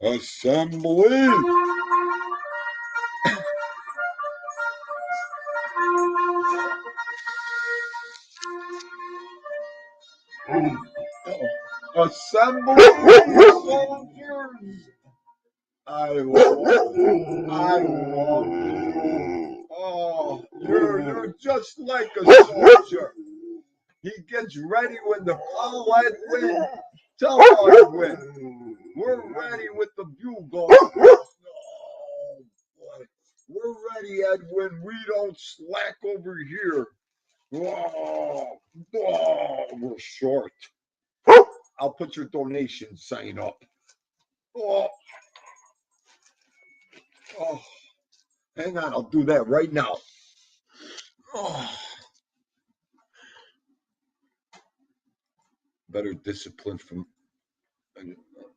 Assembly. Assembly, soldiers. I love you. Oh, you're just like a soldier. He gets ready when the call, Edwin. Tell Edwin, we're ready with the bugle. Oh, boy. We're ready, Edwin. We don't slack over here. Oh, we're short. I'll put your donation sign up. Oh, oh, hang on. I'll do that right now. Oh. Better discipline from.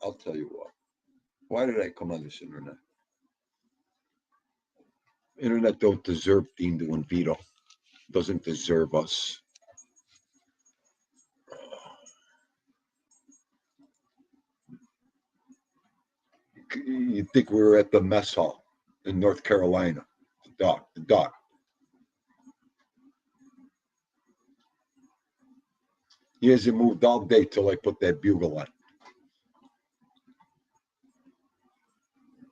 I'll tell you what. Why did I come on this internet? Internet don't deserve Dean doing veto. Doesn't deserve us. You think we were at the mess hall in North Carolina? The doc. He hasn't moved all day till I put that bugle on.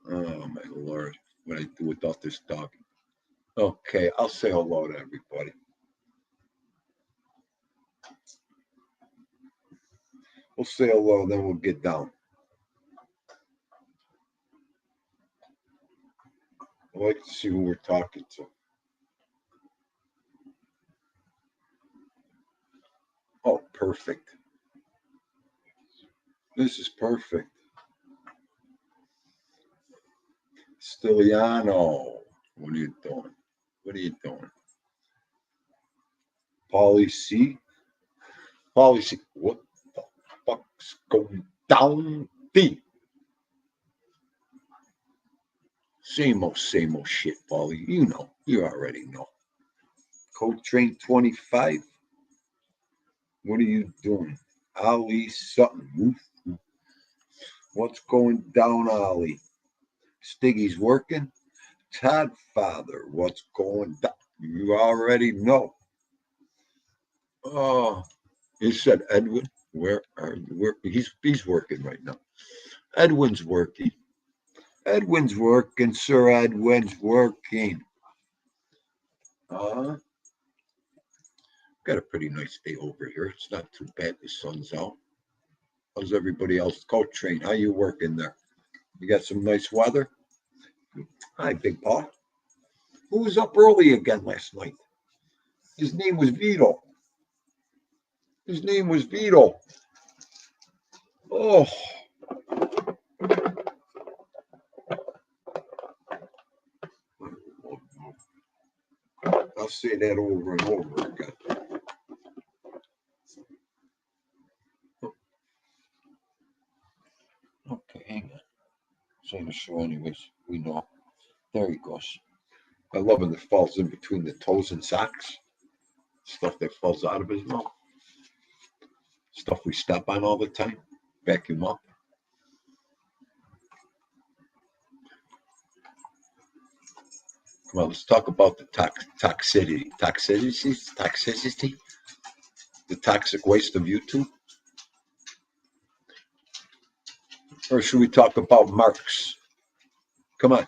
Oh my Lord, what I do without this dog. Okay, I'll say hello to everybody. We'll say hello, then we'll get down. I'd like to see who we're talking to. Oh, perfect. This is perfect. Stiliano. What are you doing? What are you doing? Paulie C. Paulie C. What the fuck's going down? D. Same old shit, Paulie. You know. You already know. Code Train 25. What are you doing? Ali Sutton. What's going down, Ali? Stiggy's working. Todd Father. What's going down? You already know. Oh, he said, Edwin, where are you? He's working right now. Edwin's working. Edwin's working, Sir Edwin's working. Got a pretty nice day over here. It's not too bad. The sun's out. How's everybody else? Coach Train, how you working there? You got some nice weather? Hi, Big Paw. Who was up early again last night? His name was Vito. His name was Vito. Oh. I'll say that over and over again. Okay, hang on. Saying the show anyways. We know. There he goes. I love when it falls in between the toes and socks. Stuff that falls out of his mouth. Stuff we step on all the time. Vacuum up. Come on, let's talk about the toxicity. Toxicity? The toxic waste of YouTube? Or should we talk about Marx? Come on.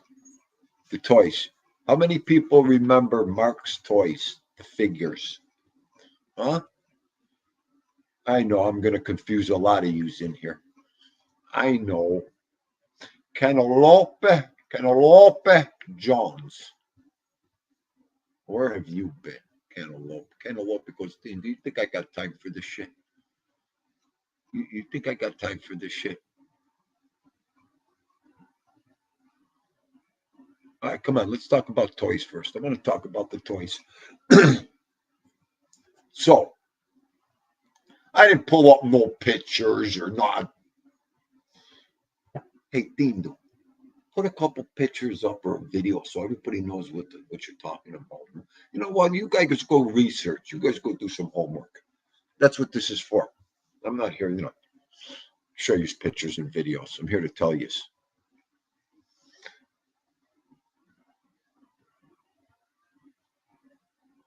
The toys. How many people remember Marx Toys? The figures. Huh? I know I'm going to confuse a lot of yous in here. I know. Cantaloupe Jones. Where have you been, Cantaloupe? Cantaloupe goes, Dean, do you think I got time for this shit? You think I got time for this shit? All right, come on. Let's talk about toys first. I want to talk about the toys. So, I didn't pull up no pictures or not. Hey, Dean, Put a couple pictures up or a video so everybody knows what you're talking about. You know what? You guys go research. You guys go do some homework. That's what this is for. I'm not here, show you pictures and videos. I'm here to tell you.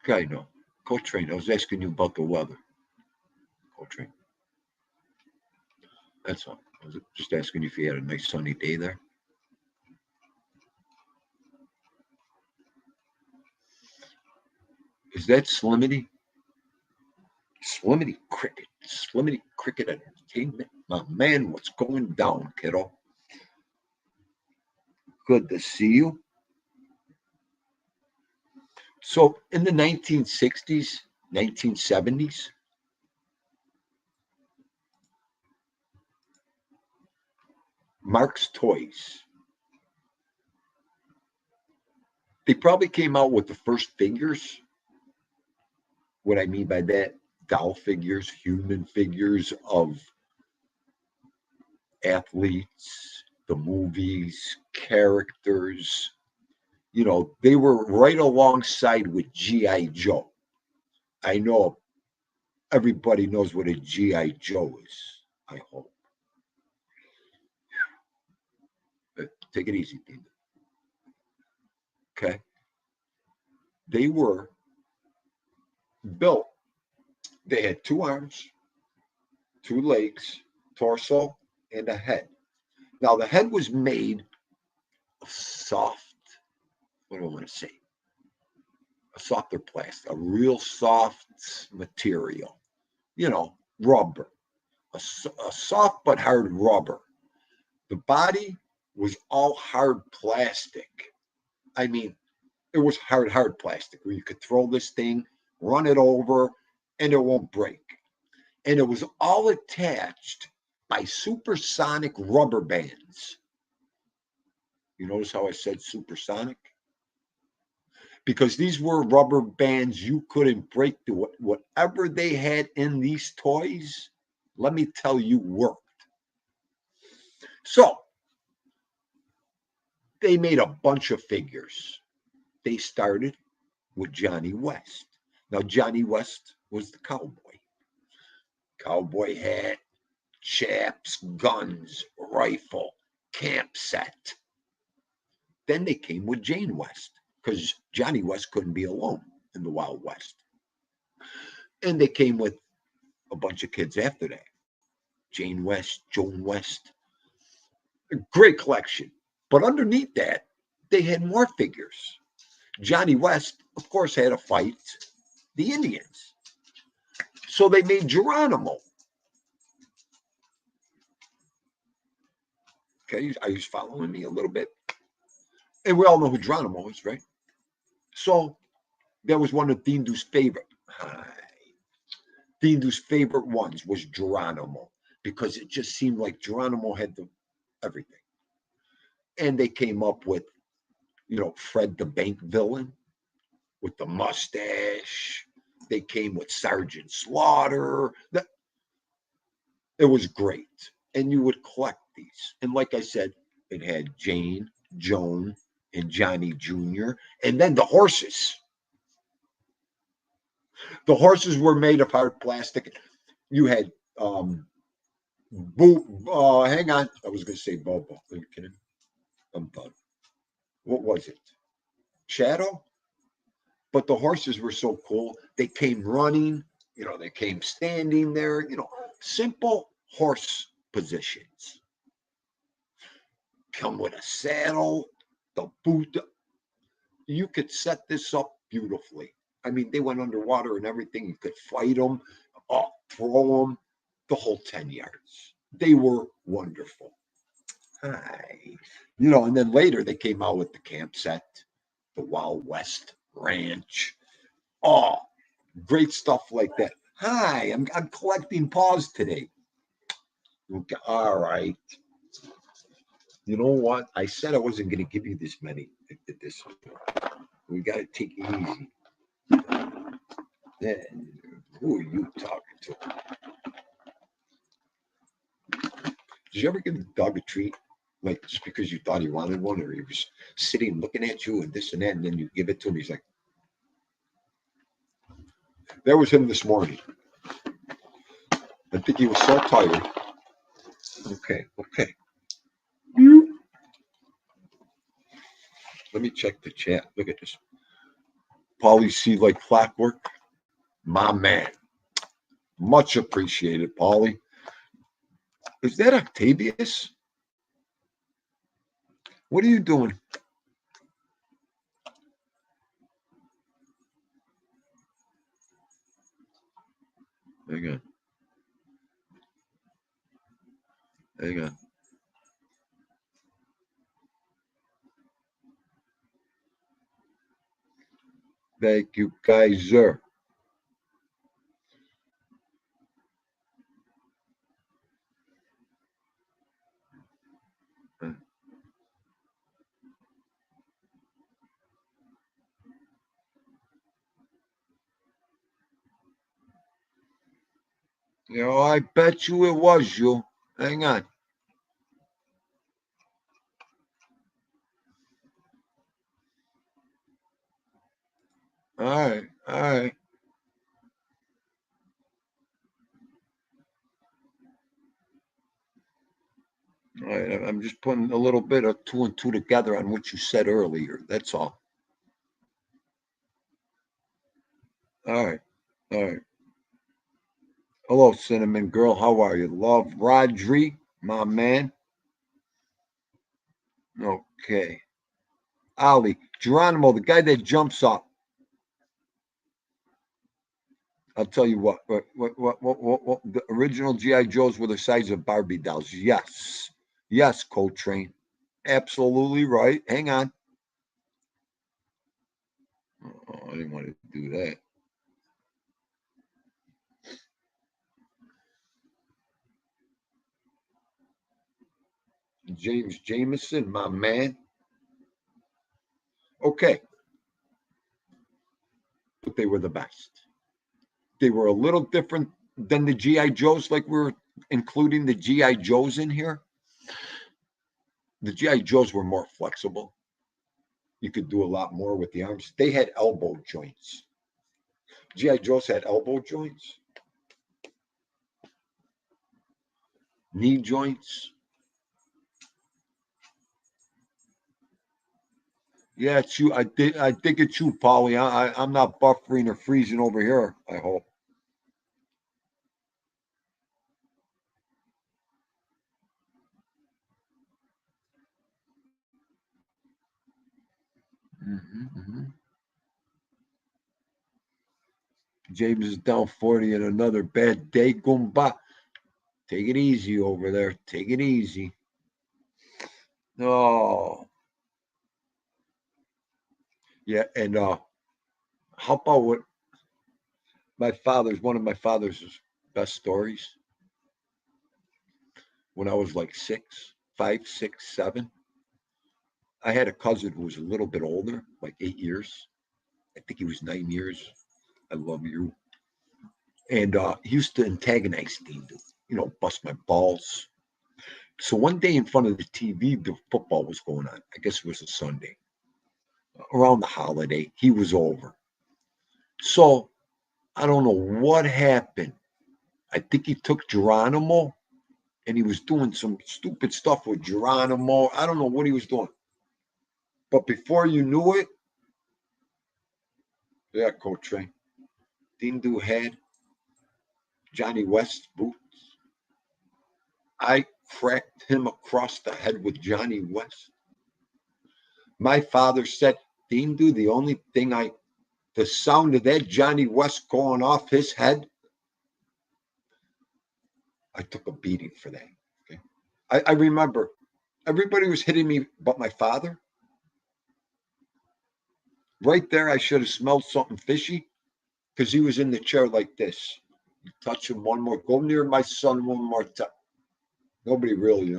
Okay, no. Coltrane, I was asking you about the weather. Coltrane. That's all. I was just asking you if you had a nice sunny day there. Is that Slimity? Slimity Cricket. Slimity Cricket Entertainment. My man, what's going down, kiddo? Good to see you. So in the 1960s, 1970s, Marx Toys, they probably came out with the first figures. What I mean by that, doll figures, human figures of athletes, the movies, characters. They were right alongside with G.I. Joe. I know everybody knows what a G.I. Joe is, I hope. Take it easy, Dean. Okay. They were built, they had 2 arms, 2 legs, torso, and a head. Now, the head was made of soft, what do I want to say? A softer plastic, a real soft material, rubber, a soft but hard rubber. The body was all hard plastic. I mean, it was hard plastic where you could throw this thing, run it over, and it won't break. And it was all attached by supersonic rubber bands. You notice how I said supersonic? Because these were rubber bands you couldn't break. Whatever they had in these toys, let me tell you, worked. So they made a bunch of figures. They started with Johnny West. Now, Johnny West was the cowboy. Cowboy hat, chaps, guns, rifle, camp set. Then they came with Jane West because Johnny West couldn't be alone in the Wild West. And they came with a bunch of kids after that. Jane West, Joan West. A great collection. But underneath that, they had more figures. Johnny West, of course, had to fight the Indians. So they made Geronimo. Okay, are you following me a little bit? And we all know who Geronimo is, right? So that was one of Dindu's favorite. Dindu's favorite ones was Geronimo because it just seemed like Geronimo had everything. And they came up with, Fred the bank villain with the mustache. They came with Sergeant Slaughter. It was great. And you would collect these. And like I said, it had Jane, Joan, and Johnny Jr. And then the horses. The horses were made of hard plastic. You had hang on. I was going to say Bobo. Are you kidding? I'm done. What was it? Shadow? But the horses were so cool. They came running, they came standing there, simple horse positions. Come with a saddle, the boot. You could set this up beautifully. I mean, they went underwater and everything. You could fight them, throw them, the whole 10 yards. They were wonderful. Hi. And then later they came out with the camp set, the Wild West Ranch. Oh, great stuff like that. Hi, I'm collecting paws today. Okay, all right. You know what? I said I wasn't going to give you this many. This we got to take it easy. Then, who are you talking to? Did you ever give the dog a treat? Like, just because you thought he wanted one, or he was sitting looking at you and this and that, and then you give it to him. He's like, that was him this morning. I think he was so tired. Okay, okay. Let me check the chat. Look at this. Paulie C like clockwork. My man. Much appreciated, Paulie. Is that Octavius? What are you doing? Hang on. Hang on. Thank you, Kaiser. You know, I bet you it was you. Hang on. All right, all right. All right, I'm just putting a little bit of two and two together on what you said earlier. That's all. All right, all right. Hello, Cinnamon Girl. How are you? Love, Rodri, my man. Okay. Ali, Geronimo, the guy that jumps up. I'll tell you what the original G.I. Joes were the size of Barbie dolls. Yes. Yes, Coltrane. Absolutely right. Hang on. Oh, I didn't want to do that. James Jameson, my man. Okay. But they were the best. They were a little different than the G.I. Joes, like we're including the G.I. Joes in here. The G.I. Joes were more flexible. You could do a lot more with the arms. They had elbow joints. G.I. Joes had elbow joints, knee joints. Yeah, it's you. I think it's you, Paulie. I'm not buffering or freezing over here. I hope. Mm-hmm. James is down 40 and another bad day. Goomba. Take it easy over there. Take it easy. Oh, yeah. And how about what one of my father's best stories when I was like 5, 6, 7. I had a cousin who was a little bit older, like 8 years. I think he was 9 years. I love you. And he used to antagonize me, bust my balls. So one day in front of the TV, the football was going on. I guess it was a Sunday. Around the holiday, he was over. So I don't know what happened. I think he took Geronimo and he was doing some stupid stuff with Geronimo. I don't know what he was doing. But before you knew it, yeah, Coach Ray, Dindu had Johnny West's boots. I cracked him across the head with Johnny West. My father said, Dindu, the sound of that Johnny West going off his head, I took a beating for that. Okay. I remember everybody was hitting me but my father. Right there, I should have smelled something fishy because he was in the chair like this. You touch him one more, go near my son one more time. Nobody really,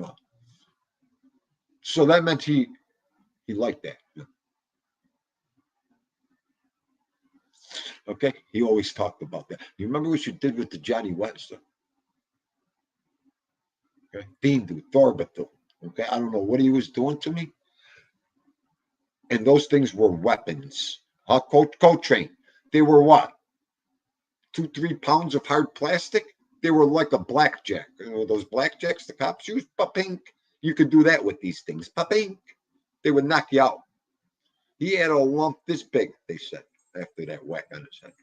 So that meant he liked that. Okay. He always talked about that. You remember what you did with the Johnny West? Okay. Dean do, Thorbathil. Okay, I don't know what he was doing to me. And those things were weapons. Coltrane. They were what? 2, 3 pounds of hard plastic? They were like a blackjack. You know, those blackjacks the cops use? Pink. You could do that with these things. Pink. They would knock you out. He had a lump this big, they said, after that whack on his head.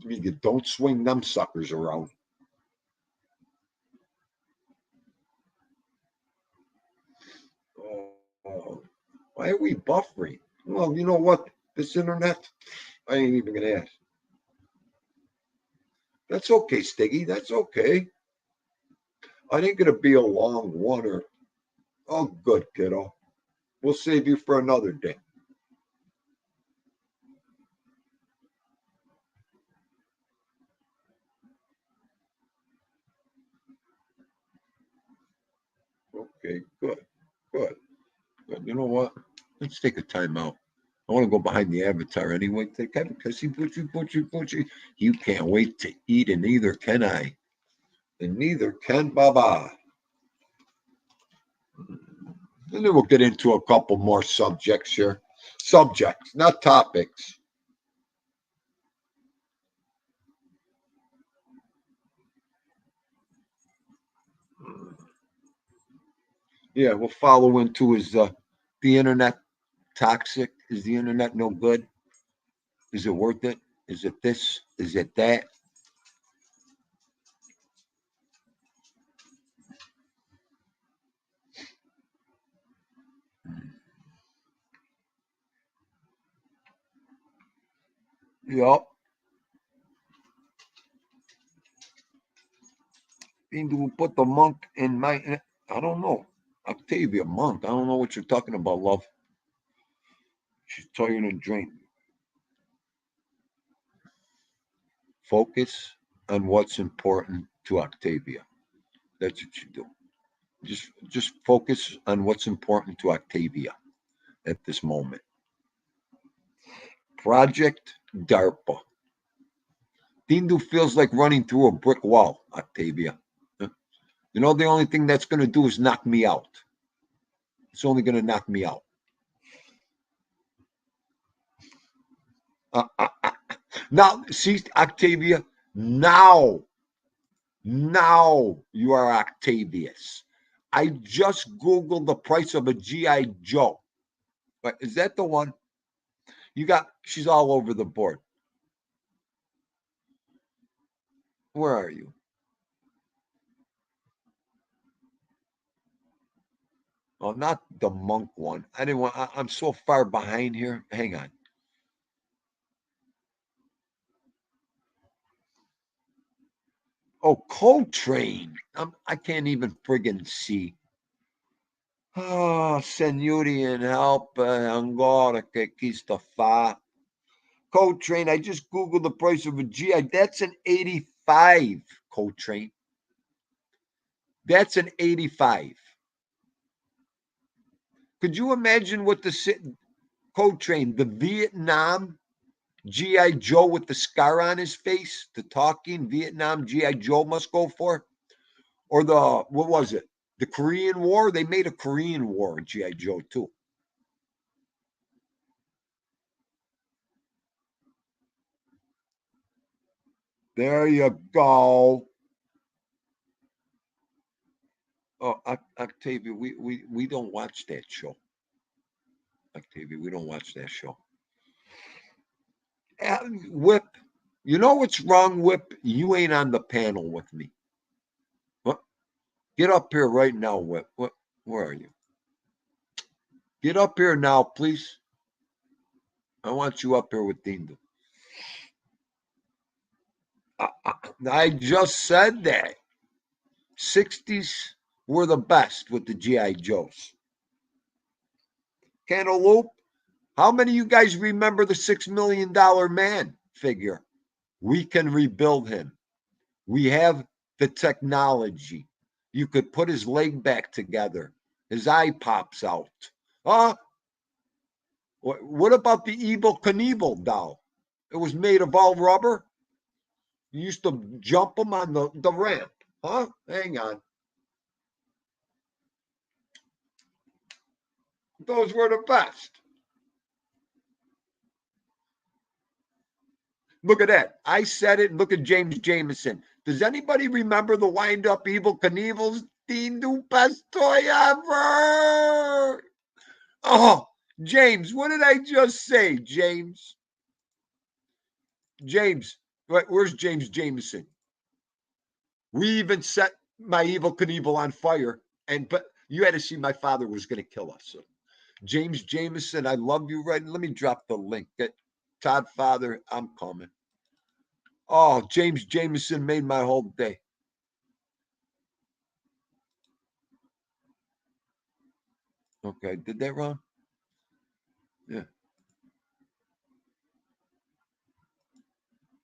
You don't swing them suckers around. Oh, why are we buffering? Well, you know what? This internet, I ain't even going to ask. That's okay, Stiggy. That's okay. I ain't going to be a long one or, oh, good, kiddo. We'll save you for another day. Okay, good, good, good. You know what? Let's take a time out. I want to go behind the avatar anyway. Take that because butchie. You can't wait to eat, and neither can I. And neither can Baba. And then we'll get into a couple more subjects here. Subjects, not topics. Yeah, we'll follow into is the internet toxic? Is the internet no good? Is it worth it? Is it this? Is it that? Yup. Think will put the monk in my. I don't know. Octavia Monk. I don't know what you're talking about, love. She's tired and drained. Focus on what's important to Octavia. That's what you do. Just focus on what's important to Octavia at this moment. Project DARPA. Dindu feels like running through a brick wall, Octavia. You know, the only thing that's going to do is knock me out. It's only going to knock me out. Uh, uh, uh. Now, see, Octavia, now you are Octavius. I just Googled the price of a G.I. Joe. But is that the one? She's all over the board. Where are you? Oh, not the monk one. I didn't want, I'm so far behind here. Hang on. Oh, Coltrane. I can't even friggin' see. Oh, Senorian help. Angora que aqui está fa. Coltrane. I just Googled the price of a GI. That's an 85, Coltrane. That's an 85. Could you imagine what the Coltrane, the Vietnam G.I. Joe with the scar on his face, the talking Vietnam G.I. Joe must go for? Or what was it? The Korean War? They made a Korean War G.I. Joe too. There you go. Oh, Octavia, we don't watch that show. Octavia, we don't watch that show. Whip, you know what's wrong, Whip? You ain't on the panel with me. What? Get up here right now, Whip. What? Where are you? Get up here now, please. I want you up here with Dinda. I just said that. 60s were the best with the G.I. Joes. Cantaloupe, how many of you guys remember the $6 million man figure? We can rebuild him. We have the technology. You could put his leg back together. His eye pops out. What about the Evil Knievel doll? It was made of all rubber. You used to jump him on the ramp. Hang on. Those were the best. Look at that. I said it. Look at James Jameson. Does anybody remember the wind-up Evil Knievel's the best toy ever? Oh, James, what did I just say, James? James, where's James Jameson? We even set my Evil Knievel on fire, but you had to see my father was going to kill us. So, James Jameson, I love you. Right? Let me drop the link. Todd Father, I'm coming. Oh, James Jameson made my whole day. Okay, did that wrong? Yeah.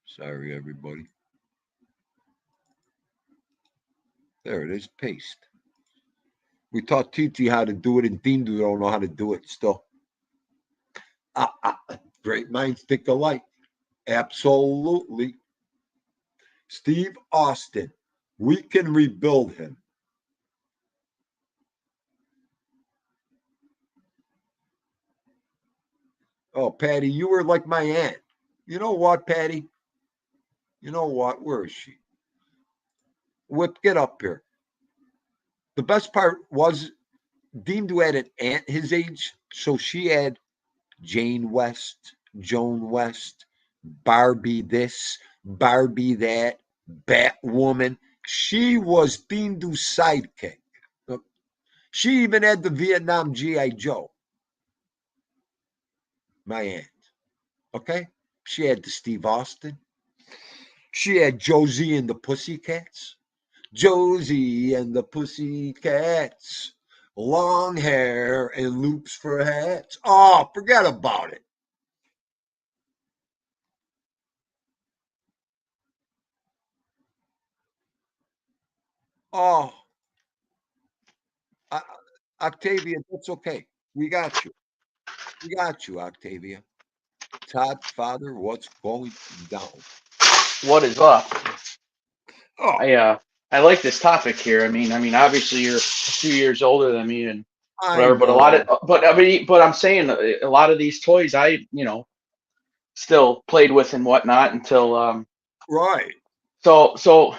Sorry, everybody. There it is, paste. We taught TT how to do it, and Dean don't know how to do it still. Great minds think alike. Absolutely. Steve Austin, we can rebuild him. Oh, Patty, you were like my aunt. You know what, Patty? You know what? Where is she? Whip, get up here. The best part was Dean had an aunt his age, so she had Jane West, Joan West, Barbie this, Barbie that, Batwoman. She was Dean Du's sidekick. She even had the Vietnam G.I. Joe. My aunt. Okay? She had the Steve Austin. She had Josie and the Pussycats. Josie and the Pussycats. Long hair and loops for hats. Oh, forget about it. Oh, Octavia, that's okay. We got you. We got you, Octavia. Todd, Father, what's going down? What is up? Oh, I like this topic here. I mean, obviously you're a few years older than me and I whatever, but a lot know. of, but I'm saying a lot of these toys still played with and whatnot until Right. so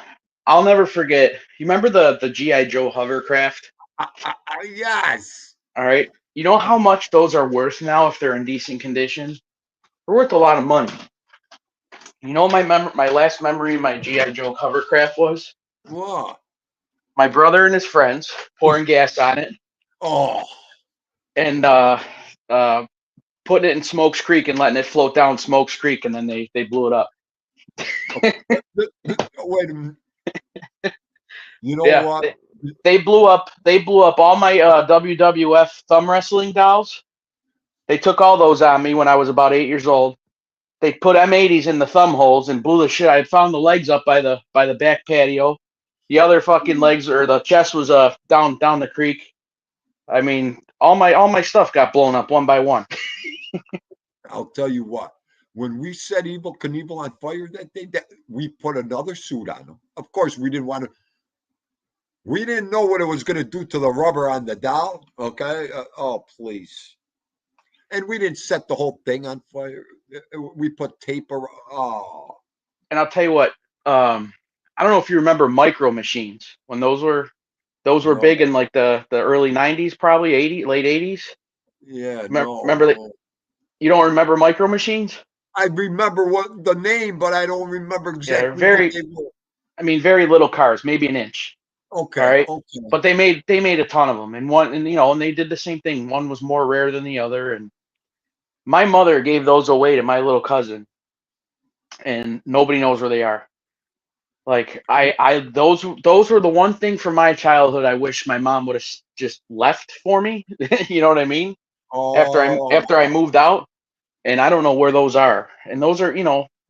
I'll never forget. You remember the GI Joe hovercraft? Yes. All right. You know how much those are worth now if they're in decent condition? They're worth a lot of money. You know what my last memory of my GI Joe hovercraft was? What? My brother and his friends pouring gas on it Oh. and uh, putting it in Smokes Creek and letting it float down Smokes Creek, and then they blew it up. Wait a minute. You know Yeah, what? they blew up. They blew up all my WWF thumb wrestling dolls. They took all those on me when I was about 8 years old. They put M80s in the thumb holes and blew the shit. I found the legs up by the back patio. The other fucking legs or the chest was down the creek. I mean, all my stuff got blown up one by one. I'll tell you what. When we set Evil Knievel on fire that day, we put another suit on him. Of course, we didn't want to. We didn't know what it was going to do to the rubber on the doll. Okay. Oh, please. And we didn't set the whole thing on fire. We put tape around. Oh, And I'll tell you what. I don't know if you remember micro machines when those were no. big in like the early '90s, probably late '80s. Yeah, Remember that? no. You don't remember micro machines? I remember what the name, but I don't remember Yeah, they're exactly what very. they were. I mean, very little cars, maybe an inch. All Okay. right, Okay. but they made a ton of them, and they did the same thing. One was more rare than the other, and my mother gave those away to my little cousin, and nobody knows where they are. Like those were the one thing from my childhood I wish my mom would have just left for me. You know what I mean? After I Oh, moved out, and I don't know where those are. And those are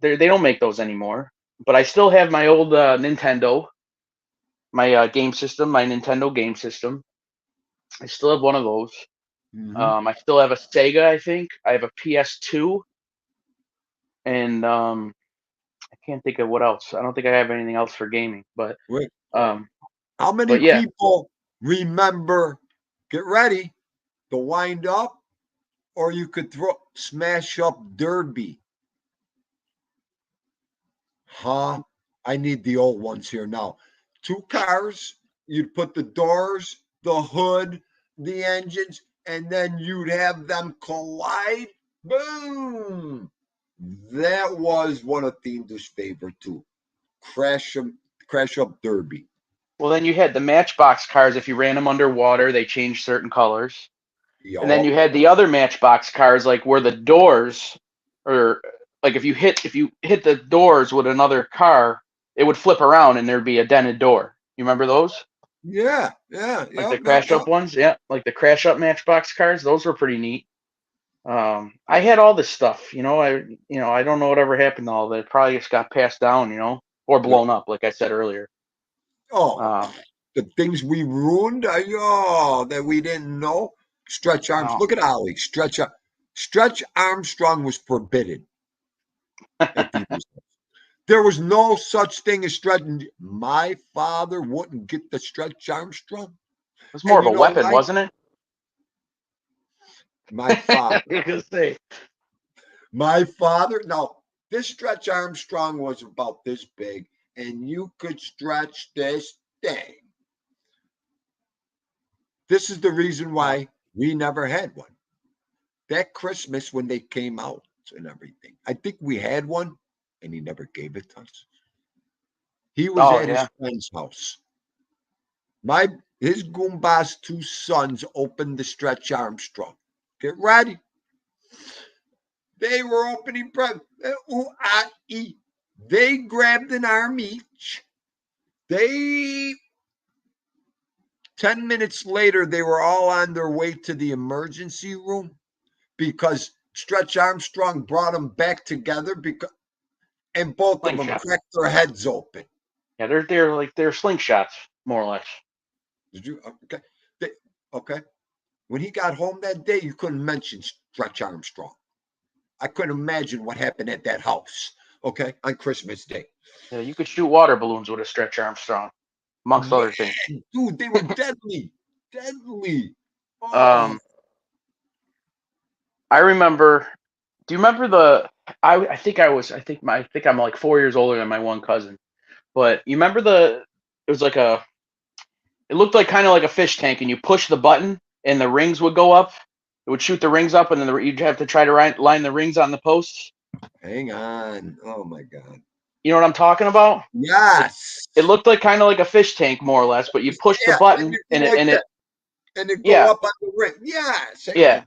they don't make those anymore. But I still have my old Nintendo, my game system, my Nintendo game system. I still have one of those. hmm. I still have a Sega. I think I have a PS2, and I can't think of what else. I don't think I have anything else for gaming. But Wait. um, How many but yeah, people remember? Get ready. to wind up, or you could smash up derby. Huh? I need the old ones here now. Two cars, you'd put the doors, the hood, the engines, and then you'd have them collide. Boom! That was one of Themender's favorite too. Crash 'em, crash up derby. Well, then you had the Matchbox cars. If you ran them underwater, they changed certain colors. And then you Yup. had the other Matchbox cars, like where the doors, or like if you hit the doors with another car, it would flip around and there'd be a dented door. You remember those? Yeah, yeah, Like the yep, yep, crash yep. up ones? Yeah, like the crash up Matchbox cars. Those were pretty neat. I had all this stuff. I don't know whatever happened to all that. It probably just got passed down, or Yep. blown up, like I said earlier. Oh, Um, the things we ruined, that we didn't know. Stretch arms. oh, Look at Ollie. Stretch Armstrong was forbidden at Theater's. There was no such thing as stretching. My father wouldn't get the Stretch Armstrong. it was more And of a you know weapon, why? wasn't it? My father. You could say. My father. Now, this Stretch Armstrong was about this big, and you could stretch this thing. This is the reason Oh, why we never had one. That Christmas when they came out and everything, I think we had one, and he never gave it to us. He was oh at his yeah. friend's house. His Goomba's two sons opened the Stretch Armstrong. Get ready. They were opening presents. They grabbed an arm each. They 10 minutes later, they were all on their way to the emergency room because Stretch Armstrong brought them back together and both of them Slingshot. cracked their heads open. Yeah, they're slingshots, more or less. Did you? Okay. Okay. When he got home that day, you couldn't mention Stretch Armstrong. I couldn't imagine what happened at that house. Okay, on Christmas Day. Yeah, you could shoot water balloons with a Stretch Armstrong, amongst other things. Man, dude, they were deadly, deadly. Oh, Um, I remember. Do you remember the? I think I think I'm like 4 years older than my one cousin. But you remember the? It was like a. It looked like kind of like a fish tank, and you push the button, and the rings would go up. It would shoot the rings up, and then you'd have to try to line the rings on the posts. hang on. Oh my God. You know what I'm talking about? It Yes. it looked like kind of like a fish tank, more or less. But you push the Yeah, and button, you and go it like and that, it and it go yeah up on the rim. Yes, hang yeah. on.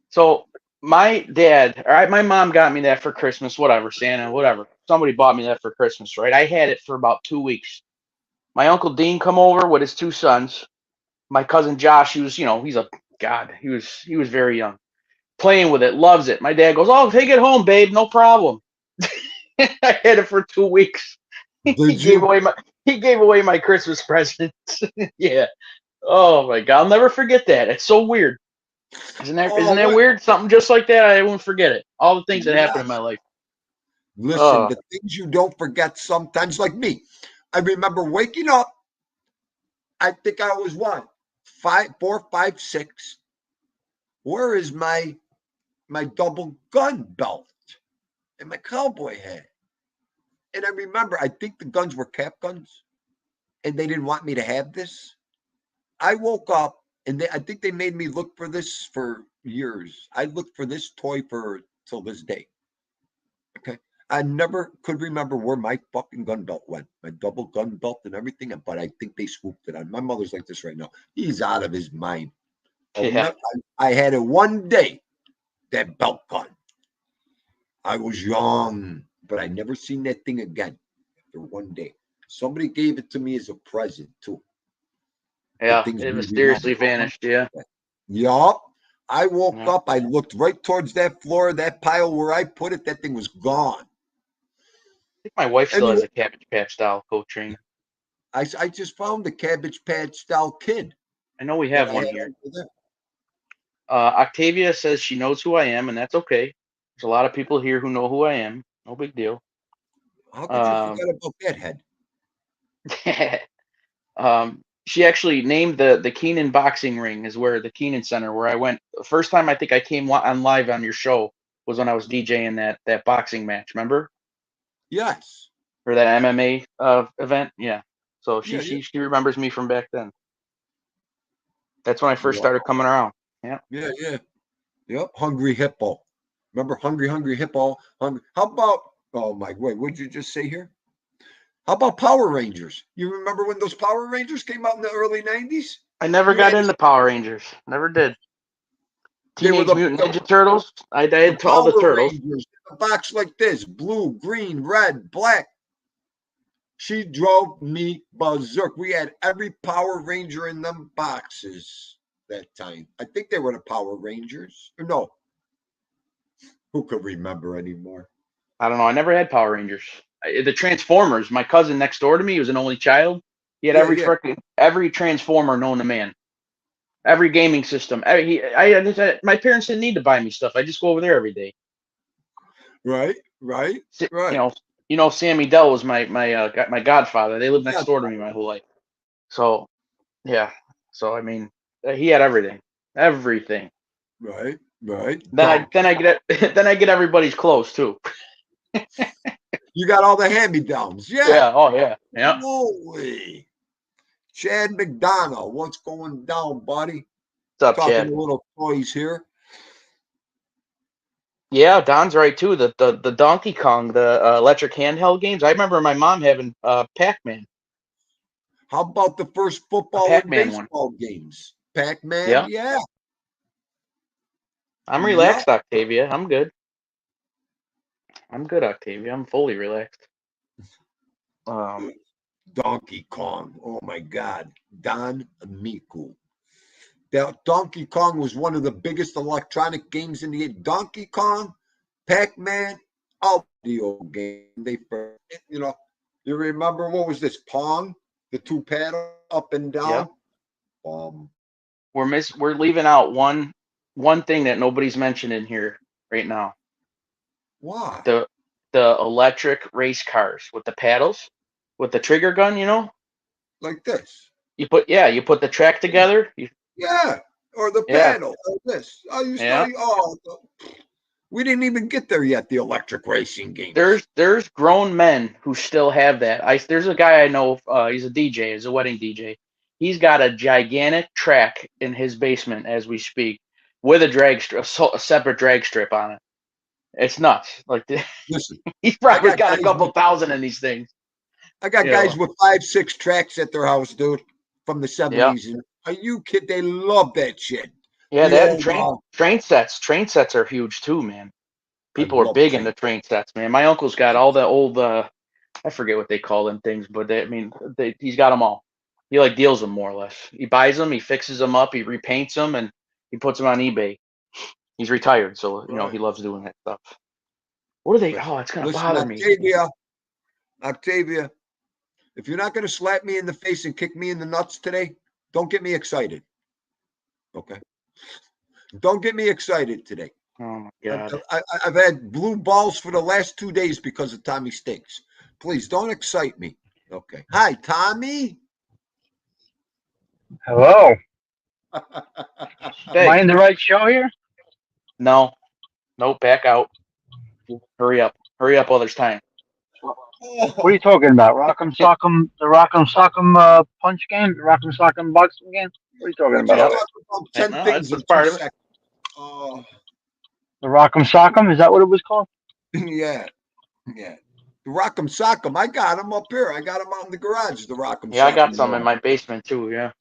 So my dad, all right, my mom got me that for Christmas, whatever, Santa, whatever. Somebody bought me that for Christmas, right? I had it for about 2 weeks. My uncle Dean come over with his two sons. My cousin Josh, he was, he's a god. He was very young, playing with it, loves it. My dad goes, "Oh, take it home, babe, no problem." I had it for 2 weeks. he Did gave you? away my he gave away my Christmas present. Yeah. Oh my god, I'll never forget that. It's so weird. Isn't Oh, that what? weird? Something just like that, I won't forget it. All the things that happened in my Yes. life. Listen, Oh, the things you don't forget sometimes, like me. I remember waking up. I think I was what, 5, 4, 5, 6. Where is my double gun belt and my cowboy hat? And I remember, I think the guns were cap guns, and they didn't want me to have this. I woke up, and I think they made me look for this for years. I looked for this toy for till this day. Okay. I never could remember where my fucking gun belt went, my double gun belt and everything, but I think they swooped it on. My mother's like this right now. He's out of his mind. yeah. I had it one day, that belt gun. I was young, but I never seen that thing again after one day. Somebody gave it to me as a present too. The Yeah, things it we remember. mysteriously vanished. Yeah. Yup. I woke Yeah. up, I looked right towards that floor, that pile where I put it, that thing was gone. I think my wife And still has a Cabbage Patch doll coat train. I just found the Cabbage Patch style kid I know we that have I one had here. over there. Octavia says she knows who I am, and that's okay. There's a lot of people here who know who I am. No big deal. How could you Um, forget about that head? um, she actually named the Keenan boxing ring is where the Keenan Center where I went. The first time I think I came on live on your show was when I was DJing that boxing match. Remember? Yes. For that MMA event? Yeah. So Yeah, yeah. she remembers me from back then. That's when I first Wow. started coming around. Yeah. Yeah, yeah. Yep. Hungry Hippo. Remember Hungry Hippo? Hungry. How about, oh my, wait, what did you just say here? How about Power Rangers? You remember when those Power Rangers came out in the early 90s? I never You got had, into Power Rangers. Never did. they were Teenage Mutant the Ninja Turtles. I the did to all the Power turtles. Rangers in a box like this, blue, green, red, black. She drove me berserk. We had every Power Ranger in them boxes that time. I think they were the Power Rangers. No, who could remember anymore? I don't know. I never had Power Rangers. The Transformers. My cousin next door to me was an only child. He had Yeah, yeah, every Transformer known to man. Every gaming system. My parents didn't need to buy me stuff. I just go over there every day. right, right, You right. know, Sammy Dell was my godfather. They lived next Yeah, door to me my whole life. So yeah. So I mean, he had everything, everything. right, right. Then I get then I get everybody's clothes too. You got all the hand-me-downs. Yeah. Yeah. Oh yeah. Yeah. Holy. Chad McDonough, what's going down, buddy? What's up, Talking Chad? a little toys here. Yeah, Don's right too. The Donkey Kong, the electric handheld games. I remember my mom having Pac-Man, How about the first a football and Pac-Man one. baseball games? Pac-Man, Yeah. yeah. I'm Yep. relaxed, Octavia. I'm good. I'm good, Octavia. I'm fully relaxed. Um, Donkey Kong. Oh my God. Don Miku. That Donkey Kong was one of the biggest electronic games in the Donkey Kong, Pac-Man, audio game. You know, you remember what was this? Pong, the two paddle up and yeah. down. Um, We're leaving out one thing that nobody's mentioned in here right now. why? The electric race cars with the paddles, with the trigger gun, Like this. You put the track together. Yeah. Or the Yeah. paddle. Like this. I used Yeah. to, oh, we didn't even get there yet, the electric racing games. There's grown men who still have that. There's a guy I know. He's a DJ. He's a wedding DJ. He's got a gigantic track in his basement as we speak, with a a separate drag strip on it. It's nuts. Like Listen, he's I probably got got a guys couple with thousand in these things. I got guys with 5, 6 tracks at their house, dude, from the Yeah, 70s. And are you kid? They love that shit. yeah. The That and old train sets. Train sets are huge too, man. I People are love big train. into train sets, man. My uncle's got all the old. I forget what they call them things, but he's got them all. He like deals them more or less. He buys them, he fixes them up, he repaints them, and he puts them on eBay. He's retired, so he Right. loves doing that stuff. What are they? But Oh, it's gonna listen, bother me. Octavia, if you're not going to slap me in the face and kick me in the nuts today, don't get me excited. Okay. Don't get me excited today. Oh my I've, god. I've had blue balls for the last 2 days because of Tommy Stinks. Please don't excite me. Okay. Hi, Tommy. Hello. Am I Hey, in the right show here? no, nope, back out. Hurry up while there's time. What are you talking about? Rock'em Sock'em, the Rock'em Sock'em punch game? The Rock'em Sock'em boxing game? What are you talking We're about just over Yep. there? talking about 10 No, things that's in two part of it. seconds. Oh, The Rock'em Sock'em? Is that what it was called? yeah. Yeah. The Rock'em Sock'em. I got them up here. I got them out in the garage, the Rock'em Yeah, I got Sock'em. some in my basement too. Yeah.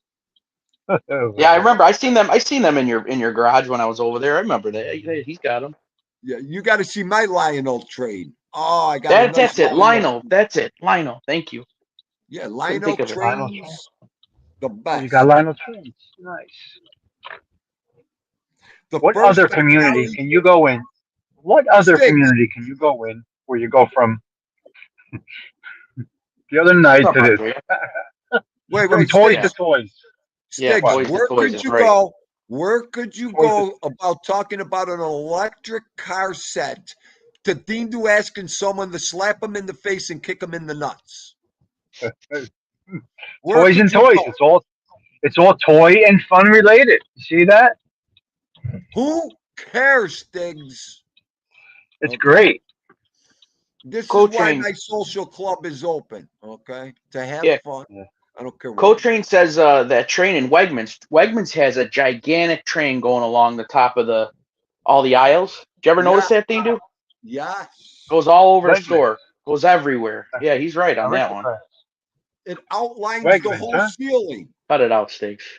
Over Yeah, I there. remember. I seen them. I seen them in your garage when I was over there. I remember that. He's got them. Yeah, you got to see my Lionel trade. Oh, I got a nice That's it, Lionel. Lionel. That's it, Lionel. Thank you. Yeah, Couldn't Lionel think of it. Lionel Train. trains the Oh, you got best. Lionel Trains. Nice. The What first other community Italian can you go in? What other sticks. community can you go in where you go from the other What's night up, to this? Andrea? From Wait, toys Yeah, to sticks. toys. yeah. Sticks. What? Toys to Where toys could is you right. go? Where could you Toys to go about talking about an electric car set to deem to asking someone to slap them in the face and kick them in the nuts? Where toys could and you toys. go? It's all toy and fun related. You see that? Who cares, Stiggs? It's Okay. great. This Coach is why Train. my social club is open. Okay, to have Yeah. fun. Yeah. I don't care what. Coach Train says that train in Wegmans. Wegmans has a gigantic train going along the top of all the aisles. Did you ever Yeah. notice that thing, dude? Yes. Goes all over the Wegmans. store. Goes everywhere. Yeah, he's right on that one. Aristocrats. It outlines the Wegmans, whole huh? ceiling. Cut it out, Stakes.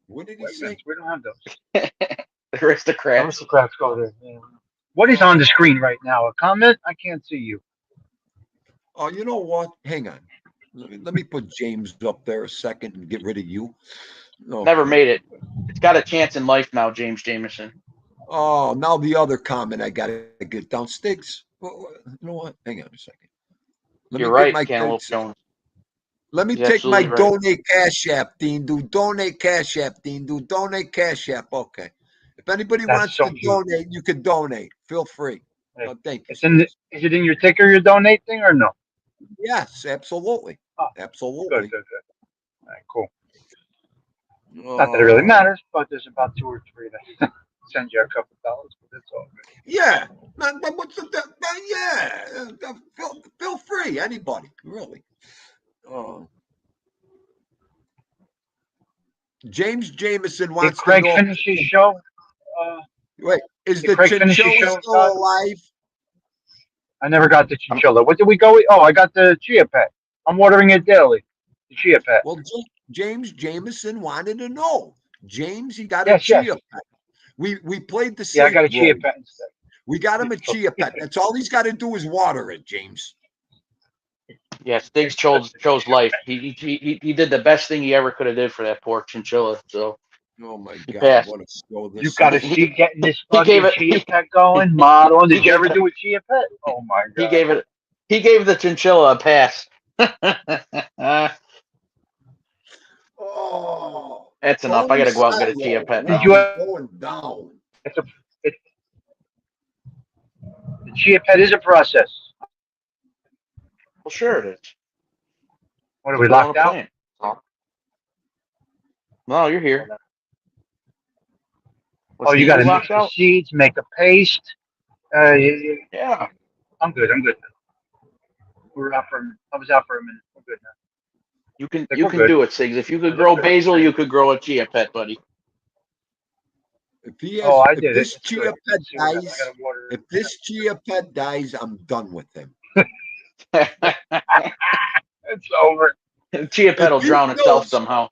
What did he Wegmans. say? We don't have those. Aristocrats. Aristocrats go there. Yeah. What is on the screen right now? A comment? I can't see you. Oh, you know what? Hang on. Let me put James up there a second and get rid of you. Never Okay. made it. It's got a chance in life now, James Jameson. Oh, now the other comment I got to get down. Sticks. You know what? Hang on a second. Let You're me get right, my Cantaloupe coats. Jones. Let me He's take my absolutely right. donate cash app, Dean. Do donate cash app, Dean. Do donate cash app. Okay. If anybody That's wants so to cute. donate, you can donate. Feel free. Hey, Thank you. it's in. Is it in your ticker? Your donate thing or no? Yes, absolutely. Oh, Absolutely. good. All right, cool. Not that it really matters, but there's about 2 or 3 that send you a couple dollars, but it's all good. Yeah. What's yeah. Feel free. Anybody, really. James Jameson Did wants to Craig know. finish his show? Uh, Wait, is did the Craig finish his chinchilla show, still Scott? alive? I never got the chinchilla. What did we go with? Oh, I got the Chia Pet. I'm watering it daily. The Chia Pet. Well, James Jameson wanted to know. James, he got a Yes. Chia Pet. We played the Yeah, I safe got a Chia road. Pet instead. We got him a Chia Pet. That's all he's got to do is water it, James. Yeah, Stiggs chose life. He did the best thing he ever could have did for that poor chinchilla. So Oh my he God, passed. what a show You this got to is. see getting this He gave fucking it. Chia Pet going. Model. He Did you gave ever it. do a Chia Pet? Oh my He God. gave it. He gave the chinchilla a pass. Oh, That's enough. I Tony gotta go out and get a Chia Silo, Pet Did now. you? what is going down? It's a. It, the Chia Pet is a process. Well, sure it is. What are It's we growing a locked out? plant. No, you're here. Oh, Was you got Dean to mix locked the out? seeds, make a paste. Yeah. I'm good. We're out for. I was out for a minute. We're good now. You can Like, you we're can good. do it, Siggs. If you could I grow look good. basil, you could grow a Chia Pet, buddy. If he Oh, has, I if did it. this It's Chia good. Pet Let's see what happens. I dies, got to water if it. this Chia Pet dies, I'm done with him. It's over. Chia Pet If will he drown itself kills, somehow.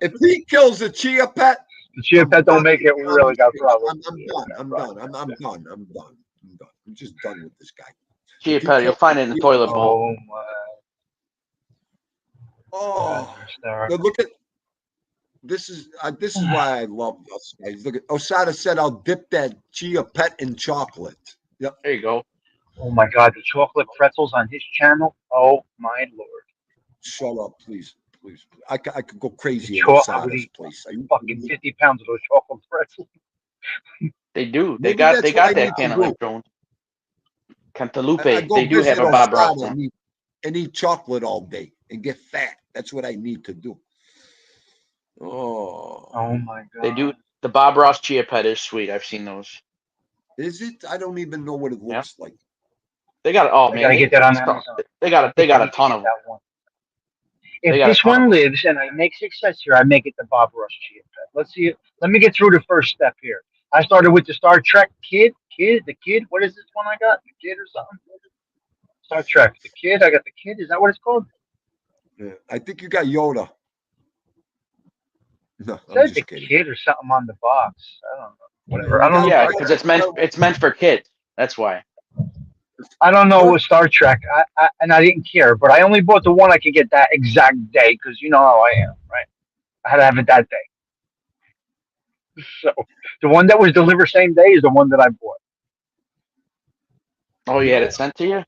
if he kills a Chia Pet, The Chia I'm Pet done don't make with it. We really got problems. I'm done. I'm done. I'm done. I'm just done with this guy. Chia If he Pet, you'll kills find a it in the Chia toilet Pet, bowl. Oh my. oh, Hysterical. look at this is why I love us guys. Look at Osada said I'll dip that Chia Pet in chocolate. Yep. There you go. Oh my God, the chocolate pretzels on his channel. Oh my Lord. Shut up, please. I could go crazy at I would Osada's eat place. Are you fucking kidding me? 50 pounds of those chocolate pretzels. They do. They Maybe got that's what I that need to do. Cantaloupe Jones. I Cantaloupe. go They do have visit a Bob Ross Osada one. and eat chocolate all day and get fat. That's what I need to do. Oh, Oh my God. They do. The Bob Ross Chia Pet is sweet. I've seen those. is it? I don't even know what it looks like. They got it. Oh I man, gotta get that on Amazon. they got a ton of them. That one. They If got a this ton of one them. lives and I make success here, I make it the Bob Ross Chia Pet. Let's see it. Let me get through the first step here. I started with the Star Trek kid. The kid. What is this one I got? The kid or something? Star Trek. The kid. I got the kid. Is that what it's called? Yeah, I think you got Yoda. No, It I'm said the just kidding. kid or something on the box. I don't know. Whatever. I You don't know. got Yeah, Yoda. because it's meant for kids. That's why. I don't know what Star Trek, and I didn't care, but I only bought the one I could get that exact day because you know how I am, right? I had to have it that day. So the one that was delivered same day is the one that I bought. Oh, you You had know, it sent to you?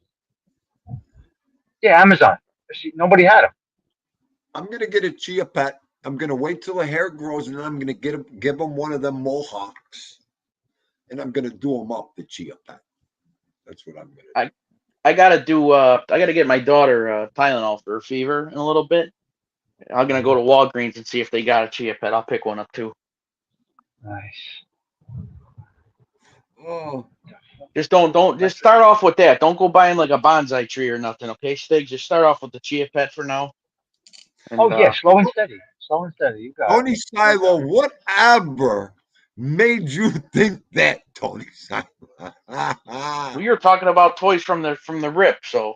Yeah, Amazon. See, nobody had them. I'm gonna get a Chia Pet. I'm gonna wait till the hair grows, and then I'm gonna give him one of them mohawks, and I'm gonna do him up the Chia Pet. That's what I'm gonna do. I gotta do. I gotta get my daughter Tylenol for her fever in a little bit. I'm gonna go to Walgreens and see if they got a Chia Pet. I'll pick one up too. Nice. Oh, Just don't just start off with that. Don't go buying like a bonsai tree or nothing, okay, Stig? Just start off with the Chia Pet for now. And, Oh yeah, slow and steady. Slow and steady. You got Tony it. Silo, whatever made you think that, Tony Silo? we were talking about toys from the rip, so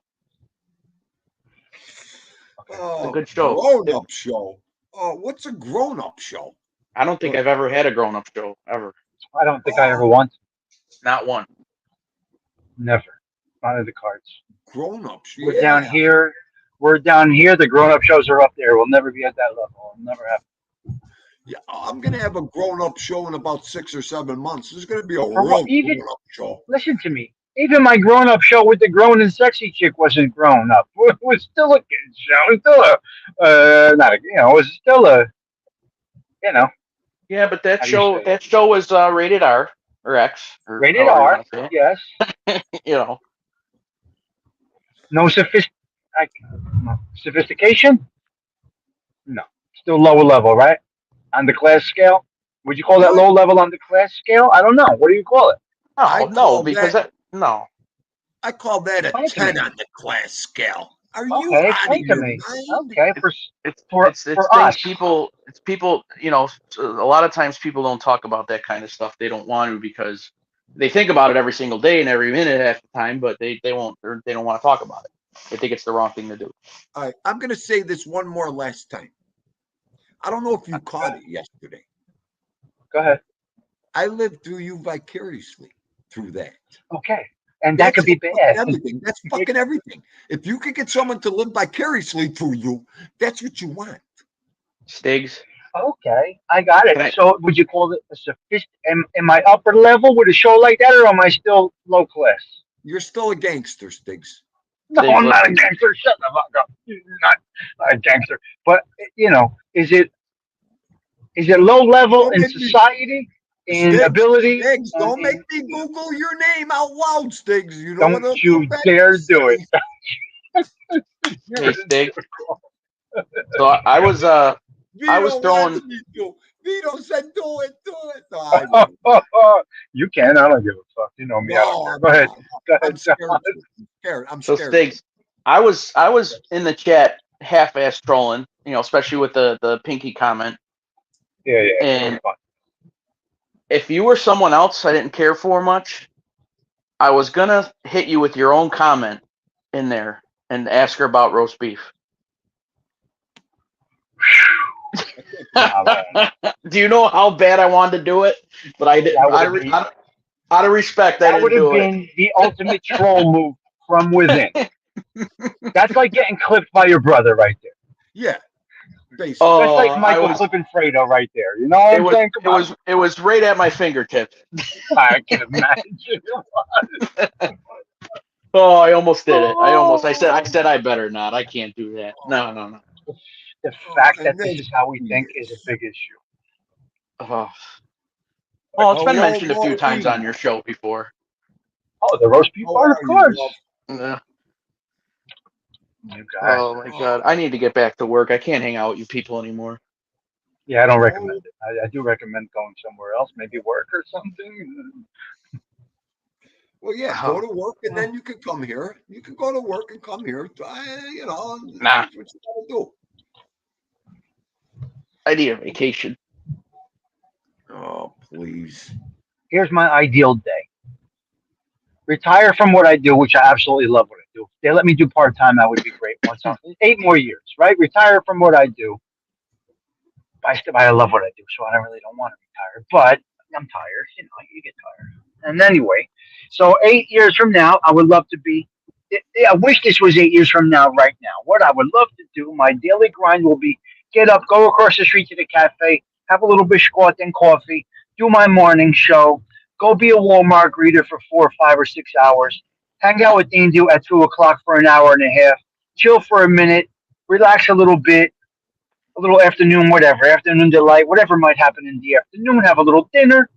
it's a Oh, good show. grown-up show. Oh, what's a grown-up show? I don't think I've ever had a grown up show ever. I don't think I ever want to. Not one. Never. Not in the cards. Grown-ups. We're Yeah. down here. We're down here. The grown-up shows are up there. We'll never be at that level. We'll never have. Yeah, I'm gonna have a grown-up show in about 6 or 7 months. This is gonna be a For real what, even grown-up show. listen to me. Even my grown-up show with the grown and sexy chick wasn't grown up. It was still a kid show. It was still a not a it was still a Yeah, but that How do you say show was rated R or X or rated however you R. want to say Yes. it. You know. No sophistication. No. Still lower level, right? On the class scale. Would you call that What? low level on the class scale? I don't know. What do you call it? I No, call because no. I call that a Explain to 10 me. on the class scale. Are you Okay, out of explain to your me. mind? Okay, It's for it's it's for things us. people you know, a lot of times people don't talk about that kind of stuff. They don't want to because they think about it every single day and every minute half the time, but they won't or they don't want to talk about it. They think it's the wrong thing to do. All right, I'm gonna say this one more last time. I don't know if you caught it yesterday. Go ahead. I lived through you vicariously through that. Okay, and that could be fucking bad. everything. That's fucking everything. If you could get someone to live vicariously through you, that's what you want. Stigs. Okay, I got it. Can I So, would you call it a Am I upper level with a show like that, or am I still low class? You're still a gangster, Stiggs. No, Stig, I'm not a listen. gangster. Shut the fuck up. You're not a gangster. But is it low level Don't in make me, society, in Stiggs. ability, Stiggs, and don't make me Google your name out loud, Stiggs. You know what don't I'll come you back dare and do it. say. You're Hey Stig. hysterical. So I was Vito throwing wanted me to. Vito said, "Do it, do it." No, I wouldn't. You can. I don't give a fuck. You know me. I don't No, care. Go ahead. Go I'm ahead, scared. John. I'm scared. I'm so scared. Stigs. I was in the chat half-ass trolling, especially with the pinky comment. Yeah, yeah. And Fine. if you were someone else I didn't care for much, I was gonna hit you with your own comment in there and ask her about roast beef. Nah, man. Do you know how bad I wanted to do it? But I didn't. That would have been Out of respect, I that would didn't have do it. been the ultimate troll move from within. That's like getting clipped by your brother right there. Yeah, basically. That's like Oh, Michael clipping Fredo right there. You know what I'm saying? Come on. it was right at my fingertips. I can imagine. Oh, I almost did it. I said I better not. I can't do that. No. The fact that And this then is how we think is a big issue. Oh. Well, it's been hello, mentioned a few times on your show before. Oh, the roast beef How part, of are you, course. love? Yeah. You guys. Oh my god, I need to get back to work. I can't hang out with you people anymore. Yeah, I don't recommend it. I do recommend going somewhere else, maybe work or something. Well, yeah, go to work and then you can come here. You can go to work and come here. Nah, That's what you gotta do. I need a vacation. Oh, please. Here's my ideal day. Retire from what I do, which I absolutely love what I do. If they let me do part time, that would be great. 8 more years, right? Retire from what I do. I love what I do, so I really don't want to retire. But I'm tired. You get tired. And anyway, so 8 years from now, I would love to be. I wish this was 8 years from now, right now. What I would love to do, my daily grind will be get up, go across the street to the cafe, have a little biscuit and coffee, do my morning show, go be a Walmart greeter for 4 or 5 or 6 hours, hang out with Indu at 2 o'clock for an hour and a half, chill for a minute, relax a little bit, a little afternoon, whatever, afternoon delight, whatever might happen in the afternoon, have a little dinner,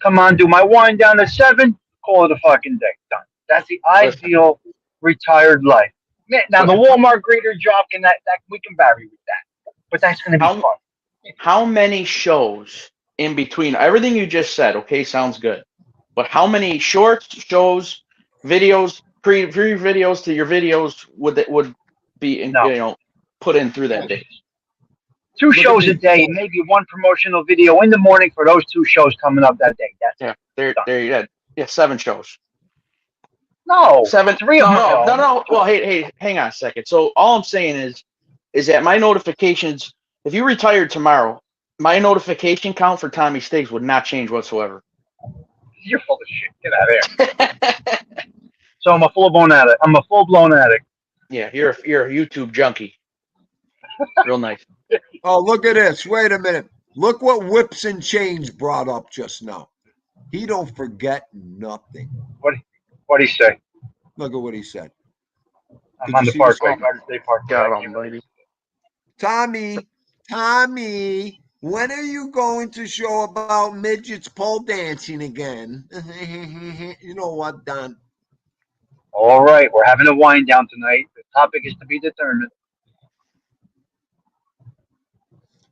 come on, do my wind down at 7, call it a fucking day. Done. That's the ideal retired life. Man, now the Walmart greeter job that we can vary with that. but that's going to be fun. How many shows in between everything you just said? Okay, sounds good. But how many shorts, shows, videos, pre videos to your videos would be put in through that day? 2 shows a day, maybe 1 promotional video in the morning for those 2 shows coming up that day. That's it. There you go. Yeah, 7 shows. No, 7. 3 of them. No. Well, hey, hang on a second. So all I'm saying is that my notifications, if you retired tomorrow, my notification count for Tommy Steaks would not change whatsoever. You're full of shit. Get out of here. So I'm a full-blown addict. Yeah, you're a YouTube junkie. Real nice. Oh, look at this. Wait a minute. Look what Whips and Chains brought up just now. He don't forget nothing. What do you say? Look at what he said. I'm on the Parkway, Garden State Parkway. Got on, lady. Tommy, when are you going to show about midgets pole dancing again? You know what, Don? All right, we're having a wind down tonight. The topic is to be determined.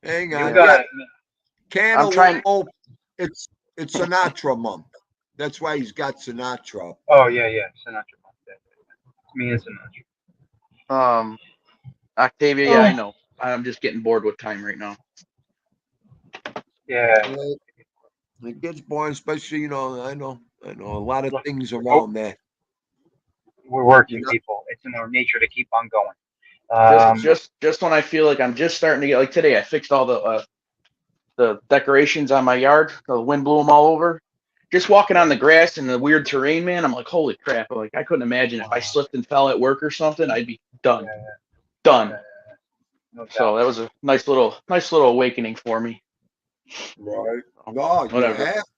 Hang on. You got it. Cantaloupe. It's Sinatra month. That's why he's got Sinatra. Oh yeah, Sinatra month. It's me and Sinatra. Octavia, yeah, I know. I'm just getting bored with time right now. Yeah. It gets boring, especially, I know a lot of things around that. We're working people. It's in our nature to keep on going. Just when I feel like I'm just starting to get, like today, I fixed all the decorations on my yard. The wind blew them all over. Just walking on the grass in the weird terrain, man, I'm like, holy crap. Like, I couldn't imagine if I slipped and fell at work or something, I'd be done. Done. No doubt. So that was a nice little awakening for me. Right. No,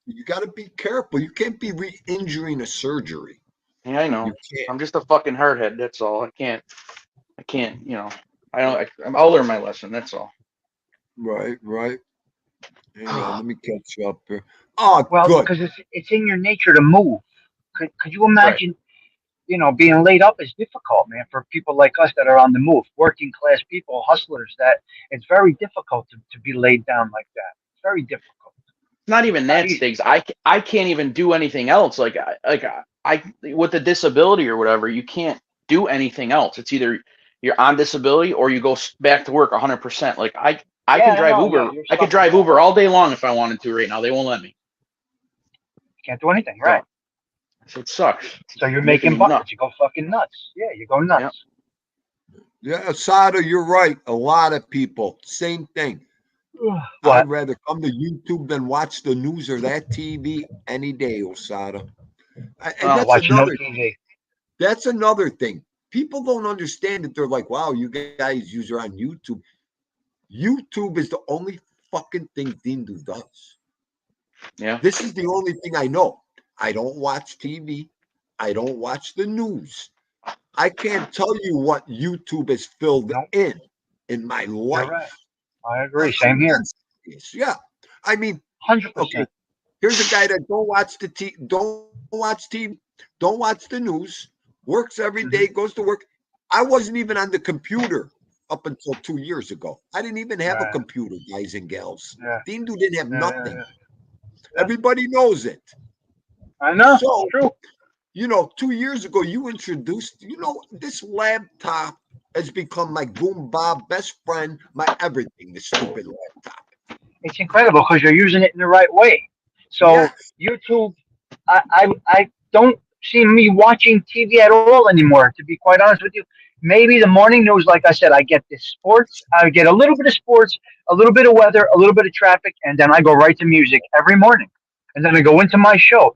you got to be careful. You can't be re-injuring a surgery. Yeah, I know. I'm just a fucking hardhead. That's all. I can't. I'll learn my lesson. That's all. Right. Hang on, let me catch you up here. Oh, well, good. Because it's in your nature to move. Could you imagine? Right. Being laid up is difficult, man, for people like us that are on the move, working class people, hustlers. That it's very difficult to be laid down like that. It's very difficult. Not even that, Stiggs. I can't even do anything else. Like I with the disability or whatever, you can't do anything else. It's either you're on disability or you go back to work 100%. Like I can drive Uber. I could drive Uber all day long if I wanted to right now. They won't let me. Can't do anything, right? So it sucks. So you're making buckets. You go fucking nuts. Yeah, you go nuts. Yeah, Sada, you're right. A lot of people, same thing. I'd rather come to YouTube than watch the news or that TV any day, Osada. And that's another thing. People don't understand it. They're like, wow, you guys are on YouTube. YouTube is the only fucking thing Dindu does. Yeah. This is the only thing I know. I don't watch TV. I don't watch the news. I can't tell you what YouTube has filled in my life. Right. I agree. Same here. Yeah. I mean, 100%. Okay, here's a guy that don't watch TV, don't watch the news, works every day, goes to work. I wasn't even on the computer up until 2 years ago. I didn't even have a computer, guys and gals. Dindu didn't have nothing. Everybody knows it. I know. So, true. 2 years ago, you introduced, this laptop has become my Goomba best friend, my everything, this stupid laptop. It's incredible because you're using it in the right way. So YouTube, I don't see me watching TV at all anymore, to be quite honest with you. Maybe the morning news, like I said, I get the sports. I get a little bit of sports, a little bit of weather, a little bit of traffic, and then I go right to music every morning. And then I go into my show.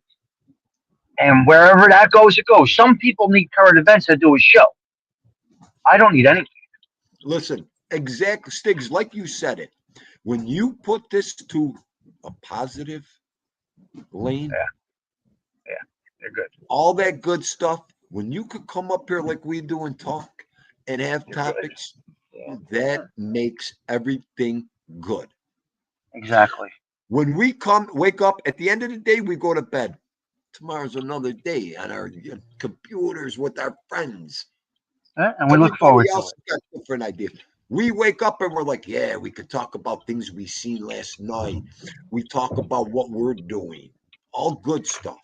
And wherever that goes, it goes. Some people need current events to do a show. I don't need anything. Listen, exactly, Stiggs, like you said it. When you put this to a positive lane, they're good. All that good stuff, when you could come up here like we do and talk and have topics, that makes everything good. Exactly. When we wake up, at the end of the day, we go to bed. Tomorrow's another day on our computers with our friends. And we look forward to it. Got different ideas. We wake up and we're like, yeah, we could talk about things we seen last night. We talk about what we're doing. All good stuff.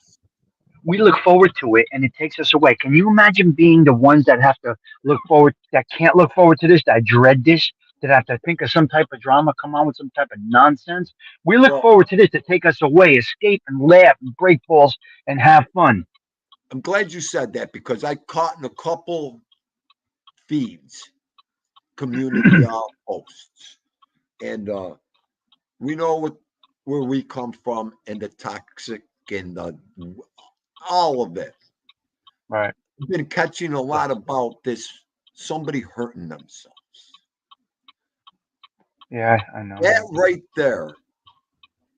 We look forward to it, and it takes us away. Can you imagine being the ones that have to look forward, that can't look forward to this, that dread this, that have to think of some type of drama, come on with some type of nonsense? We look Well, forward to this to take us away, escape and laugh and break balls and have fun. I'm glad you said that because I caught in a couple feeds, community posts, and we know where we come from and the toxic and all of it. Right. I've been catching a lot about this somebody hurting themselves. Yeah, I know.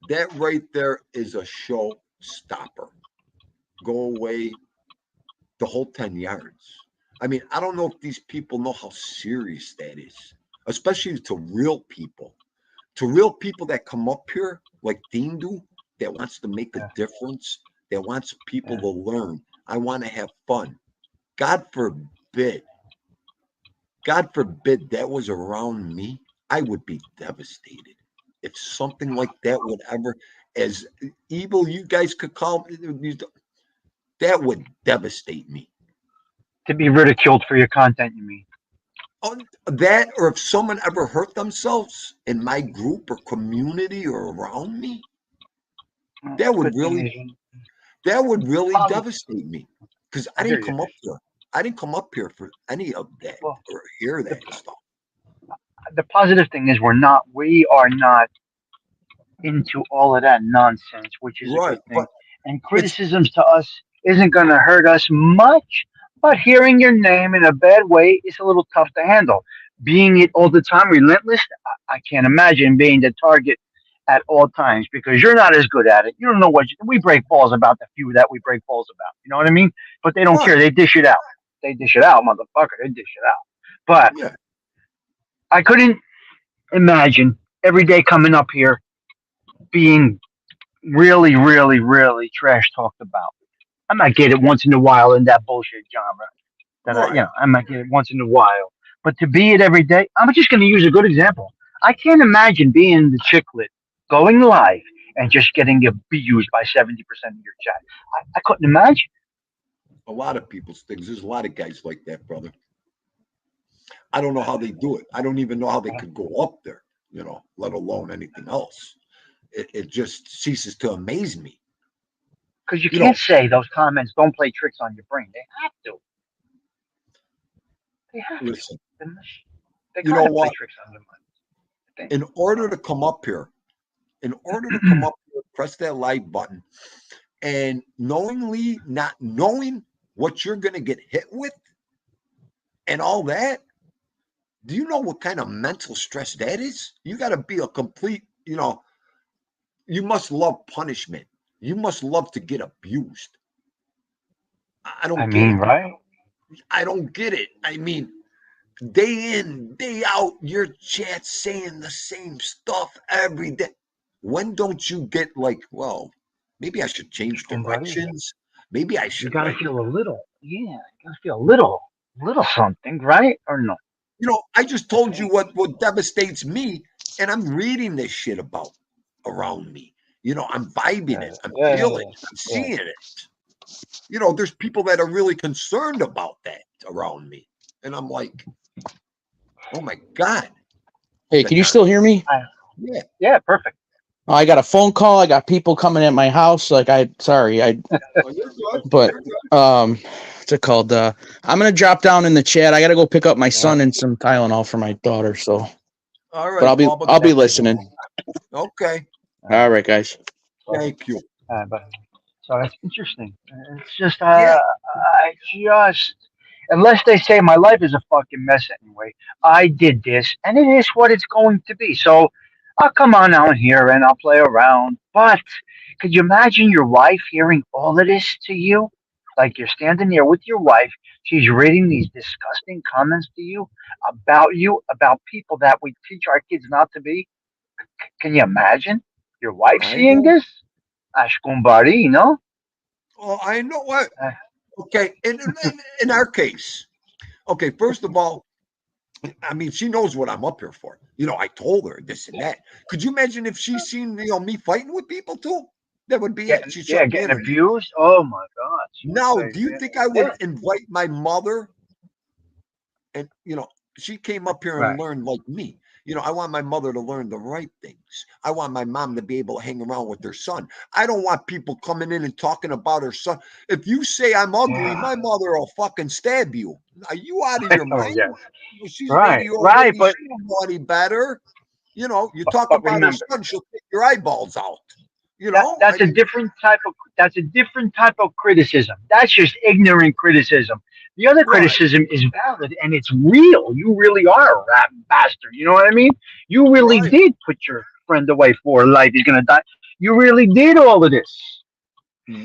That right there is a show stopper. Go away the whole 10 yards. I mean, I don't know if these people know how serious that is, especially to real people. To real people that come up here like Dean do, that wants to make a Yeah, difference, that wants people yeah. to learn. I want to have fun. God forbid, God forbid that was around me, I would be devastated. If something like that would ever, as evil you guys could call it, that would devastate me. To be ridiculed for your content, you mean? That, or if someone ever hurt themselves in my group or community or around me, Well, that would good thing really is, probably. devastate me because I I hear didn't you. come up here. I didn't come up here for any of that Well, or hear the that stuff. the positive thing is we are not into all of that nonsense, which is a Right, good but thing. And it's criticisms to us isn't going to hurt us much, but hearing your name in a bad way is a little tough to handle. Being it all the time, relentless, I can't imagine being the target at all times because you're not as good at it. You don't know we break balls about the few that we break balls about. You know what I mean? But they don't right. care. They dish it out. They dish it out, motherfucker. They dish it out. But Yeah, I couldn't imagine every day coming up here being really, really, really trash talked about. I might get it once in a while in that bullshit genre. right. I might get it once in a while. But to be it every day, I'm just going to use a good example. I can't imagine being the chicklet, going live, and just getting abused by 70% of your chat. I couldn't imagine. A lot of people's things. There's a lot of guys like that, brother. I don't know how they do it. I don't even know how they could go up there, let alone anything else. It just ceases to amaze me. Because you You know, can't say those comments don't play tricks on your brain. They have to. They have to. listen, They they you got know to play what? tricks on your mind. I think. In order to come up here, press that like button and knowingly not knowing what you're going to get hit with and all that. Do you know what kind of mental stress that is? You got to be a complete, you must love punishment. You must love to get abused. I I don't get mean, it. right? I don't get it. I mean, day in, day out, your chat saying the same stuff every day. When don't you get like, well, maybe I should change Somebody. directions. Maybe I You should gotta like, feel a little, yeah. You gotta feel a little something, right? Or no? I just I told you think. what devastates me, and I'm reading this shit about around me. I'm vibing Yeah, it. I'm yeah, feeling yeah, it. I'm yeah. seeing it. There's people that are really concerned about that around me. And I'm like, oh my God, Hey, the can you non. still hear me? I, Yeah. yeah, perfect. Oh, I got a phone call. I got people coming at my house. Sorry, Oh, you're good. but You're good. what's it called? I'm gonna drop down in the chat. I gotta go pick up my All right. son and some Tylenol for my daughter. So, All but right, Bubba. I'll be listening. Okay. All All right. right, guys. Thank you. But so that's interesting. It's just, Yeah. I just, unless they say my life is a fucking mess anyway, I did this, and it is what it's going to be. So I'll come on out here and I'll play around. But could you imagine your wife hearing all of this to you? Like you're standing there with your wife, she's reading these disgusting comments to you, about people that we teach our kids not to be. Can you imagine your wife I seeing know. this? Ashkumbari, you know? Oh, I know what. Uh, Okay. In our case, okay, first of all, I mean, she knows what I'm up here for. I told her this and that. Could you imagine if she seen me fighting with people too? That would be it. Getting, She yeah, shut me in. getting abused. Oh my God. She would Now, say, do you yeah, think I yeah. would invite my mother? And she came up here and Right. learned like me. I want my mother to learn the right things. I want my mom to be able to hang around with her son. I don't want people coming in and talking about her son. If you say I'm ugly, Yeah. my mother will fucking stab you. Are you out of your Oh mind? yes. She's Right. 80-year-old Right. lady. But She don't know any better. You talk but about her remember, son, she'll take your eyeballs out. that I that's a mean, different type of criticism. That's just ignorant criticism. The other right, criticism is valid and it's real. You really are a rat bastard. You know what I mean? You really right, did put your friend away for life. He's gonna die. You really did all of this.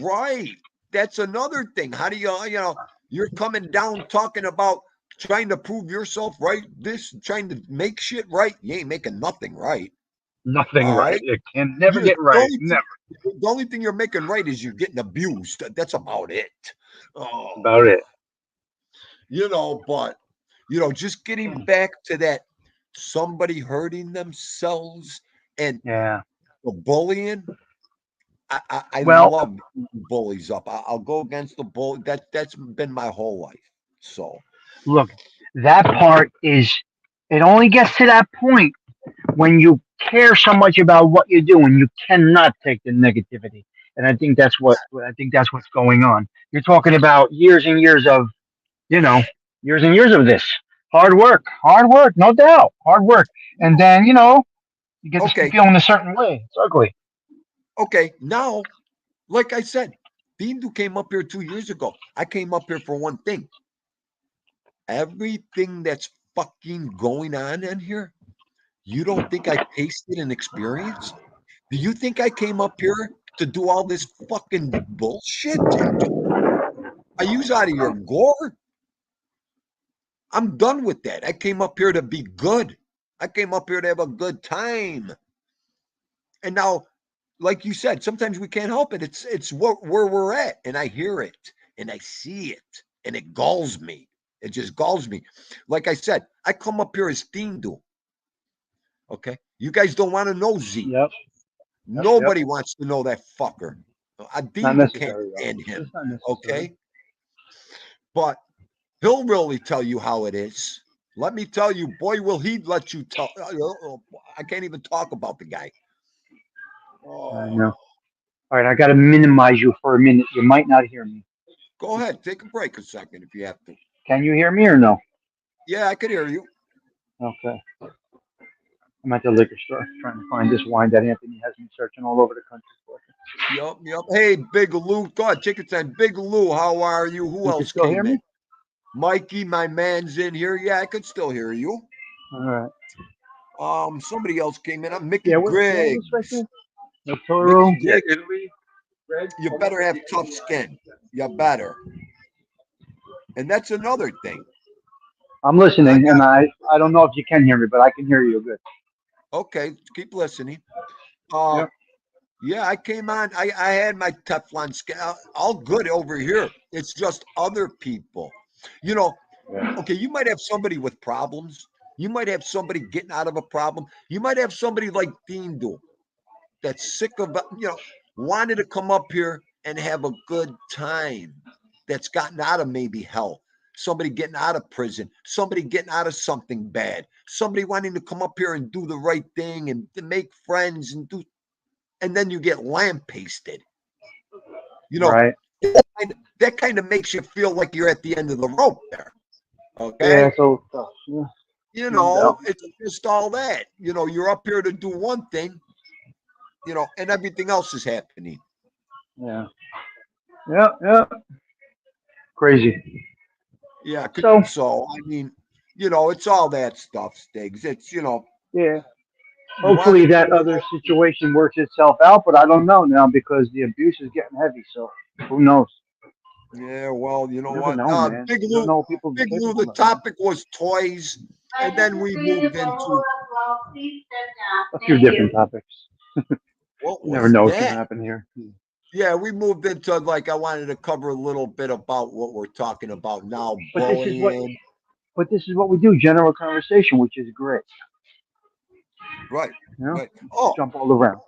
right. That's another thing. How do you're coming down talking about trying to prove yourself right, this trying to make shit right. You ain't making nothing right. Nothing All right. right. It can never You get the right. only thing, Never. the only thing you're making right is you're getting abused. That's about it. Oh, About it. but just getting back to that somebody hurting themselves and Yeah. the bullying. I Well, love beating bullies up. I'll go against the bully. That's been my whole life. So look, that part is. It only gets to that point when you care so much about what you're doing, you cannot take the negativity. And I think that's what's going on. You're talking about years and years of, you know, years and years of this hard work, no doubt, hard work. And then you get to okay, feeling a certain way. It's ugly. okay. Now, like I said, Bindu came up here 2 years ago. I came up here for one thing. Everything that's fucking going on in here, you don't think I tasted and experienced? Do you think I came up here to do all this fucking bullshit and I use out of your gore? I'm done with that. I came up here to be good. I came up here to have a good time. And now, like you said, sometimes we can't help it. It's where we're at, and I hear it, and I see it, and it galls me. It just galls me. Like I said, I come up here as Tindu. Okay, you guys don't want to know Z. Yep. Yep. Yep. Nobody wants to know that fucker. Not Adindu can't necessary though. stand him. It's not necessary. Okay, but he'll really tell you how it is. Let me tell you, boy, will he let you tell. I can't even talk about the guy. I Oh, know. All right, I got to minimize you for a minute. You might not hear me. go ahead, take a break a second if you have to. Can you hear me or no? Yeah, I could hear you. Okay. I'm at the liquor store trying to find this wine that Anthony has me searching all over the country for. Yup, yup. Hey, Big Lou. Go ahead, take your time. Big Lou, how are you? Who You can else still hear came me? in? Mikey, my man's in here. Yeah, I could still hear you. All right. Somebody else came in. I'm Mickey Yeah, what was right Griggs. there? The Toro. Mickey Griggs, you better have tough skin. You better. And that's another thing. I'm I listening, and got I don't know if you can hear me, but I can hear you good. okay. Keep listening. Uh, Yeah. yeah, I came on. I had my Teflon skin. All good over here. It's just other people. You know, Yeah. okay, you might have somebody with problems. You might have somebody getting out of a problem. You might have somebody like Dean do that's sick of, wanted to come up here and have a good time. That's gotten out of maybe hell. Somebody getting out of prison. Somebody getting out of something bad. Somebody wanting to come up here and do the right thing and to make friends and then you get lampasted. You know, Right. that kind of makes you feel like you're at the end of the rope there. Yeah. Okay. So yeah, no doubt. It's just all that. You're up here to do one thing, and everything else is happening. Yeah. Yeah. Yeah. Crazy. Yeah. So So, I mean, it's all that stuff, Stiggs. It's, yeah. you want to Hopefully do that the other situation works itself out, but I don't know now because the abuse is getting heavy. So who knows? yeah, well, you know You never what? know, man. Big You don't Lou, know what people are Big Lou, capable the of, man. topic was toys, and then we moved into A few different topics. what You never was know what's gonna that? happen here. Yeah, we moved into like I wanted to cover a little bit about what we're talking about now, But this is what bullying. But this is what we do, general conversation, which is great. Right, You know, right. Oh, jump all around.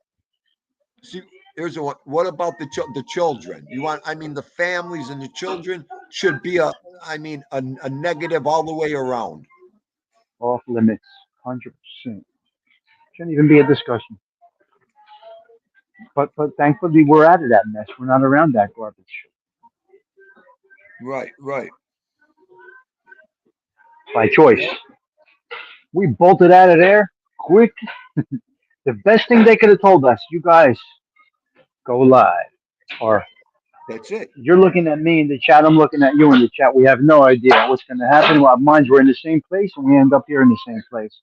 see, here's a one. What about the children? You want? I mean, the families and the children should be a negative all the way around. Off limits, 100%. Shouldn't even be a discussion. But thankfully we're out of that mess. We're not around that garbage Right, right. by choice. Yeah, We bolted out of there quick. The best thing they could have told us, you guys go live, or that's it. you're looking at me in the chat. I'm looking at you in the chat. We have no idea what's going to happen. Our minds were in the same place, and we end up here in the same place.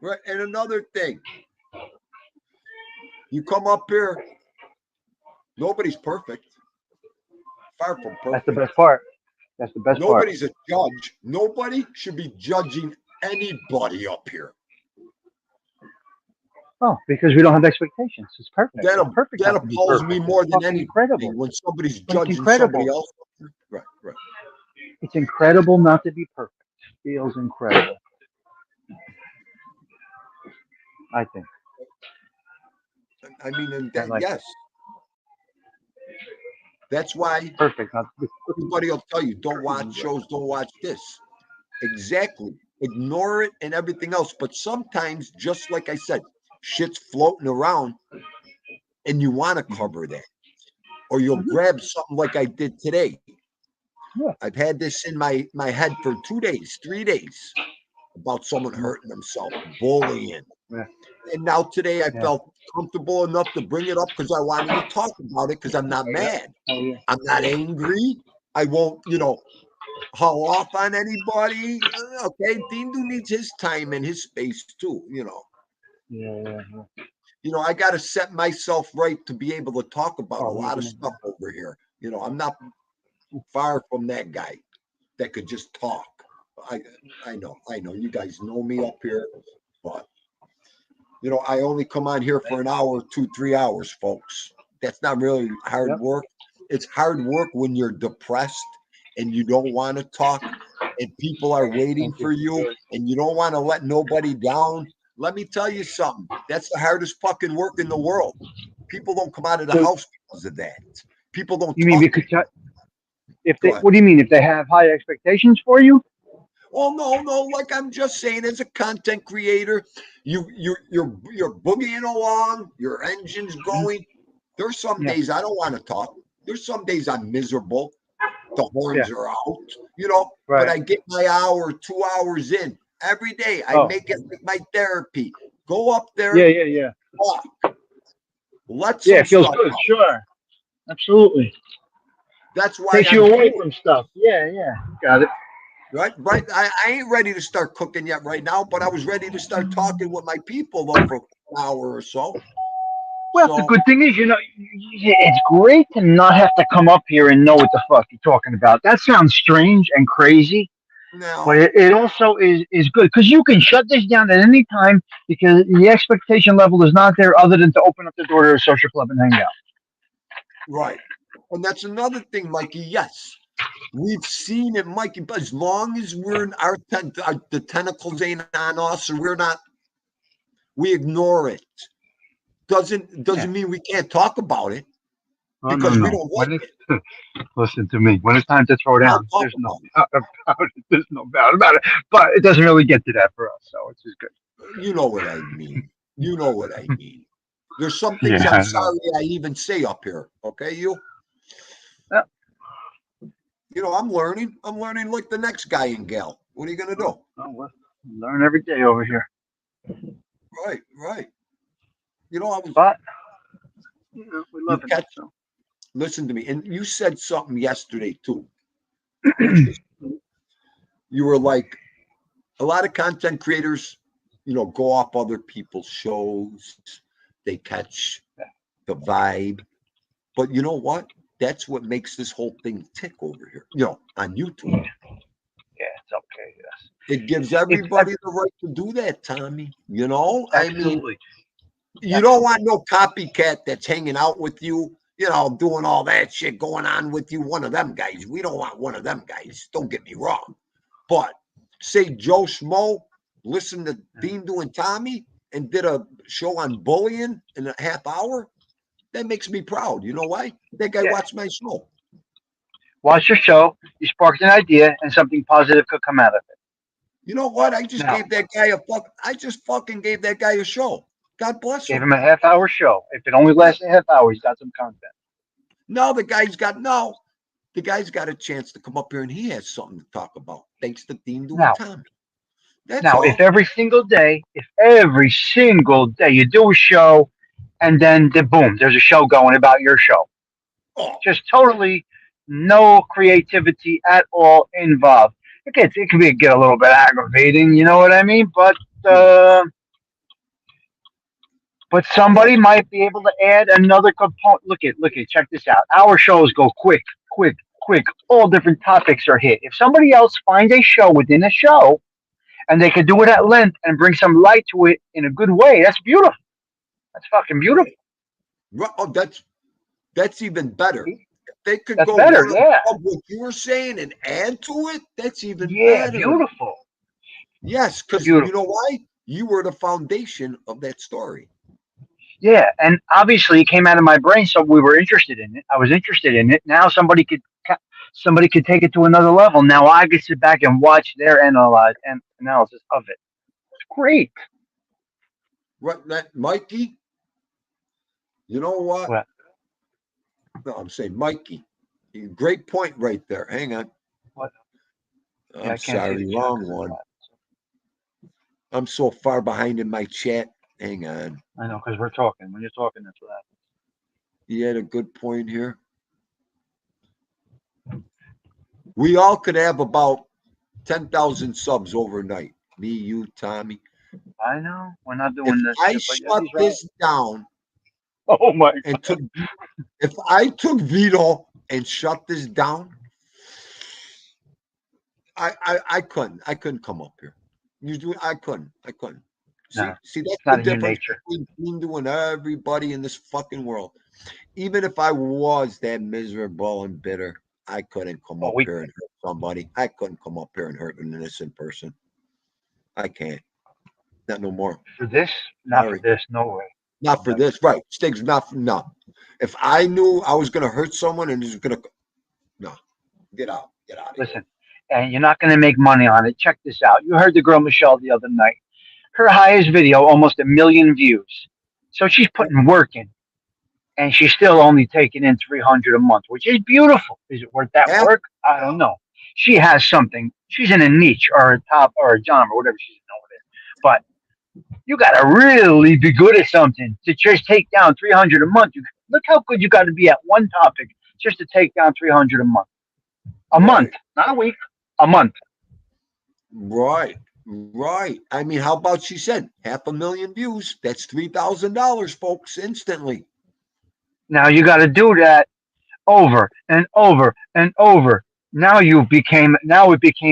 Right. And another thing, you come up here, nobody's perfect. Far from That's the perfect. best part. That's the best part. Nobody's a judge. Nobody should be judging anybody up here. Oh, because we don't have expectations. It's perfect. That It's perfect. that Not to be appalls me perfect. more It's than fucking anything incredible. when somebody's But it's judging somebody incredible. else. Right, right. It's incredible not to be perfect. Feels incredible. I think. I mean, and I that, like yes, that's why perfect. Not to be everybody will tell you, don't watch shows, don't watch this. Exactly. Ignore it and everything else. But sometimes, just like I said, shit's floating around and you want to cover that. Or you'll grab something like I did today. Yeah. I've had this in my head for 2 days, 3 days about someone hurting themselves, bullying. Yeah. And now today I Yeah. felt comfortable enough to bring it up because I wanted to talk about it because I'm not mad. Oh, yeah. I'm not angry. I won't, haul off on anybody. Okay, Dindu needs his time and his space too, Yeah. I got to set myself right to be able to talk about a Oh, lot of yeah. stuff over here. I'm not far from that guy that could just talk. I know. You guys know me up here, but I only come on here for an hour, 2, 3 hours, folks. That's not really hard Yep. work. It's hard work when you're depressed and you don't want to talk and people are waiting Thank for you and you don't want to let nobody down. Let me tell you something. That's the hardest fucking work in the world. People don't come out of the So- house because of that. People don't You mean talk. because if Go they? ahead. What do you mean if they have high expectations for you? Well, no. Like I'm just saying, as a content creator, you're boogieing along, your engine's going. There's some Yeah. days I don't want to talk. There's some days I'm miserable. The horns are out, but Right. I get my hour, 2 hours in every day. I Oh. make it like my therapy. Go up there, Yeah. talk. Let Yeah, some it feels stuff good. out. Sure. Absolutely. That's why Takes I'm you away doing from stuff. Yeah. Got it. right. I ain't ready to start cooking yet right now, but I was ready to start talking with my people though for an hour or so. Well, the good thing is, it's great to not have to come up here and know what the fuck you're talking about. That sounds strange and crazy, Now, but it also is good because you can shut this down at any time because the expectation level is not there other than to open up the door to a social club and hang out. right. And that's another thing, Mikey. Yes, we've seen it, Mikey, but as long as we're in the tentacles ain't on us or we ignore it. Doesn't mean we can't talk about it because we don't like it. Listen to me. When it's time to throw I'll down, talk there's no about doubt about it. There's no doubt about it. But it doesn't really get to that for us, so it's just good. it. You know what I mean. You know what I mean. There's some things Yeah, I'm I know. sorry I even say up here. Okay, you. Yeah. I'm learning. I'm learning like the next guy and gal. What are you gonna do? Oh, well, learn every day over here. Right. I was. But we You love it. catch. So. Listen to me, and you said something yesterday too. You were like, a lot of content creators, go off other people's shows. They catch the vibe. But you know what? That's what makes this whole thing tick over here, on YouTube. Yeah, it's okay. Yes. It gives everybody the right to do that, Tommy. I mean, Absolutely. you don't want no copycat that's hanging out with you, doing all that shit going on with you. One of them guys. We don't want one of them guys. Don't get me wrong. But say Joe Schmo listened to Bean and Tommy and did a show on bullying in a half hour. That makes me proud. You know why? That guy watched my show. Watch your show. You sparked an idea, and something positive could come out of it. You know what? I just gave that guy I just fucking gave that guy a show. God bless him. Gave him a half-hour show. If it only lasts a half hour, he's got some content. No, the guy's got a chance to come up here and he has something to talk about. Thanks to Dean doing Tommy. That's all. If every single day you do a show, and then boom, there's a show going about your show. Oh. Just totally no creativity at all involved. It can get a little bit aggravating, you know what I mean? But somebody might be able to add another component. Look at, check this out. Our shows go quick. All different topics are hit. If somebody else finds a show within a show, and they can do it at length and bring some light to it in a good way, that's beautiful. That's fucking beautiful. Oh, that's even better. If they could go better, what you were saying and add to it, that's even better. Beautiful. Yes, because you know why? You were the foundation of that story. Yeah, and obviously it came out of my brain, so we were interested in it. I was interested in it. Now somebody could take it to another level. Now I can sit back and watch their analysis of it. It's great. Right, that Mikey. You know what? No, I'm saying Mikey. Great point right there. Hang on. What? I'm sorry, wrong one. I'm so far behind in my chat. Hang on. I know, because we're talking. When you're talking, that's what happens. You had a good point here. We all could have about 10,000 subs overnight. Me, you, Tommy. I know. We're not doing this. I shut this down. Oh my God. If I took Vito and shut this down, I couldn't come up here. I couldn't. See, that's the difference between Hindu and everybody in this fucking world. Even if I was that miserable and bitter, I couldn't come up here and hurt somebody. I couldn't come up here and hurt an innocent person. I can't. Not no more. For this? Not for this. No way. Not for this. Right. Stig's not for no. If I knew I was going to hurt someone and he's going to, no. Get out. Listen, and you're not going to make money on it. Check this out. You heard the girl Michelle the other night. Her highest video, almost 1 million views. So she's putting work in. And she's still only taking in $300 a month, which is beautiful. Is it worth that work? I don't know. She has something. She's in a niche or a top or a genre or whatever she's in over there. But you got to really be good at something to just take down $300 a month. Look how good you got to be at one topic just to take down $300 a month. A month, not a week. A month. Right. I mean, how about she said 500,000 views? That's $3,000, folks, instantly. Now you got to do that over and over and over. Now it became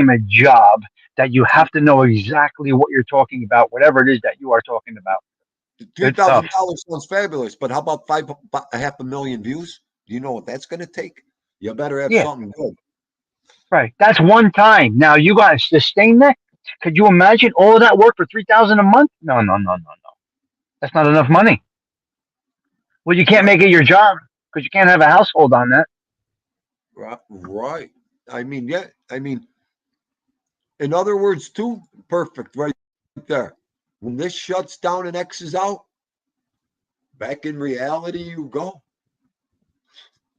a job that you have to know exactly what you're talking about, whatever it is that you are talking about. $3,000 sounds fabulous, but how about 500,000 views? Do you know what that's going to take? You better have something good. Right. That's one time. Now you got to sustain that. Could you imagine all of that work for $3,000 a month? No. That's not enough money. Well, you can't make it your job because you can't have a household on that. Right. I mean, in other words, too, perfect right there. When this shuts down and X is out, back in reality you go.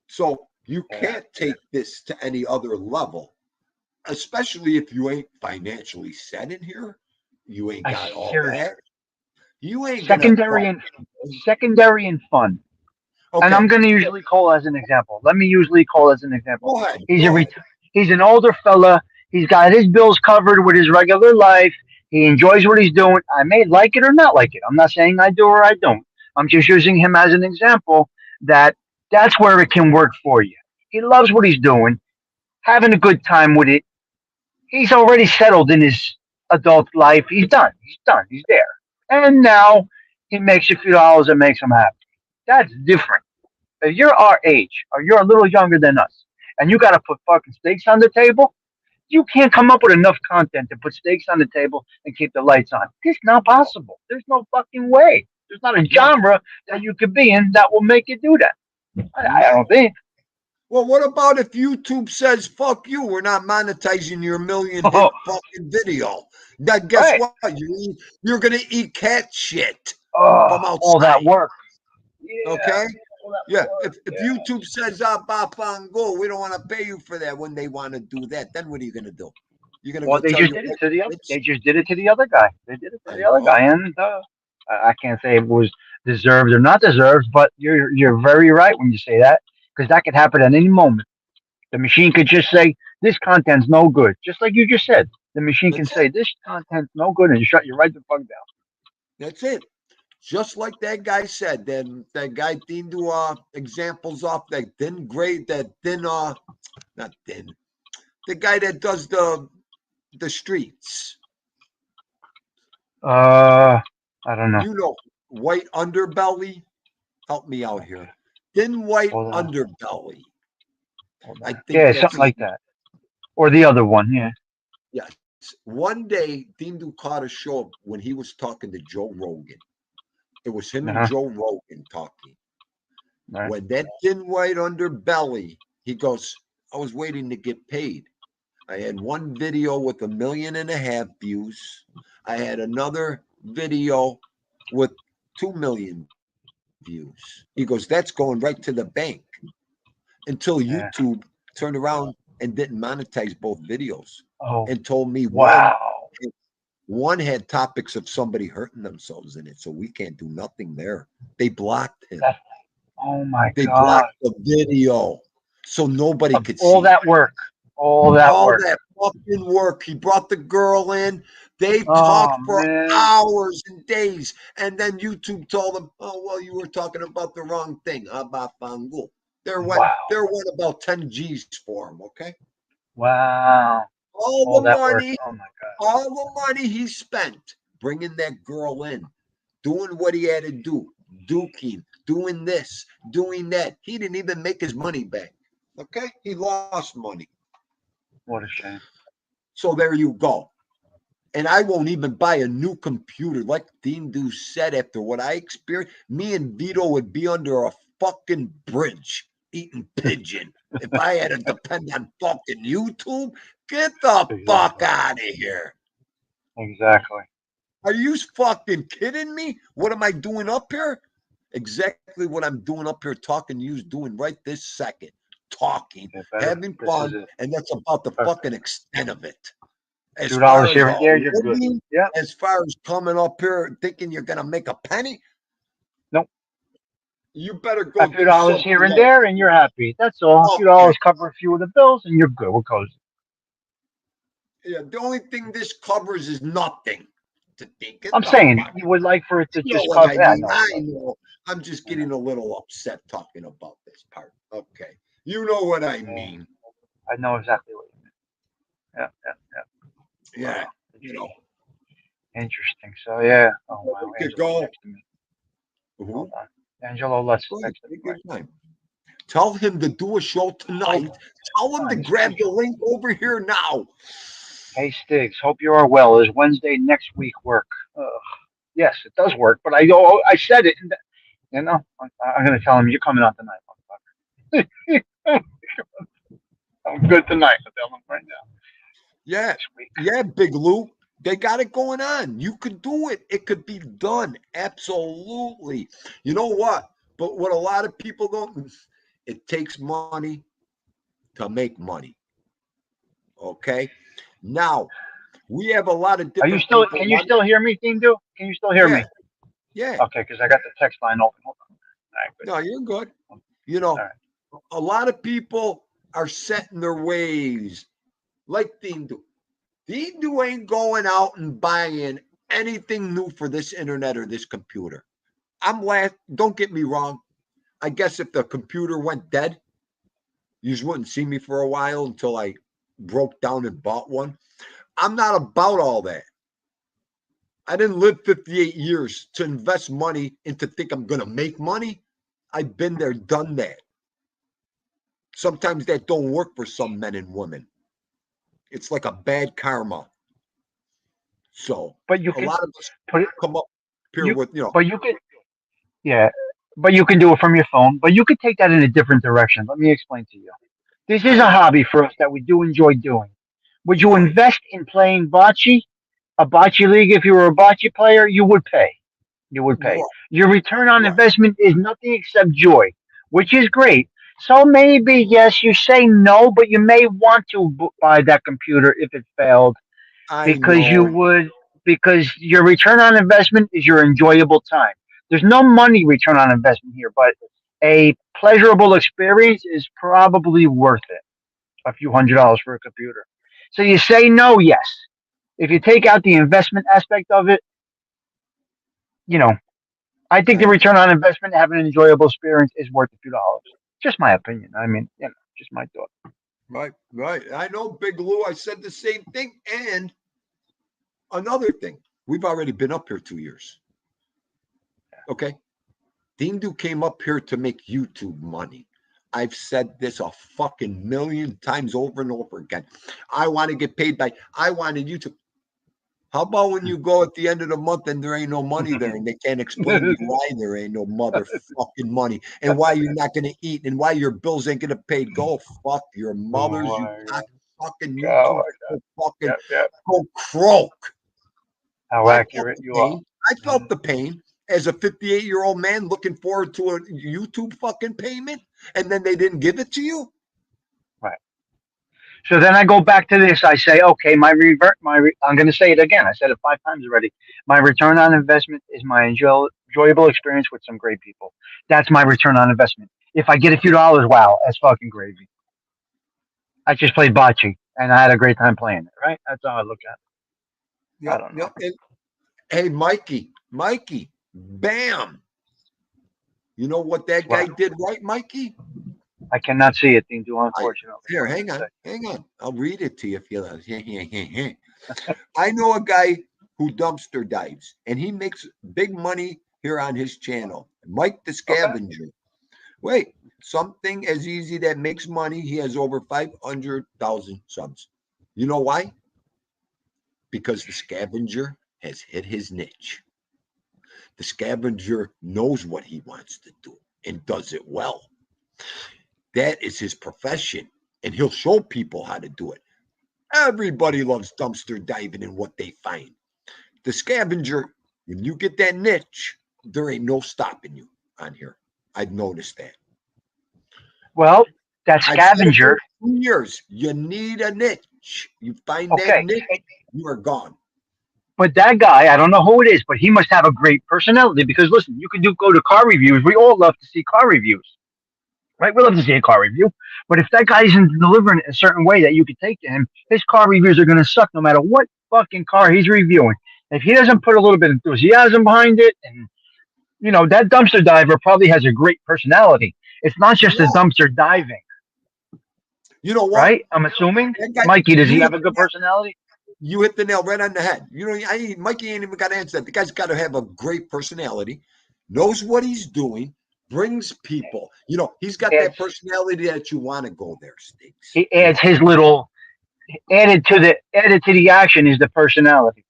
So you can't take this to any other level, especially if you ain't financially set in here. You ain't got all that. You ain't secondary and fun. Okay. And I'm going to usually call as an example. Let me usually call as an example. Go ahead. He's an older fella. He's got his bills covered with his regular life. He enjoys what he's doing. I may like it or not like it. I'm not saying I do or I don't. I'm just using him as an example that's where it can work for you. He loves what he's doing, having a good time with it. He's already settled in his adult life. He's done. He's there. And now he makes a few dollars and makes him happy. That's different. If you're our age or you're a little younger than us and you got to put fucking steaks on the table, You can't come up with enough content to put steaks on the table and keep the lights on. It's not possible. There's no fucking way. There's not a No, genre that you could be in that will make you do that. I don't no. think. Well, what about if YouTube says, fuck you, we're not monetizing your million hit Oh, fucking video? Then guess right. what? You're going to eat cat shit Oh, from all that outside. work. Yeah. Okay? All that Yeah. work. If Yeah. YouTube says, go, we don't want to pay you for that when they want to do that, then what are you going to do? You're going to Well, go they tell just your did it wife, to the other. bitch? They just did it to the other guy. They did it to I the other know. guy, and I can't say it was deserved or not deserved, but you're very right when you say that because that could happen at any moment. The machine could just say this content's no good, just like you just said. The machine can That's it. say this content's no good and shut you right the fuck down. That's it. Just like that guy said, then that guy didn't do examples off that thin grade, that thin not thin, the guy that does the streets. I don't know. You know, white underbelly. Help me out here. Thin white Hold on, underbelly. hold I on. think Yeah, that's something his like that, or the other one. Yeah. yes. One day, Dindu caught a show when he was talking to Joe Rogan. It was him and Uh-huh. Joe Rogan talking. Right. When that thin white underbelly, he goes, I was waiting to get paid. I had one video with 1.5 million views. I had another video with 2 million views. He goes, that's going right to the bank until Yeah. YouTube turned around and didn't monetize both videos Oh, and told me wow. one had topics of somebody hurting themselves in it. So we can't do nothing there. They blocked him. That. Oh my They God. blocked the video so nobody Of could all see it. that work. All that All work. that fucking work. He brought the girl in. They Oh talked for man. hours and days. And then YouTube told them, oh, well, you were talking about the wrong thing. Abafangu. Wow. There went about 10 G's for him, okay? Wow. All All the that work. money, Oh my God. all the money he spent bringing that girl in, doing what he had to do, duking, doing this, doing that. He didn't even make his money back. Okay? He lost money. What a shame. So there you go. And I won't even buy a new computer. Like Dean Du said, after what I experienced, me and Vito would be under a fucking bridge eating pigeon. If I had to depend on fucking YouTube, get the fuck Exactly. out of here. Exactly. Are you fucking kidding me? What am I doing up here? Exactly what I'm doing up here, talking to you, doing right this second. Talking, Okay, better. having This is fun, it. and that's about the Perfect. fucking extent of it. As $2 far as here a and there, you're good. living, Yeah. as far as coming up here thinking you're gonna make a penny, Nope. you better A go few do dollars something here and else. there, and you're happy. That's all. A few Okay. dollars cover a few of the bills, and you're good. We're cozy. Yeah, the only thing this covers is nothing. To think it I'm the saying fuck. you would like for it to You know just what cover. I Yeah, I mean? know. I know. I'm just I know. getting a little upset talking about this part. Okay. You know what I Yeah, mean. I know exactly what you mean. Yeah, yeah, yeah. Yeah. Wow. You know. Interesting. So yeah. Oh wow. We could Angelo go. texted me. Hold Mhm. on. Angelo Lutz Go ahead. texted me Take your right time. Tell him to do a show now. tonight. Tell him to He's grab the speaking. link over here now. Hey Stiggs, hope you are well. Is Wednesday next week work? Yes, it does work, but I said it. I'm gonna tell him you're coming out tonight, motherfucker. I'm good tonight. I'll tell him right now. Yeah. Next week. Yeah, Big Lou. They got it going on. You could do it. It could be done. Absolutely. You know what? But what a lot of people don't, it takes money to make money. Okay. Now, we have a lot of Are you different still? people. Can you still hear me, Team Do? Can you still hear Yeah. me? Yeah. Okay, because I got the text line open. Hold on. All right, good. No, you're good. You All know, right. a lot of people are set in their ways, like Dindu. Dindu ain't going out and buying anything new for this internet or this computer. I'm laughing. Don't get me wrong. I guess if the computer went dead, you just wouldn't see me for a while until I broke down and bought one. I'm not about all that. I didn't live 58 years to invest money and to think I'm going to make money. I've been there, done that. Sometimes that don't work for some men and women. It's like a bad karma. So But you a can lot of us put it. come up here You with, but you can yeah. But you can do it from your phone. But you could take that in a different direction. Let me explain to you. This is I a know. hobby for us that we do enjoy doing. Would you Right. invest in playing bocce? A bocce league, if you were a bocce player, you would pay. You would pay. Right. Your return on Right. investment is nothing except joy, which is great. So maybe, yes, you say no, but you may want to buy that computer if it failed I because you know. would, because your return on investment is your enjoyable time. There's no money return on investment here, but a pleasurable experience is probably worth it. A few $100s for a computer. So you say no, yes. If you take out the investment aspect of it, you know, I think the I know. return on investment, having an enjoyable experience, is worth a few dollars. Just my opinion. I mean, just my thought. Right. Right. I know, Big Lou. I said the same thing. And another thing, we've already been up here 2 years. Okay. Dean Du came up here to make YouTube money. I've said this a fucking million times over and over again. I want to get paid by, I wanted YouTube. How about when you go at the end of the month and there ain't no money there and they can't explain to you why there ain't no motherfucking money and why you're not going to eat and why your bills ain't going to pay? Go fuck your mothers, Oh you my cock fucking God. Oh YouTube. my God. Go fucking, Yep, yep. go croak. How I felt accurate the you are. pain. I felt the pain as a 58-year-old man looking forward to a YouTube fucking payment and then they didn't give it to you. Right. So then I go back to this. I say, okay, I'm going to say it again. I said it 5 times already. My return on investment is my enjoyable experience with some great people. That's my return on investment. If I get a few dollars, wow, that's fucking gravy. I just played bocce and I had a great time playing it. Right? That's how I look at it. I Yep, don't know. yep. And, hey, Mikey, bam. You know what that guy Wow. did right, Mikey? I cannot see it, Dean. I, Unfortunately. here, What does it say? hang on. I'll read it to you if you like. I know a guy who dumpster dives, and he makes big money here on his channel. Mike the Okay. Scavenger. Wait, something as easy that makes money. He has over 500,000 subs. You know why? Because the Scavenger has hit his niche. The Scavenger knows what he wants to do and does it well. That is his profession, and he'll show people how to do it. Everybody loves dumpster diving and what they find. The Scavenger, when you get that niche, there ain't no stopping you on here. I've noticed that. Well, that I've said it for scavenger. 2 years. You need a niche. You find that Okay. niche, you are gone. But that guy, I don't know who it is, but he must have a great personality because listen, you can go to car reviews. We all love to see car reviews, right? We love to see a car review. But if that guy isn't delivering it a certain way that you could take to him, his car reviews are going to suck no matter what fucking car he's reviewing. If he doesn't put a little bit of enthusiasm behind it, and that dumpster diver probably has a great personality. It's not just the Yeah. dumpster diving, You know what? right? I'm assuming. That guy, Mikey, does he you hit have a good personality? you hit the nail right on the head. Mikey ain't even got to answer that. The guy's got to have a great personality, knows what he's doing, brings people. He's got that Adds, personality that you want to go there, Stinks. he adds his little added to the action is the personality.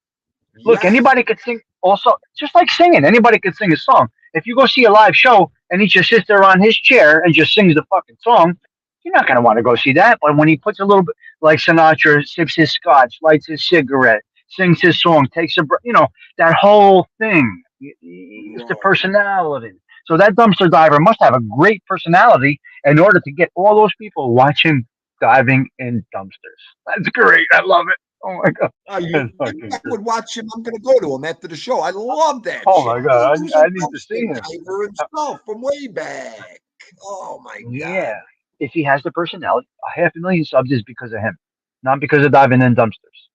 Look, Yes. anybody could sing. Also, just like singing, anybody could sing a song. If you go see a live show and he just sits there on his chair and just sings the fucking song, you're not gonna want to go see that. But when he puts a little bit, like Sinatra, sips his scotch, lights his cigarette, sings his song, takes a breath, that whole thing. It's the Right. personality. So that dumpster diver must have a great personality in order to get all those people watching diving in dumpsters. That's great. I love it. Oh my god, that's fucking I great. would watch him. I'm going to go to him after the show. I love that Oh shit. my He god, was a I need to see dumpster him. diver himself from way back. Oh my Yeah, God. if he has the personality, 500,000 subs is because of him, not because of diving in dumpsters.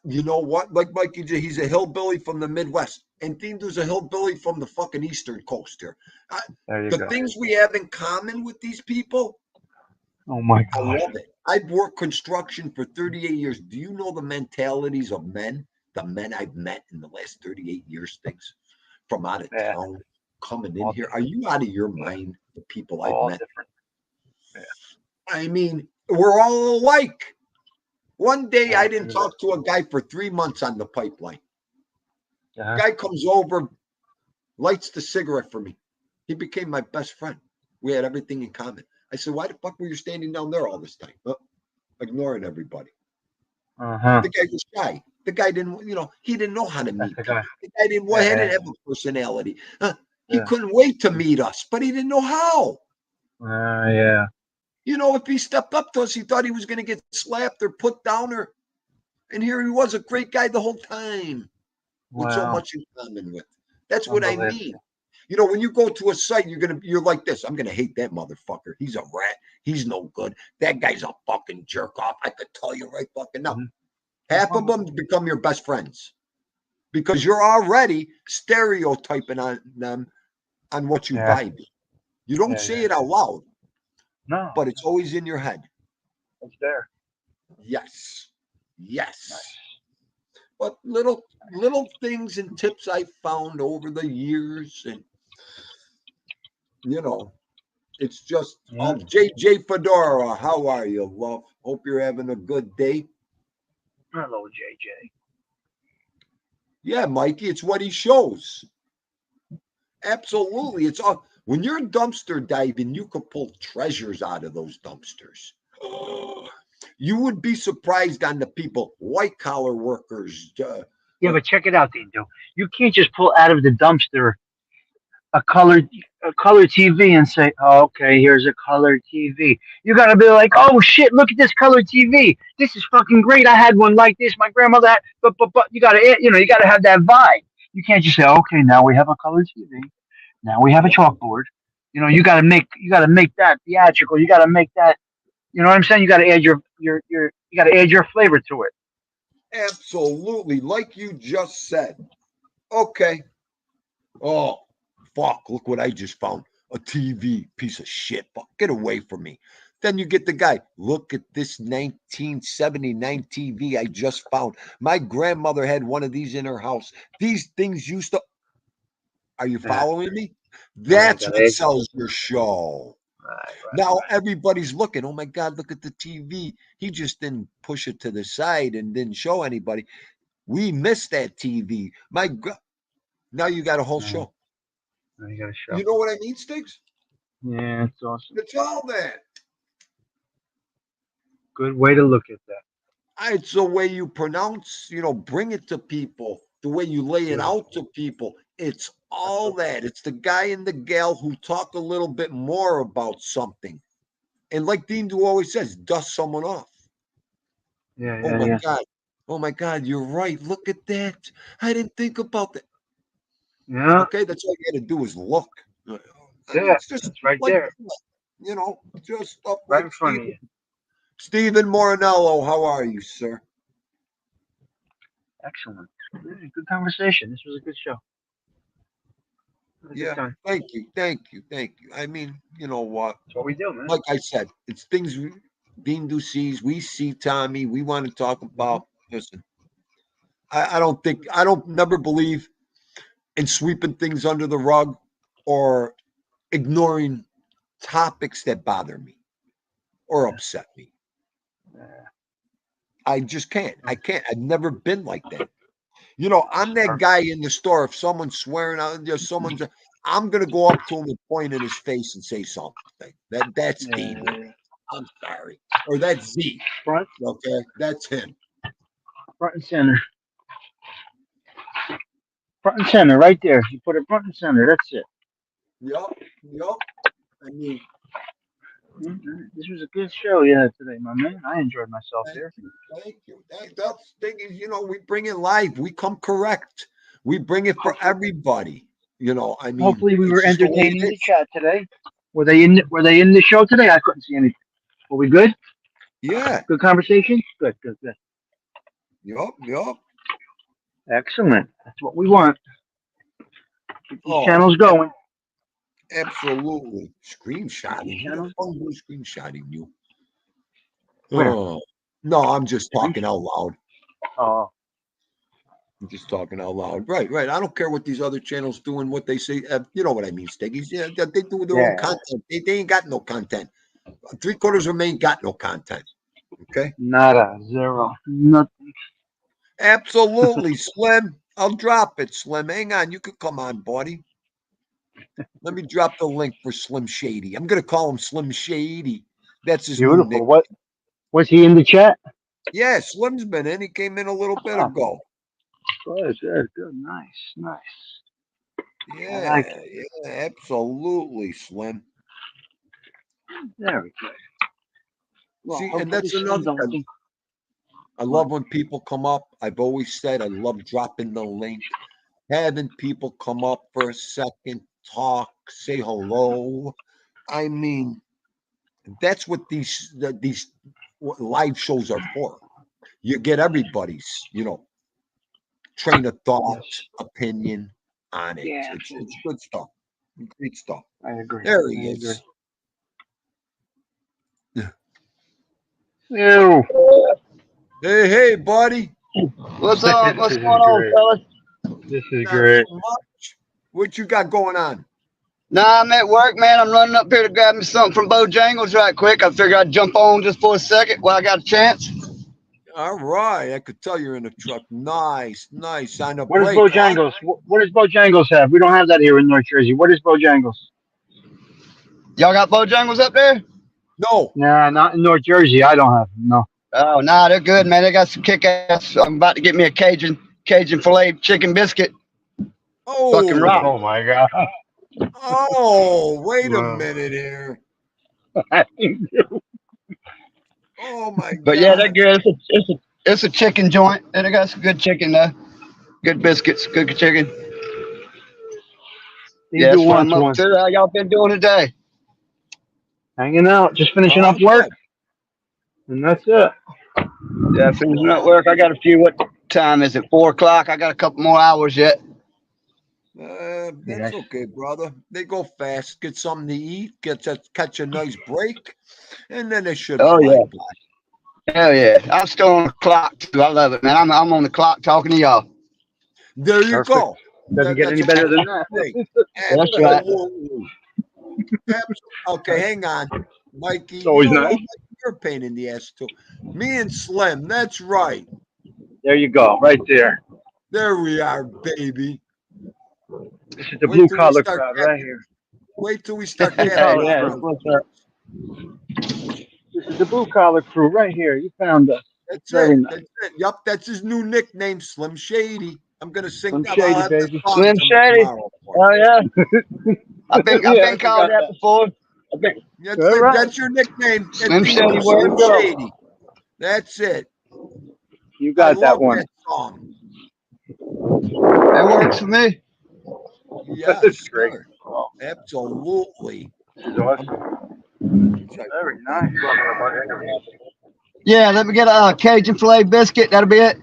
You know what? Like Mikey J, he's a hillbilly from the Midwest. And There's a hillbilly from the fucking Eastern Coast here. I, There you the go. things we have in common with these people, Oh my I god. love it. I've worked construction for 38 years. Do you know the mentalities of men? The men I've met in the last 38 years, things from out of Yeah, town coming in all here. Are different. you out of your Yeah, mind? The people I've all met. different. Yeah. I mean, we're all alike. One day Yeah, I didn't talk to a guy for 3 months on the pipeline. Uh-huh. Guy comes over, lights the cigarette for me. He became my best friend. We had everything in common. I said, why the fuck were you standing down there all this time? Ignoring everybody. Uh-huh. The guy was shy. The guy didn't, he didn't know how to That's meet the people. guy. The guy didn't, Yeah, he yeah, didn't have a personality. He yeah. couldn't wait to meet us, but he didn't know how. Yeah. If he stepped up to us, he thought he was going to get slapped or put down, and here he was, a great guy the whole time, with so Wow. much in common with. That's what I Unbelievable. mean. When you go to a site, you're like this. I'm gonna hate that motherfucker. He's a rat. He's no good. That guy's a fucking jerk off. I could tell you right fucking now. Mhm. Half of them become your best friends because you're already stereotyping on them on what you Yeah. value. You don't Yeah, say yeah. it out loud, No, but it's always in your head. it's there. Yes, yes. Nice. But little things and tips I found over the years, and it's just Yeah. JJ Fedora. How are you, love? Hope you're having a good day. Hello, JJ. Yeah, Mikey, it's what he shows. Absolutely. It's all when you're dumpster diving, you can pull treasures out of those dumpsters. You would be surprised on the people, white collar workers. Yeah, but check it out, Dindo. You can't just pull out of the dumpster a colored TV and say, oh, okay, here's a colored TV. You gotta be like, oh shit, look at this colored TV. This is fucking great. I had one like this. My grandmother had, but you gotta, you gotta have that vibe. You can't just say, okay, now we have a colored TV. Now we have a chalkboard. You gotta make that theatrical. You gotta make that. You know what I'm saying? You gotta add you gotta add your flavor to it. Absolutely. Like you just said. Okay. Oh, fuck. Look what I just found. A TV. Piece of shit. Fuck. Get away from me. Then you get the guy. Look at this 1979 TV I just found. My grandmother had one of these in her house. These things used to. Are you Yeah. following me? Yeah, you That's gotta what add sells your show. Now right. everybody's looking. Oh my God, look at the TV. He just didn't push it to the side and didn't show anybody. We missed that TV. Now you got a whole Now show. you gotta show. You know what I mean, Stiggs? Yeah, it's awesome. It's all that. Good way to look at that. It's the way you pronounce, bring it to people, the way you lay it Beautiful. out to people. It's all Absolutely. that. It's the guy and the gal who talk a little bit more about something. And like Dean Du always says, dust someone off. Yeah, Oh yeah, my yeah. God. Oh my God, you're right. Look at that. I didn't think about that. Yeah, Okay, that's all you got to do is look. I mean, yeah. it's just It's right like there, just stuff right like in front of you. Stephen Morinello. How are you, sir? Excellent. Yeah, good conversation. This was a good show. It was a good Yeah, time. thank you, thank you, thank you. I mean, you know what? That's what we do, man. Like I said, it's things Dean Du sees. We see Tommy. We want to talk Hmm. about. Listen, I don't never believe in sweeping things under the rug or ignoring topics that bother me or Yeah, upset me. yeah. I just can't. I Nice. can't. I've never been like that. I'm that Smart. guy in the store. If someone's swearing out, I'm gonna go up to him and point in his face and say something. That's Yeah, Dean. yeah, yeah. I'm sorry, or that's Z. Front, Okay, that's him. front and center. Front and center, right there. You put it front and center. That's it. Yup, yup. I mean, Mhm. This was a good show you had today, my man. I enjoyed myself thank here. you, thank you. That's the thing is, we bring it live. We come correct. We bring it for Hopefully, everybody. I mean, hopefully we it's were just the way entertaining it the is. chat today. Were they in the show today? I couldn't see anything. Were we good? Yeah. Good conversation? Good, good, good. Yup, yup. Excellent. That's what we want. Keep these Oh, channels going. absolutely. Keep these Screenshotting. Who the channels. fuck is screenshotting you? Where? Oh, no, I'm just Screen. talking out loud. Oh, I'm just talking out loud. Right, right. I don't care what these other channels doing, what they say. You know what I mean, Stiggies. Yeah, they do their own yeah. content. They ain't got no content. Three quarters of them ain't got no content. Okay. Nada, zero, nothing. Absolutely, Slim. I'll drop it, Slim. Hang on. You could come on, buddy. Let me drop the link for Slim Shady. I'm gonna call him Slim Shady. That's his new Beautiful. nick. What was he in the chat? Yeah, Slim's been in. He came in a little bit Ah, ago. good, good, good. Nice, nice. I Yeah, like it. yeah, absolutely, Slim. Very good. Well, See, and hopefully that's Slim's another. looking. I love when people come up. I've always said I love dropping the link, having people come up for a second, talk, say hello. I mean, that's what these live shows are for. You get everybody's, train of thought, Yes. opinion on it. Yeah, It's good stuff. Great stuff. I agree. There he I is. agree. Ew. Hey, buddy. What's up? What's This going is on, great. fellas? This is Not great. too much. What you got going on? Nah, I'm at work, man. I'm running up here to grab me something from Bojangles right quick. I figured I'd jump on just for a second while I got a chance. All right. I could tell you're in a truck. Nice, nice. On a What does break, huh? Bojangles? What does Bojangles have? We don't have that here in North Jersey. What is Bojangles? Y'all got Bojangles up there? No. Nah, not in North Jersey. I don't have them. No. Oh, nah, they're good, man. They got some kick-ass. I'm about to get me a Cajun filet chicken biscuit. Fucking rock. Oh, Oh my god. oh, wait a Wow. minute here. Oh my But yeah, they're God. good. It's a chicken joint, and they got some good chicken there. Good biscuits, good chicken. You Yeah, do that's what I'm once up one. to. How y'all been doing today? Hanging out, just finishing Oh, up work, and that's it. Yeah, finishing up work. I got a few. What time is it? 4 o'clock. I got a couple more hours yet. that's Yes. okay, brother. They go fast. Get something to eat. Catch a nice break, and then they should Oh fly yeah, by. hell yeah. I'm still on the clock too. I love it, man. I'm on the clock talking to y'all. There you Perfect. go. Doesn't get That's any all better I than can that. say. That's right. Absolutely. Okay, hang on, Mikey. It's You always know what? nice. Mikey, you're a pain in the ass too. Me and Slim. That's right. There you go, right there. There we are, baby. This is the Wait blue till we collar start crowd tapping. right here. Wait till we start Blue tapping collar out Yeah, crowd. that's on what's each up. This is the blue collar crew right here. You found us. That's Very it. nice. That's it. Yup, that's his new nickname, Slim Shady. I'm gonna sing. Some I'll shady, have the baby. song Slim Shady. tomorrow for Oh you. yeah. I've Yeah, I been called forgot that that. before. I've been That's All it. right. That's your nickname at Slim Shady Dingo, There you Slim works. go. Shady. That's it. You I got that love one. that song. It works for me. Yes, Great. sir. Absolutely. This is awesome. Very nice. Yeah, let me get a Cajun filet biscuit. That'll be it.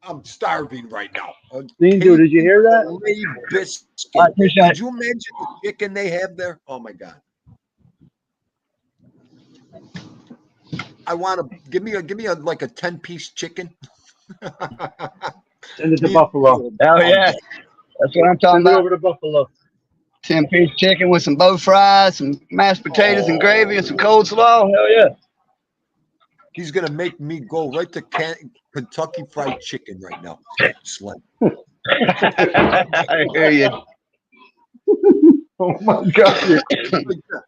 I'm starving right now. A Dean, dude, did you Cajun hear that? filet I biscuit. appreciate Could it. you imagine the chicken they have there? Oh my God. I want to give me a like a 10-piece chicken. Send it to Me and Buffalo. Oh all yeah, day. that's what I'm talking Send it about. over to Buffalo. 10-piece chicken with some bow fries, some mashed potatoes and gravy, and some Oh, coleslaw. Hell yeah. he's gonna make me go right to Kentucky Fried Chicken right now. Slim. I hear you. Oh my God. Like that.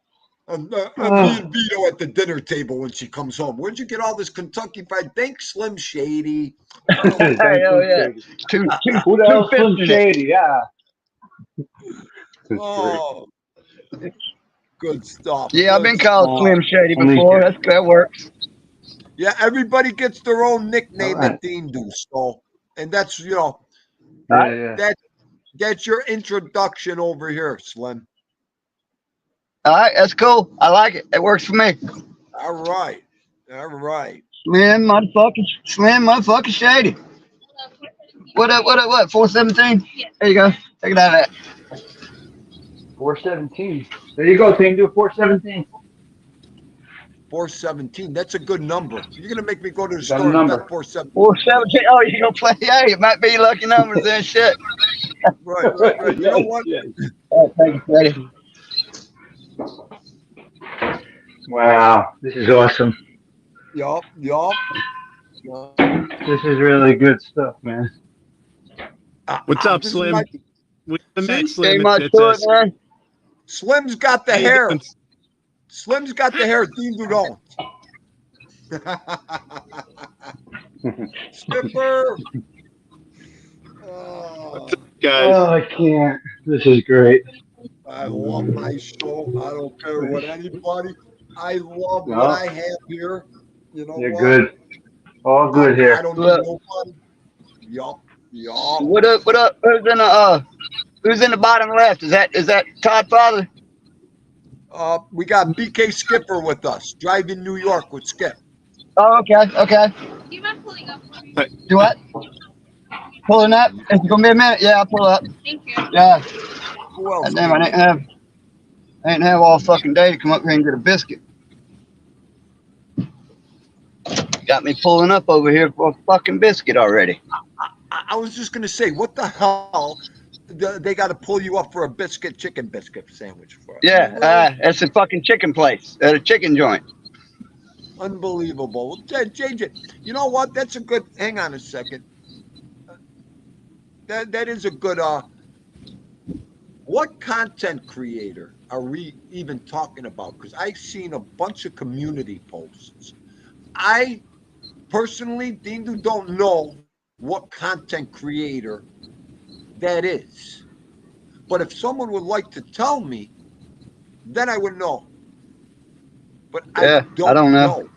Me Oh, and Vito at the dinner table when she comes home. Where'd you get all this Kentucky Fried? Thanks, Slim Shady. thanks, Hell Slim yeah. Shady. Two, two, Who the two hell's fists Slim in it. Shady? Yeah. That's great. Oh, good stuff. Yeah, I've Good been called stuff. Slim Shady Only before. kidding. That works. Yeah, everybody gets their own All nickname right. at Dean Do. So, and that's All Yeah, right. yeah. that's your introduction over here, Slim. All right, that's cool. I like it. It works for me. All right, all right. Slim motherfucking Shady. What up, what up, what? 417? There you go. Take it out of that. 417. There you go, Team. Do 417. 417. That's a good number. You're gonna make me go to the Got a store and bet number. 417. 417. Oh, you gonna play? Hey, it might be lucky numbers then. Shit. Right. You know Yes, what? yes. Oh, thank you, Freddie. Wow, this is awesome. Yup. This is really good stuff, man. What's up, This is Slim? my What you been, Slim? Ain't much to it, man. Slim's got the How you hair. doing? Slim's got the hair. Dean don't. Skipper. What's up, guys? Oh, I can't. This is great. I love my show. I don't care what anybody. I love what No, I have here. You know you're what? good. All I good here. don't need Look, nobody. Yup. what up? What up? Who's in the bottom left? Is that Todd Father? We got BK Skipper with us, driving New York with Skip. Oh, okay, okay. Do you mind pulling up for me? Do what? Pulling up? It's gonna be a minute. Yeah, I'll pull up. Thank you. Yeah. Who else? Damn, I ain't have all fucking day to come up here and get a biscuit. Got me pulling up over here for a fucking biscuit already. I was just gonna say, what the hell? They got to pull you up for a chicken biscuit sandwich for us. Yeah, that's a fucking chicken place at a chicken joint. Unbelievable. JJ, you know what? That's a good. Hang on a second. That is a good. What content creator are we even talking about? Because I've seen a bunch of community posts. I personally, Dean, don't know what content creator that is. But if someone would like to tell me, then I would know. But Yeah, I don't know.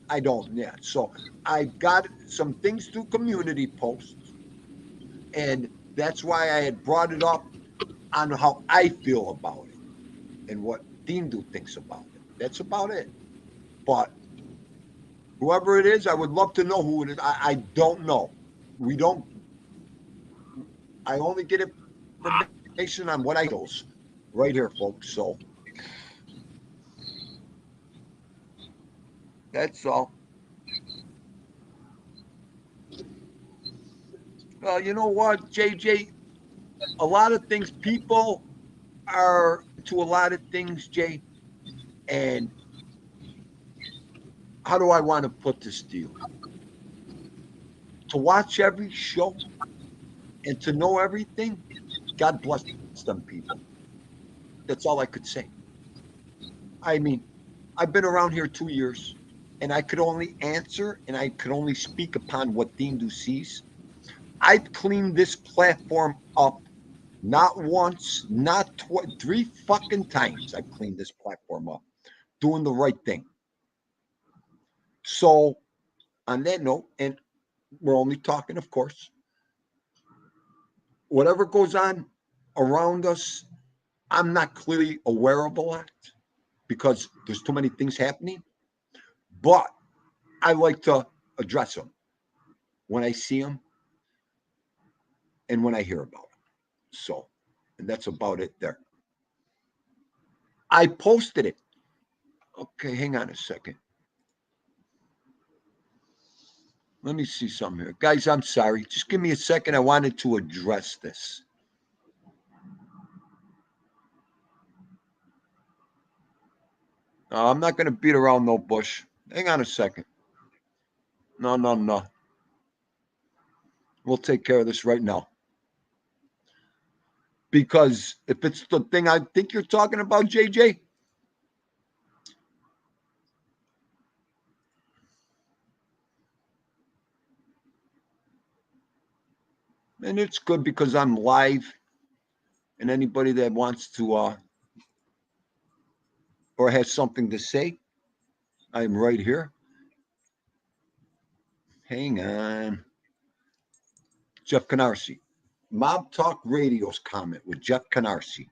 I don't yet. So I got some things through community posts, and that's why I had brought it up on how I feel about it and what Dean thinks about it. That's about it. But whoever it is, I would love to know who it is. I don't know. We don't. I only get information on what I goes right here, folks. So that's all. Well, you know what, JJ? A lot of things, people are into a lot of things, Jay. And how do I want to put this to you? To watch every show and to know everything, God bless them people. That's all I could say. I mean, I've been around here 2 years, and I could only answer and I could only speak upon what Dean sees. I've cleaned this platform up not once, not twice, 3 fucking times. I've cleaned this platform up, doing the right thing. So, on that note, and we're only talking, of course, whatever goes on around us, I'm not clearly aware of a lot because there's too many things happening. But I like to address them when I see them and when I hear about them. So, and that's about it there. I posted it. Okay, hang on a second. Let me see something here. Guys, I'm sorry. Just give me a second. I wanted to address this. I'm not going to beat around no bush. Hang on a second. No. We'll take care of this right now. Because if it's the thing I think you're talking about, JJ, and it's good because I'm live, and anybody that wants to or has something to say, I'm right here. Hang on. Jeff Canarsie. Mob Talk Radio's comment with Jeff Canarsie.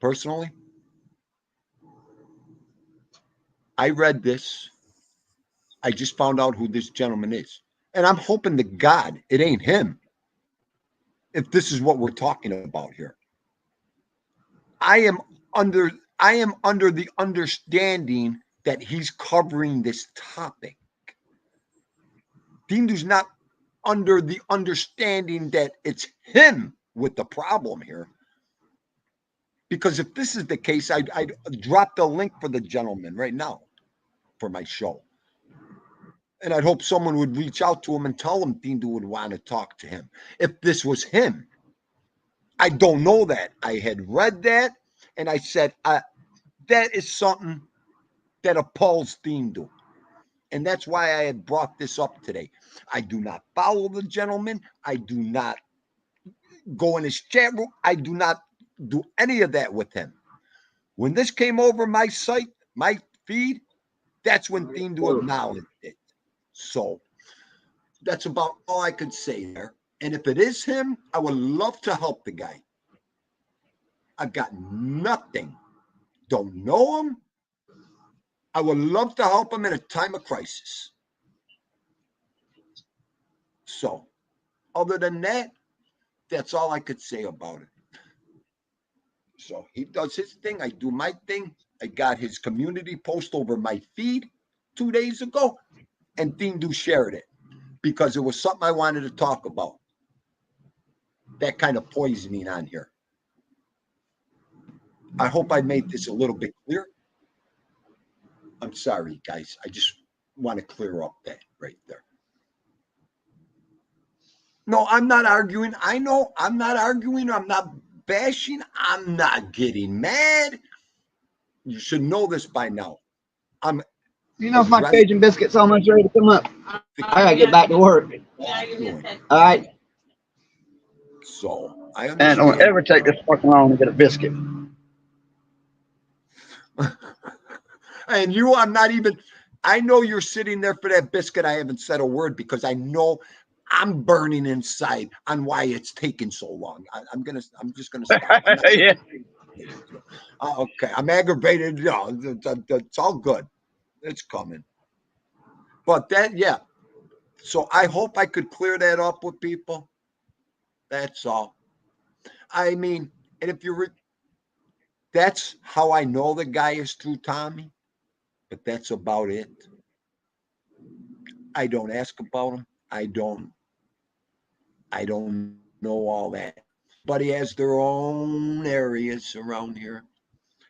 Personally, I read this. I just found out who this gentleman is. And I'm hoping to God it ain't him. If this is what we're talking about here. I am under the understanding that he's covering this topic. Dindu's not under the understanding that it's him with the problem here. Because if this is the case, I'd drop the link for the gentleman right now for my show. And I'd hope someone would reach out to him and tell him Tindu would want to talk to him. If this was him, I don't know that. I had read that, and I said, that is something that appalls Tindu. And that's why I had brought this up today. I do not follow the gentleman. I do not go in his chat room. I do not do any of that with him. When this came over my site, my feed, that's when Tindu acknowledged it. So that's about all I could say there. And if it is him, I would love to help the guy. I've got nothing. Don't know him. I would love to help him in a time of crisis. So, other than that, that's all I could say about it. So he does his thing. I do my thing. I got his community post over my feed 2 days ago, and Tindu shared it because it was something I wanted to talk about. That kind of poisoning on here. I hope I made this a little bit clear. I'm sorry, guys. I just want to clear up that right there. No, I'm not arguing. I know I'm not arguing. I'm not bashing. I'm not getting mad. You should know this by now. I'm. You know if my Cajun biscuit's almost ready to come up. I gotta get back to work. All right. So I And understand. don't ever take this fucking long to get a biscuit. And you, I'm not even. I know you're sitting there for that biscuit. I haven't said a word because I know I'm burning inside on why it's taking so long. I'm just gonna stop. Yeah. Okay, I'm aggravated. No, it's all good. It's coming. But that, yeah. So I hope I could clear that up with people. That's all. I mean, and if you're, that's how I know the guy is through Tommy. But that's about it. I don't ask about him. I don't know all that. But he has their own areas around here.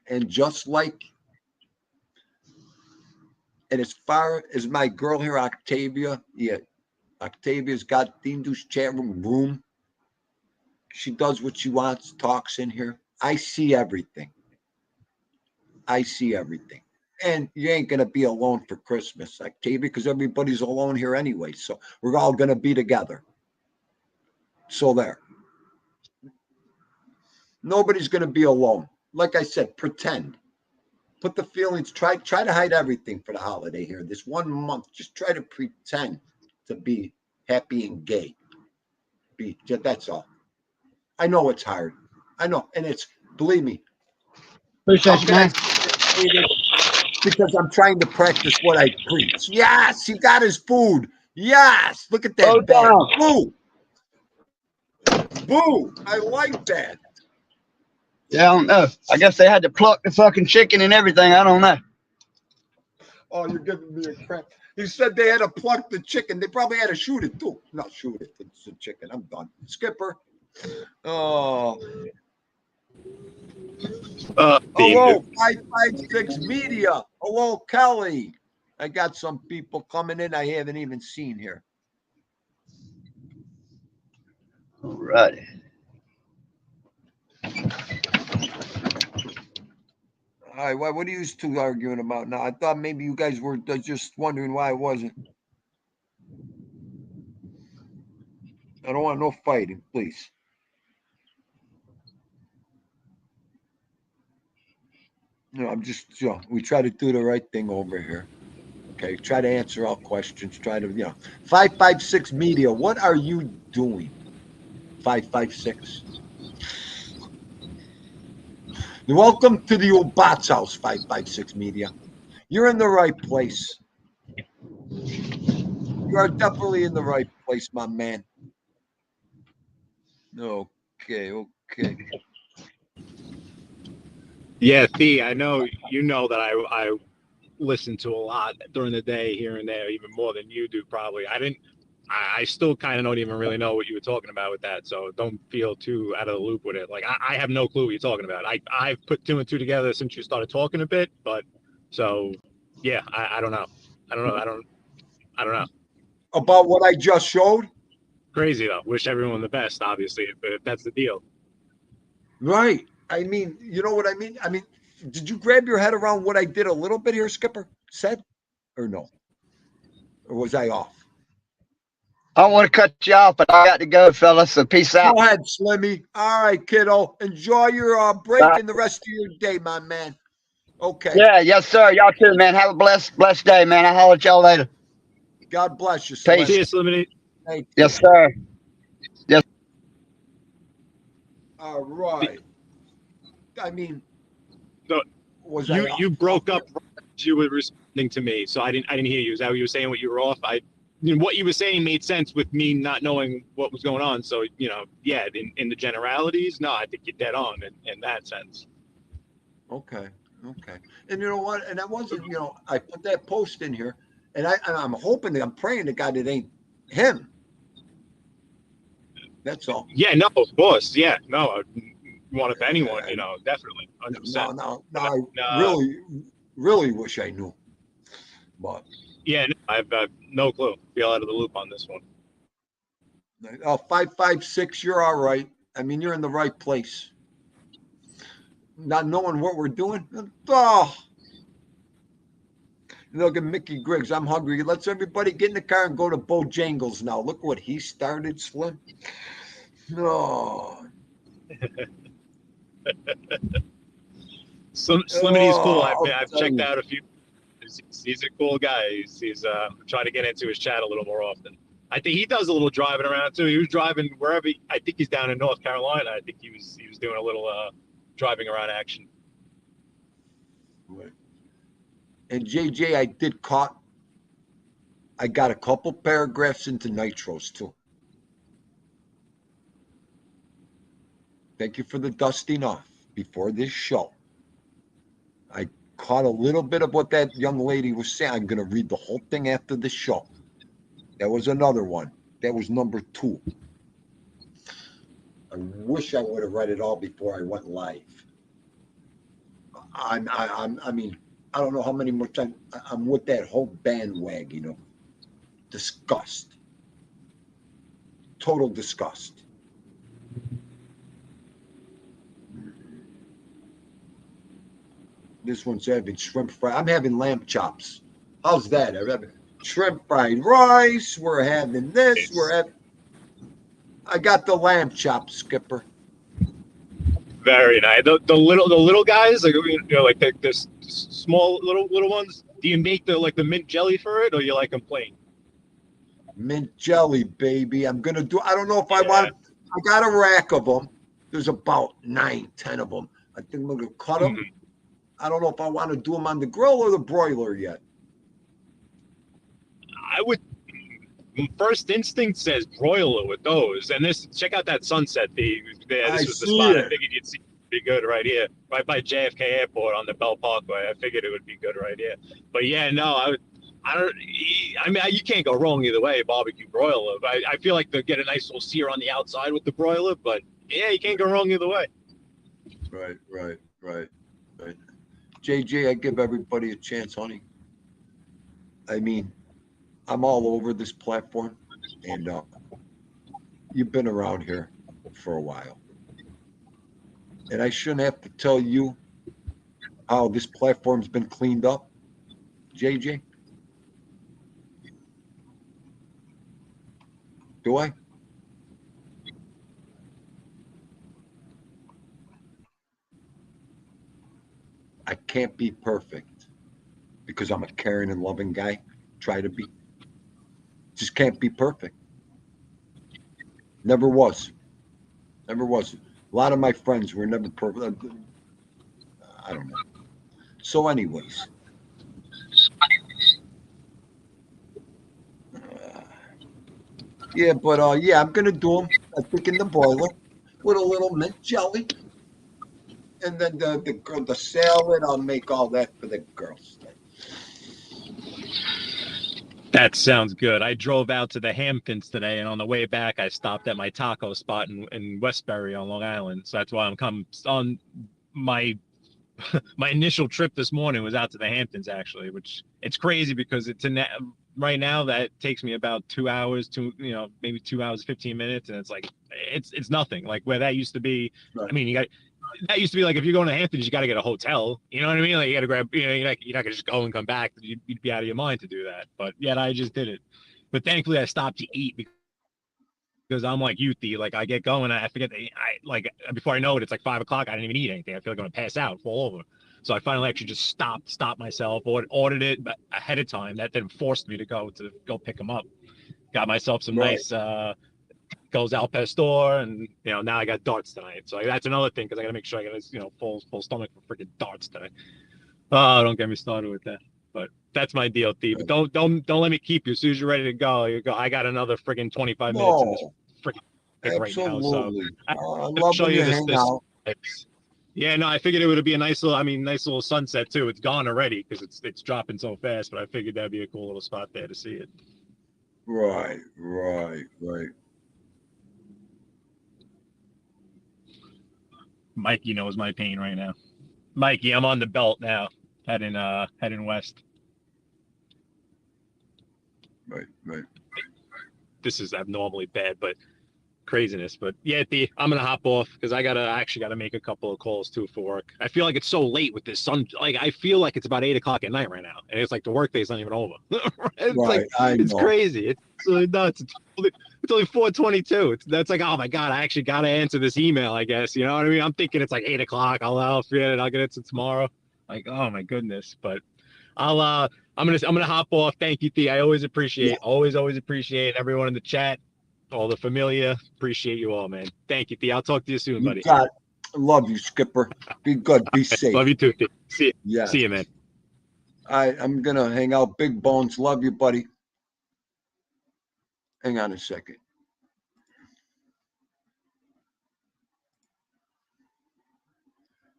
And just like, and as far as my girl here, Octavia, yeah, Octavia's got Tindu's chat room. She does what she wants, talks in here. I see everything. I see everything. And you ain't going to be alone for Christmas, Octavia, because everybody's alone here anyway. So we're all going to be together. So there. Nobody's going to be alone. Like I said, pretend. Put the feelings, try to hide everything for the holiday here. This 1 month, just try to pretend to be happy and gay. That's all. I know it's hard. I know. And it's, believe me. Appreciate you, man. Because I'm trying to practice what I preach. Yes, he got his food. Yes, look at that Oh, bag. down. Boo. Boo. I like that. Yeah, I don't know. I guess they had to pluck the fucking chicken and everything. I don't know. Oh, you're giving me a crap. You said they had to pluck the chicken. They probably had to shoot it too. Not shoot it. It's a chicken. I'm done. Skipper. Oh. Hello, 556 Media. Hello, Kelly. I got some people coming in I haven't even seen here. All right. All right, what are you two arguing about now? I thought maybe you guys were just wondering why I wasn't. I don't want no fighting, please. No, I'm just, we try to do the right thing over here. Okay, try to answer all questions. Try to, 556 Media, what are you doing? 556. Welcome to the old Bot's house, 556 Media. You're in the right place. You are definitely in the right place, my man. Okay. Yeah, Thee, I know you know that I listen to a lot during the day here and there, even more than you do probably. I still kind of don't even really know what you were talking about with that, so don't feel too out of the loop with it. Like I have no clue what you're talking about. I've put two and two together since you started talking a bit, but so yeah, I don't know. I don't I don't know. About what I just showed? Crazy though. Wish everyone the best, obviously, but if that's the deal. Right. I mean, you know what I mean? I mean, did you grab your head around what I did a little bit here, Skipper? Said? Or no? Or was I off? I don't want to cut you off, but I got to go, fellas. So peace out. Go ahead, Slimmy. All right, kiddo. Enjoy your break and the rest of your day, my man. Okay. Yeah, yes, sir. Y'all too, man. Have a blessed day, man. I'll holler at y'all later. God bless you, Slim. Peace. See you, Slimity. Thank you. Yes, sir. All right. I mean, So was I off? you broke up. You were responding to me, so I didn't hear you. Is that what you were saying? What you were off? What you were saying made sense with me not knowing what was going on. So yeah, in the generalities, no, I think you're dead on in that sense. Okay. And you know what? And that wasn't, I put that post in here, and I'm hoping, I'm praying to God it ain't him. That's all. Yeah, no, of course. Yeah, no, one of anyone, definitely, 100%. No, I really wish I knew. But yeah, no, I've no clue. Feel out of the loop on this one. 556, you're all right. I mean, you're in the right place. Not knowing what we're doing. Oh. Look at Mickey Griggs. I'm hungry. Let's everybody get in the car and go to Bojangles now. Look what he started, Slim. No. Slimity's cool. I've checked out a few. He's a cool guy. He's trying to get into his chat a little more often. I think he does a little driving around too. He was driving wherever. I think he's down in North Carolina. I think he was doing a little driving around action. Right. And JJ, I got a couple paragraphs into Nitros too. Thank you for the dusting off before this show. I caught a little bit of what that young lady was saying. I'm going to read the whole thing after the show. That was another one. That was number 2. I wish I would have read it all before I went live. I mean, I don't know how many more times I'm with that whole bandwagon, disgust. Total disgust. This one's having shrimp fry. I'm having lamb chops. How's that? I'm having shrimp fried rice. We're having this. I got the lamb chops, Skipper. Very nice. The little guys, like like the small little ones. Do you make the mint jelly for it, or you like them plain? Mint jelly, baby. I'm gonna do. I don't know if I want. I got a rack of them. There's about 9, 10 of them. I think I'm gonna cut them. Mm-hmm. I don't know if I want to do them on the grill or the broiler yet. I would. First instinct says broiler with those, and check out that sunset. This was the spot. I figured you'd see it be good right here, right by JFK Airport on the Bell Parkway. I figured it would be good right here. But yeah, no, I mean, you can't go wrong either way. Barbecue broiler. I feel like they'll get a nice little sear on the outside with the broiler, but yeah, you can't go wrong either way. Right. JJ, I give everybody a chance, honey. I mean, I'm all over this platform, and you've been around here for a while. And I shouldn't have to tell you how this platform's been cleaned up, JJ. Do I? I can't be perfect because I'm a caring and loving guy. Try to be. Just can't be perfect. Never was. A lot of my friends were never perfect. I don't know. So anyways. I'm going to do them, I think, in the broiler with a little mint jelly. And then the salad, I'll make all that for the girls. That sounds good. I drove out to the Hamptons today, and on the way back, I stopped at my taco spot in Westbury on Long Island. So that's why I'm on my my initial trip this morning was out to the Hamptons, actually, which it's crazy because right now that takes me about 2 hours to, maybe 2 hours, 15 minutes. And it's like, it's nothing like where that used to be. Right. I mean, that used to be like, if you're going to Hamptons, you got to get a hotel. You know what I mean? Like you got to grab, you're not going to just go and come back. You'd be out of your mind to do that. But yet I just did it. But thankfully I stopped to eat because I'm like youthy. Like I get going, I forget like before I know it, it's like 5 o'clock. I didn't even eat anything. I feel like I'm gonna pass out, fall over. So I finally actually just stopped myself, ordered it ahead of time. That then forced me to go pick them up. Got myself some Right. nice goes al pastor, and now I got darts tonight. So that's another thing because I got to make sure I got full stomach for freaking darts tonight. Oh, don't get me started with that. But that's my deal, T. But don't let me keep you. As soon as you're ready to go, you go. I got another freaking 25 minutes in this No, freaking right now. So absolutely. I I'll love show when you you this. hang out. Yeah, no, I figured it would be a nice little sunset too. It's gone already because it's dropping so fast. But I figured that'd be a cool little spot there to see it. Right. Mikey knows my pain right now. Mikey, I'm on the belt now, heading west. Right. This is abnormally bad, but craziness. But yeah, I'm gonna hop off because I actually gotta make a couple of calls too for work. I feel like it's so late with this sun. Like I feel like it's about 8 o'clock at night right now, and it's like the workday's not even over. It's Right. like I it's know. crazy. It's really nuts. It's only 4:22. That's like, oh my god, I actually gotta answer this email. I guess you know what I mean. I'm thinking it's like 8 o'clock. I'll forget it. I'll get it to tomorrow. Like, oh my goodness. But I'm gonna hop off. Thank you, T. I always appreciate, always appreciate everyone in the chat, all the familia. Appreciate you all, man. Thank you, T. I'll talk to you soon, You buddy. got. Love you, Skipper. Be good. Be safe. Love you too, T. See Yes. you, man. I'm gonna hang out. Big Bones. Love you, buddy. Hang on a second.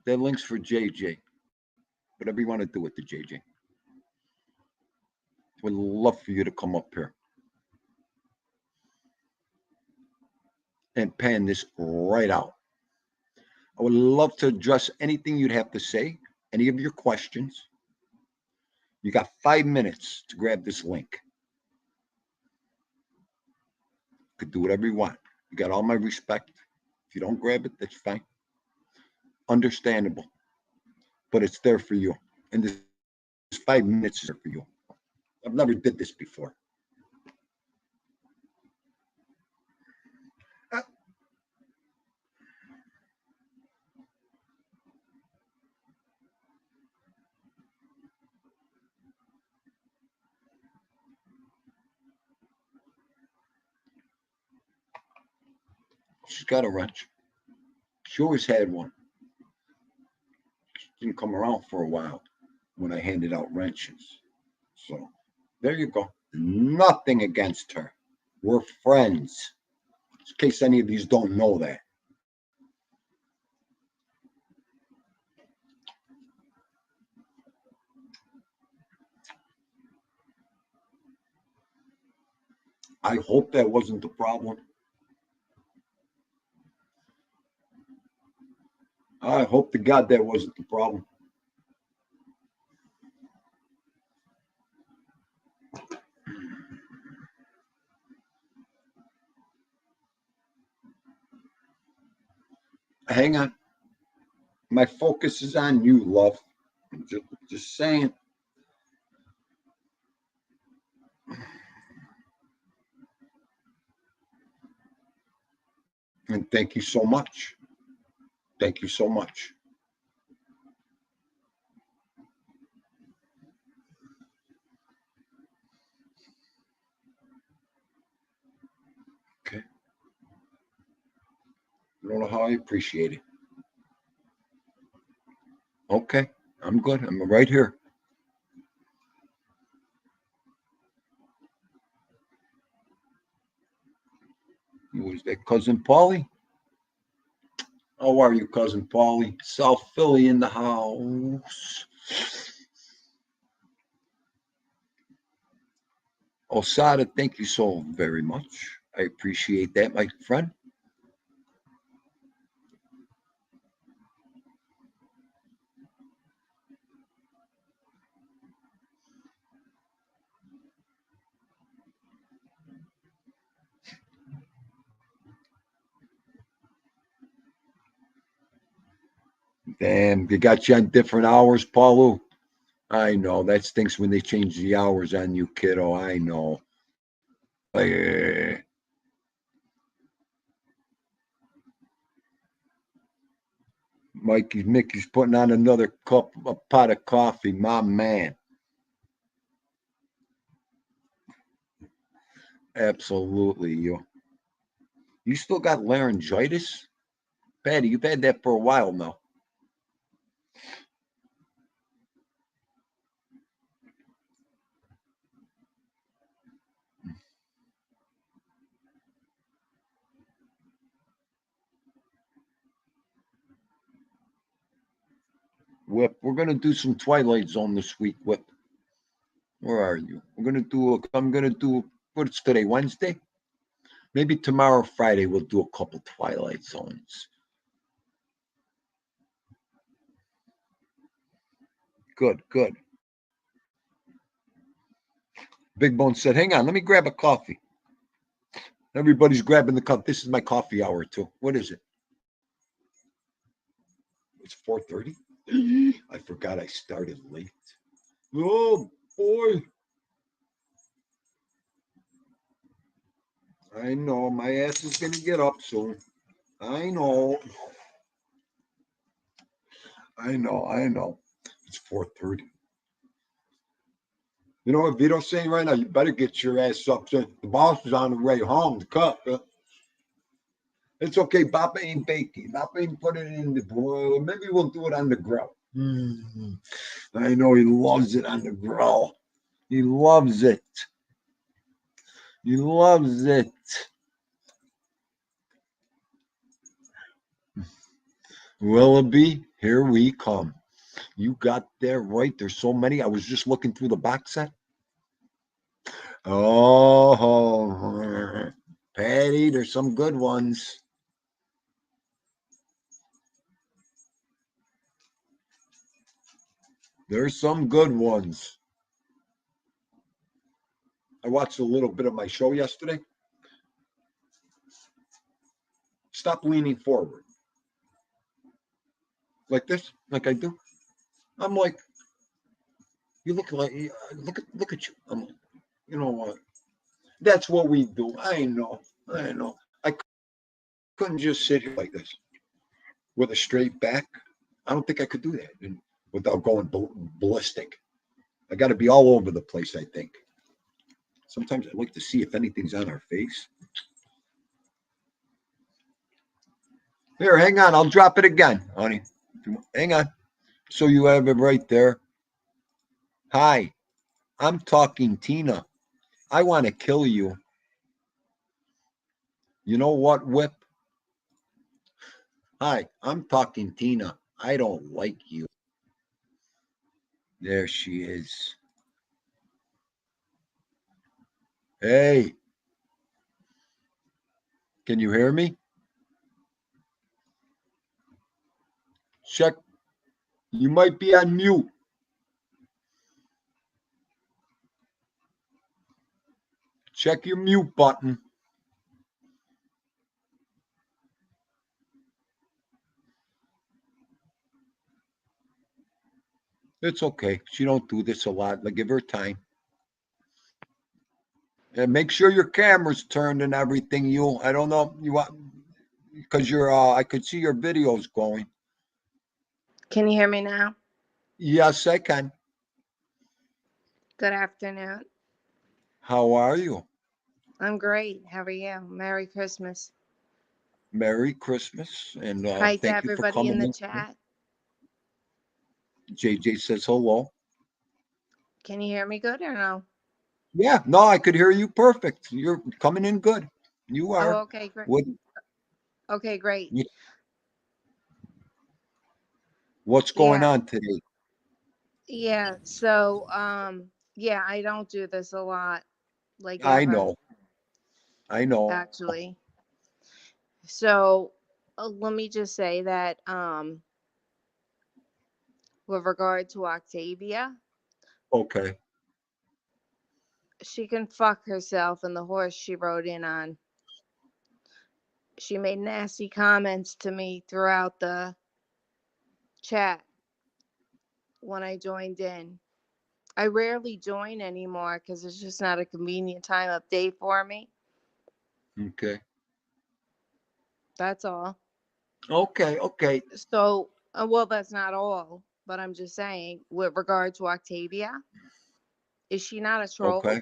That link's for JJ. Whatever you want to do with the JJ. Would love for you to come up here and pan this right out. I would love to address anything you'd have to say, any of your questions. You got 5 minutes to grab this link. You could do whatever you want. You got all my respect. If you don't grab it, that's fine. Understandable. But it's there for you. And this 5 minutes is there for you. I've never did this before. She's got a wrench. She always had one. She didn't come around for a while when I handed out wrenches. So there you go. Nothing against her. We're friends. In case any of these don't know that. I hope that wasn't the problem. I hope to God that wasn't the problem. Hang on. My focus is on you, love. Just saying. And thank you so much. Thank you so much. Okay. I don't know how I appreciate it. Okay. I'm good. I'm right here. Who is that? Cousin Paulie? How are you, Cousin Paulie? South Philly in the house. Osada, thank you so very much. I appreciate that, my friend. Damn, they got you on different hours, Paulo. I know. That stinks when they change the hours on you, kiddo. I know. Eh. Mickey's putting on another a pot of coffee. My man. Absolutely, you still got laryngitis? Patty, you've had that for a while now. Whip, we're gonna do some Twilight Zone this week. Whip, where are you? I'm gonna do. What's today? Wednesday? Maybe tomorrow, Friday, we'll do a couple Twilight Zones. Good, good. Big Bone said, "Hang on, let me grab a coffee." Everybody's grabbing the cup. This is my coffee hour too. What is it? It's 4:30. I forgot I started late. Oh boy. I know my ass is gonna get up soon. I know. I know. It's 4:30. You know what Vito's saying right now? You better get your ass up. The boss is on the way home. The cup. It's okay. Papa ain't baking. Papa ain't put it in the boil. Maybe we'll do it on the grill. I know he loves it on the grill. He loves it. He loves it. Willoughby, here we come. You got there right. There's so many. I was just looking through the box set. Oh, Patty, there's some good ones. There's some good ones. I watched a little bit of my show yesterday. Stop leaning forward. Like this, like I do. I'm like, you look like, look at you. I'm like, you know what? That's what we do. I know. I couldn't just sit here like this with a straight back. I don't think I could do that without going ballistic. I got to be all over the place, I think. Sometimes I like to see if anything's on our face. Here, hang on. I'll drop it again, honey. Hang on. So you have it right there. Hi, I'm talking Tina. I want to kill you. You know what, Whip? Hi, I'm talking Tina. I don't like you. There she is. Hey, can you hear me? Check. You might be on mute. Check your mute button. It's okay. She don't do this a lot. Like, give her time. And make sure your camera's turned and everything. I don't know, you want, because I could see your videos going. Can you hear me now? Yes, I can. Good afternoon. How are you? I'm great. How are you? Merry Christmas. Merry Christmas, and Hi to thank you for everybody in coming the in. chat. JJ says hello. Can you hear me good or no? Yeah, no, I could hear you perfect. You're coming in good. You Oh, are. okay, great. What? Okay, great. What's going Yeah. on today? Yeah. So, yeah, I don't do this a lot, like I ever, know. actually. So, let me just say that, with regard to Octavia, Okay. she can fuck herself and the horse she rode in on. She made nasty comments to me throughout the chat when I joined in. I rarely join anymore because it's just not a convenient time of day for me. Okay. That's all. Okay. Okay. So, well, that's not all, but I'm just saying, with regard to Octavia, is she not a troll? Okay.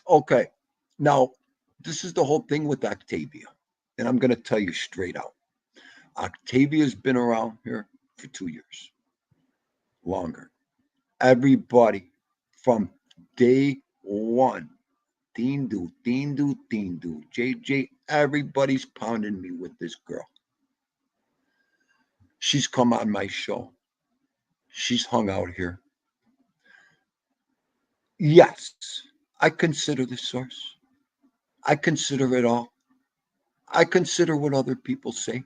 Okay. Now, this is the whole thing with Octavia. And I'm going to tell you straight out. Octavia's been around here for 2 years. Longer. Everybody from day one. Dindu, JJ, everybody's pounding me with this girl. She's come on my show. She's hung out here. Yes, I consider the source. I consider it all. I consider what other people say.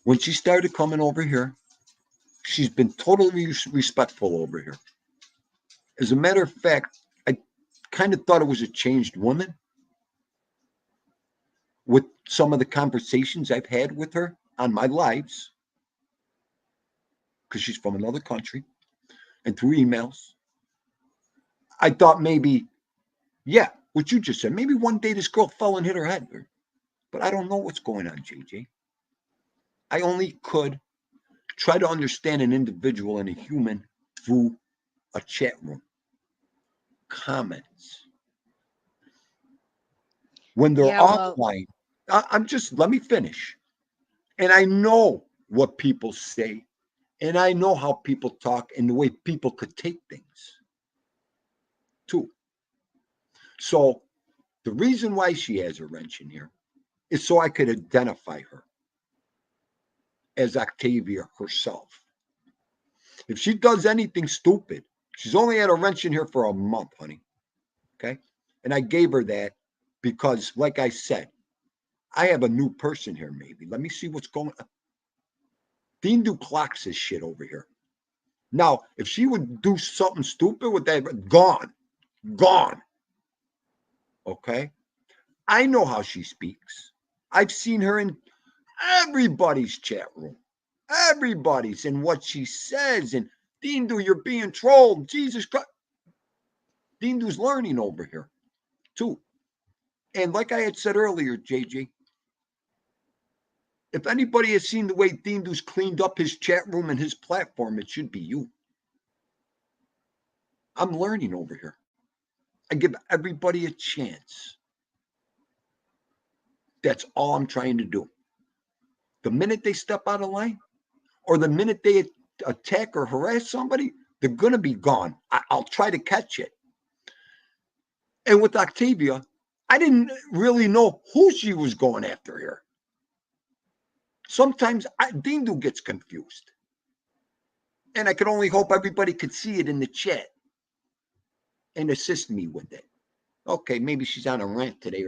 When she started coming over here, she's been totally respectful over here. As a matter of fact, I kind of thought it was a changed woman with some of the conversations I've had with her on my lives, because she's from another country, and through emails. I thought maybe, yeah, what you just said, maybe one day this girl fell and hit her head. But I don't know what's going on, JJ. I only could try to understand an individual and a human through a chat room, comments. When they're Yeah, well, offline, I'm just, let me finish. And I know what people say, and I know how people talk and the way people could take things too. So the reason why she has a wrench in here is so I could identify her as Octavia herself. If she does anything stupid, she's only had a wrench in here for a month, honey. Okay. And I gave her that because, like I said, I have a new person here, maybe. Let me see what's going on. Dean do clocks this shit over here. Now, if she would do something stupid with that, gone. Okay. I know how she speaks. I've seen her in everybody's chat room. Everybody's in what she says. And Dindu, you're being trolled. Jesus Christ. Dindu's learning over here, too. And like I had said earlier, JJ, if anybody has seen the way Dindu's cleaned up his chat room and his platform, it should be you. I'm learning over here. I give everybody a chance. That's all I'm trying to do. The minute they step out of line, or the minute they attack or harass somebody, they're going to be gone. I'll try to catch it. And with Octavia, I didn't really know who she was going after here. Sometimes Dindu gets confused. And I can only hope everybody could see it in the chat and assist me with it. Okay, maybe she's on a rant today.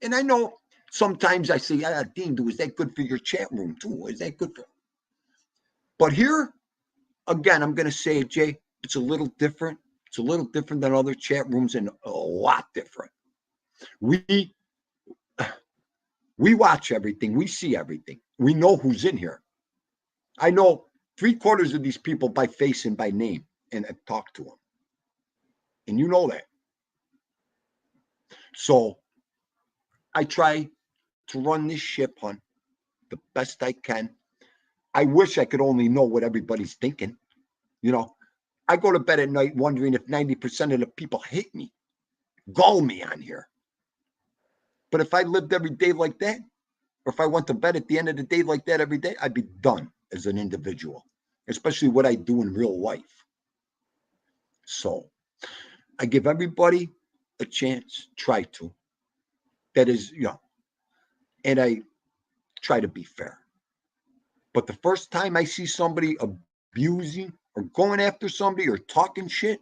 And I know sometimes I say, Dindu, is that good for your chat room too? Is that good for... But here, again, I'm going to say it, Jay, it's a little different. It's a little different than other chat rooms and a lot different. We watch everything. We see everything. We know who's in here. I know 3/4 of these people by face and by name, and I talk to them. And you know that. So I try to run this ship, hon, the best I can. I wish I could only know what everybody's thinking. You know, I go to bed at night wondering if 90% of the people hate me, gull me on here. But if I lived every day like that, or if I went to bed at the end of the day like that every day, I'd be done as an individual, especially what I do in real life. So I give everybody a chance, try to. That is, and I try to be fair. But the first time I see somebody abusing or going after somebody or talking shit,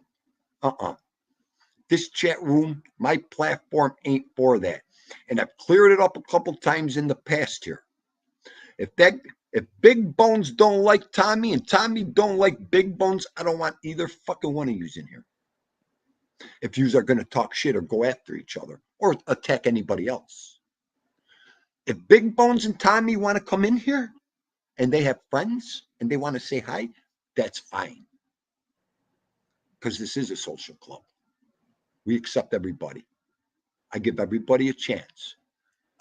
this chat room, my platform ain't for that. And I've cleared it up a couple times in the past here. If Big Bones don't like Tommy and Tommy don't like Big Bones, I don't want either fucking one of yous in here. If yous are going to talk shit or go after each other or attack anybody else. If Big Bones and Tommy want to come in here and they have friends and they want to say hi, that's fine. Because this is a social club. We accept everybody. I give everybody a chance.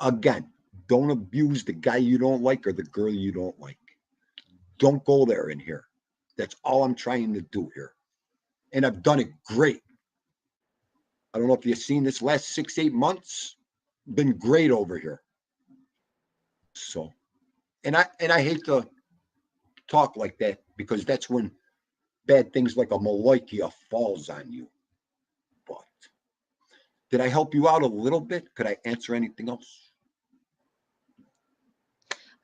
Again, don't abuse the guy you don't like or the girl you don't like. Don't go there in here. That's all I'm trying to do here. And I've done it great. I don't know if you've seen this last 6-8 months. Been great over here. So, and I hate to talk like that because that's when bad things like a Maloikia falls on you. But did I help you out a little bit? Could I answer anything else?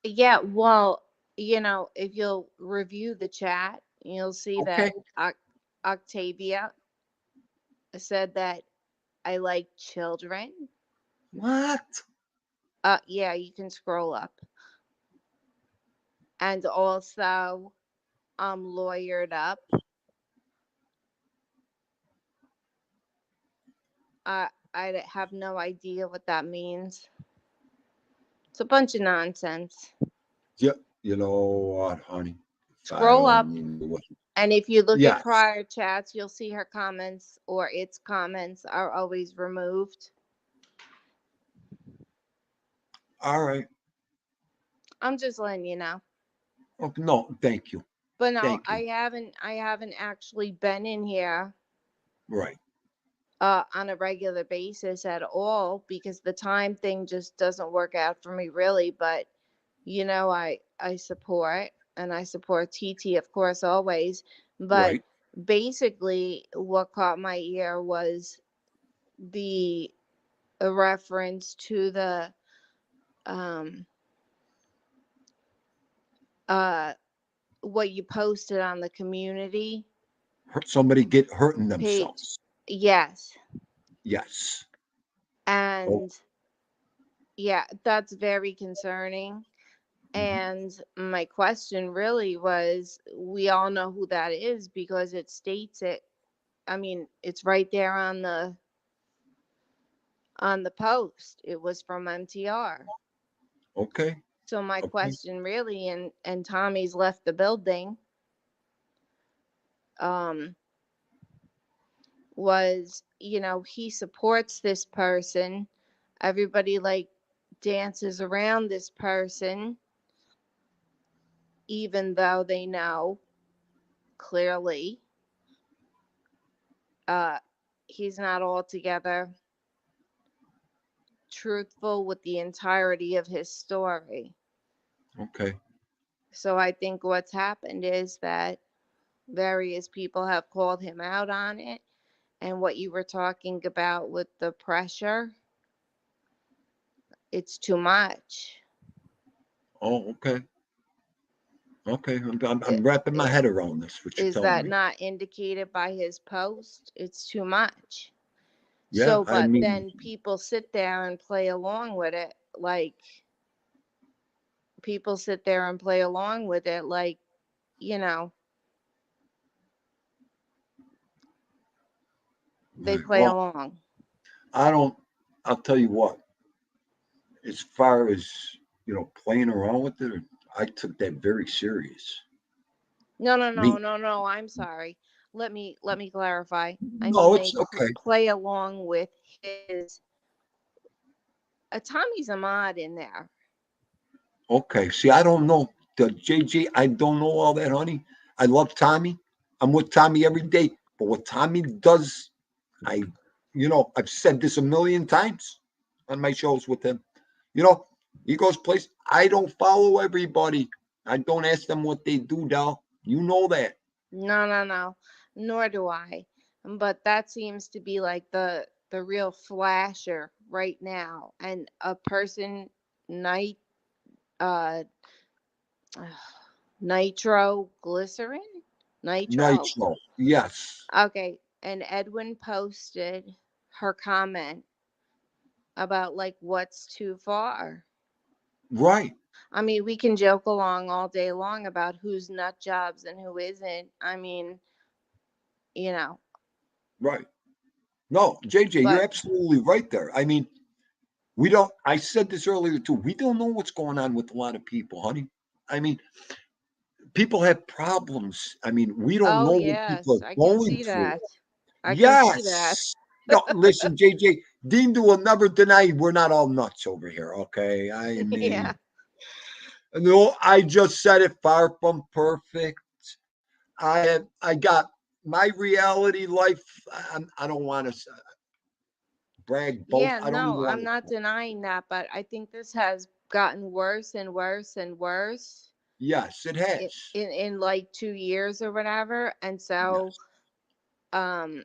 Yeah, well, if you'll review the chat, you'll see Okay. that Octavia said that I like children. What? Yeah, you can scroll up. And also, I'm lawyered up. I have no idea what that means. It's a bunch of nonsense. Yeah. You know what, honey? If I Scroll up, only knew what. and if you look at Yes. prior chats, you'll see her comments or its comments are always removed. All right. I'm just letting you know. Oh, no, thank you. But no, Thank you. I haven't actually been in here Right. on a regular basis at all because the time thing just doesn't work out for me really. But I support, and I support TT, of course, always. But Right. basically, what caught my ear was the a reference to the um what you posted on the community Somebody get hurting page. themselves. Yes. Yes. Oh, And yeah, that's very concerning. mhm. And my question really was, we all know who that is because it states it. I mean, it's right there on the post. It was from MTR. Okay. So my Okay. question really, and Tommy's left the building, was, he supports this person. Everybody like dances around this person, even though they know clearly he's not altogether truthful with the entirety of his story. Okay. So I think what's happened is that various people have called him out on it. And what you were talking about with the pressure, it's too much. Oh, okay. Okay. I'm It, wrapping my it, head around this, what you're is telling that me. not indicated by his post? It's too much. Yeah. So, I but mean, then people sit there and play along with it. Like, people sit there and play along with it. Like, they right. play Well, along. I don't, I'll tell you what, as far as, playing around with it, I took that very serious. No, no, Me. no, no, no. I'm sorry. Let me clarify. I mean, No, they it's okay. play along with his. Tommy's a mod in there. Okay. See, I don't know. The JJ, I don't know all that, honey. I love Tommy. I'm with Tommy every day. But what Tommy does, I, I've said this a million times on my shows with him. He goes place. I don't follow everybody. I don't ask them what they do, Dal. You know that. No, no, no. Nor do I. But that seems to be like the real flasher right now. And a person night uh nitroglycerin? Nitro? Nitro. Yes. Okay. And Edwin posted her comment about like what's too far. Right. I mean, we can joke along all day long about who's nut jobs and who isn't. I mean, you know, Right. No, JJ, you're but absolutely right there. I mean, I said this earlier too. We don't know what's going on with a lot of people, honey. I mean, people have problems. I mean, we don't Oh know what people yes, are I can going see through. that. I can see that. Yes. No, listen, JJ, Dean will never deny we're not all nuts over here, okay? I Yeah. mean, no, I just said it, far from perfect. I got my reality life. I don't want to brag, boast. Yeah, I don't even no, want I'm to. not denying that, but I think this has gotten worse and worse and worse Yes, it has. in like 2 years or whatever. And so Yes. um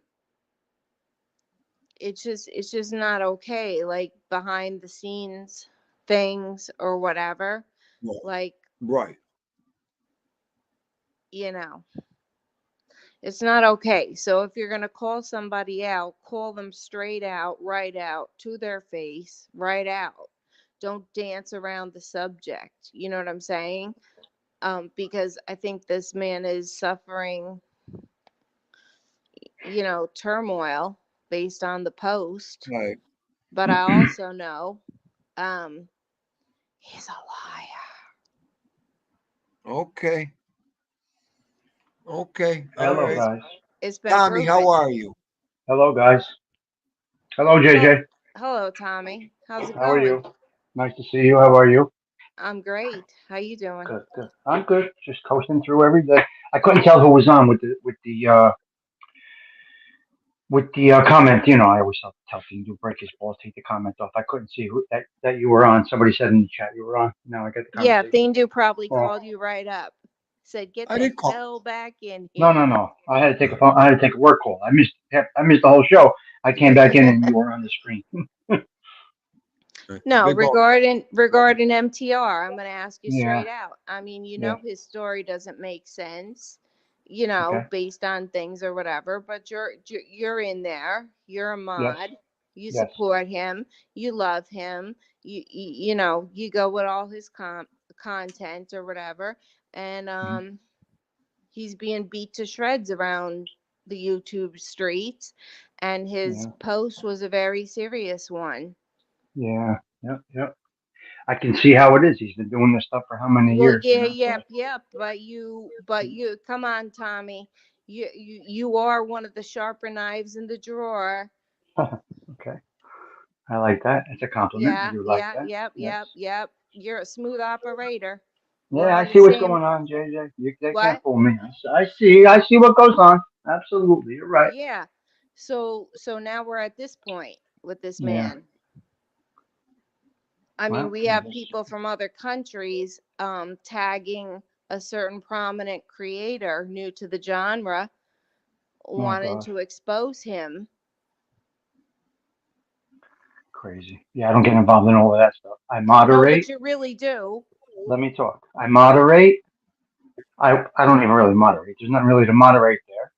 it's just not okay, like behind the scenes things or whatever. Well, Like, right. you know, it's not okay. So if you're gonna call somebody out, call them straight out, right out to their face, right out. Don't dance around the subject. You know what I'm saying? Because I think this man is suffering, turmoil based on the post. Right. But I also know um, he's a liar. Okay. Okay. All Hello, right. It's guys. it's been Tommy, how proven. are you? Hello, guys. Hello, Hello, JJ. hello, Tommy. How's it How are going? you? Nice to see you. How are you? I'm great. How you doing? Good, good. I'm good. Just coasting through every day. I couldn't tell who was on with the comment. You know, I always tell him to break his balls, take the comment off. I couldn't see who that you were on. Somebody said in the chat you were on. Now I get the Yeah, conversation. Thindu probably Well, called you right up. Said, "Get I the didn't call. hell back in no, no, here." no. I had to take a phone. I had to take a work call. I missed the whole show. I came back in and you were on the screen. No, Big ball. regarding MTR, I'm going to ask you Yeah, straight out. I mean, yeah. his story doesn't make sense, Okay. based on things or whatever. But you're in there. You're a Yes, mod. You yes. support him. You love him. You go with all his content or whatever. And Mhm. he's being beat to shreds around the YouTube streets. And his Yeah, post was a very serious one. yeah, yep, yep. I can see how it is. He's been doing this stuff for how many Well, years, yeah, So, yep, yep. But you, come on, Tommy. You are one of the sharper knives in the drawer. okay. I like that. It's a compliment. I Yeah, do like yeah, that. yep, Yes. yep, yep. You're a smooth operator. We're Yeah, I on the see what's same. going on, JJ. They can't What? fool me. I see what goes on. Absolutely, you're right. Yeah. So now we're at this point with this Yeah. man. I mean, Well, we have people from other countries tagging a certain prominent creator new to the genre, oh wanting gosh, to expose him. crazy. Yeah, I don't get involved in all of that stuff. I No, moderate. but you really do. Let me talk. I moderate. I don't even really moderate. There's nothing really to moderate there.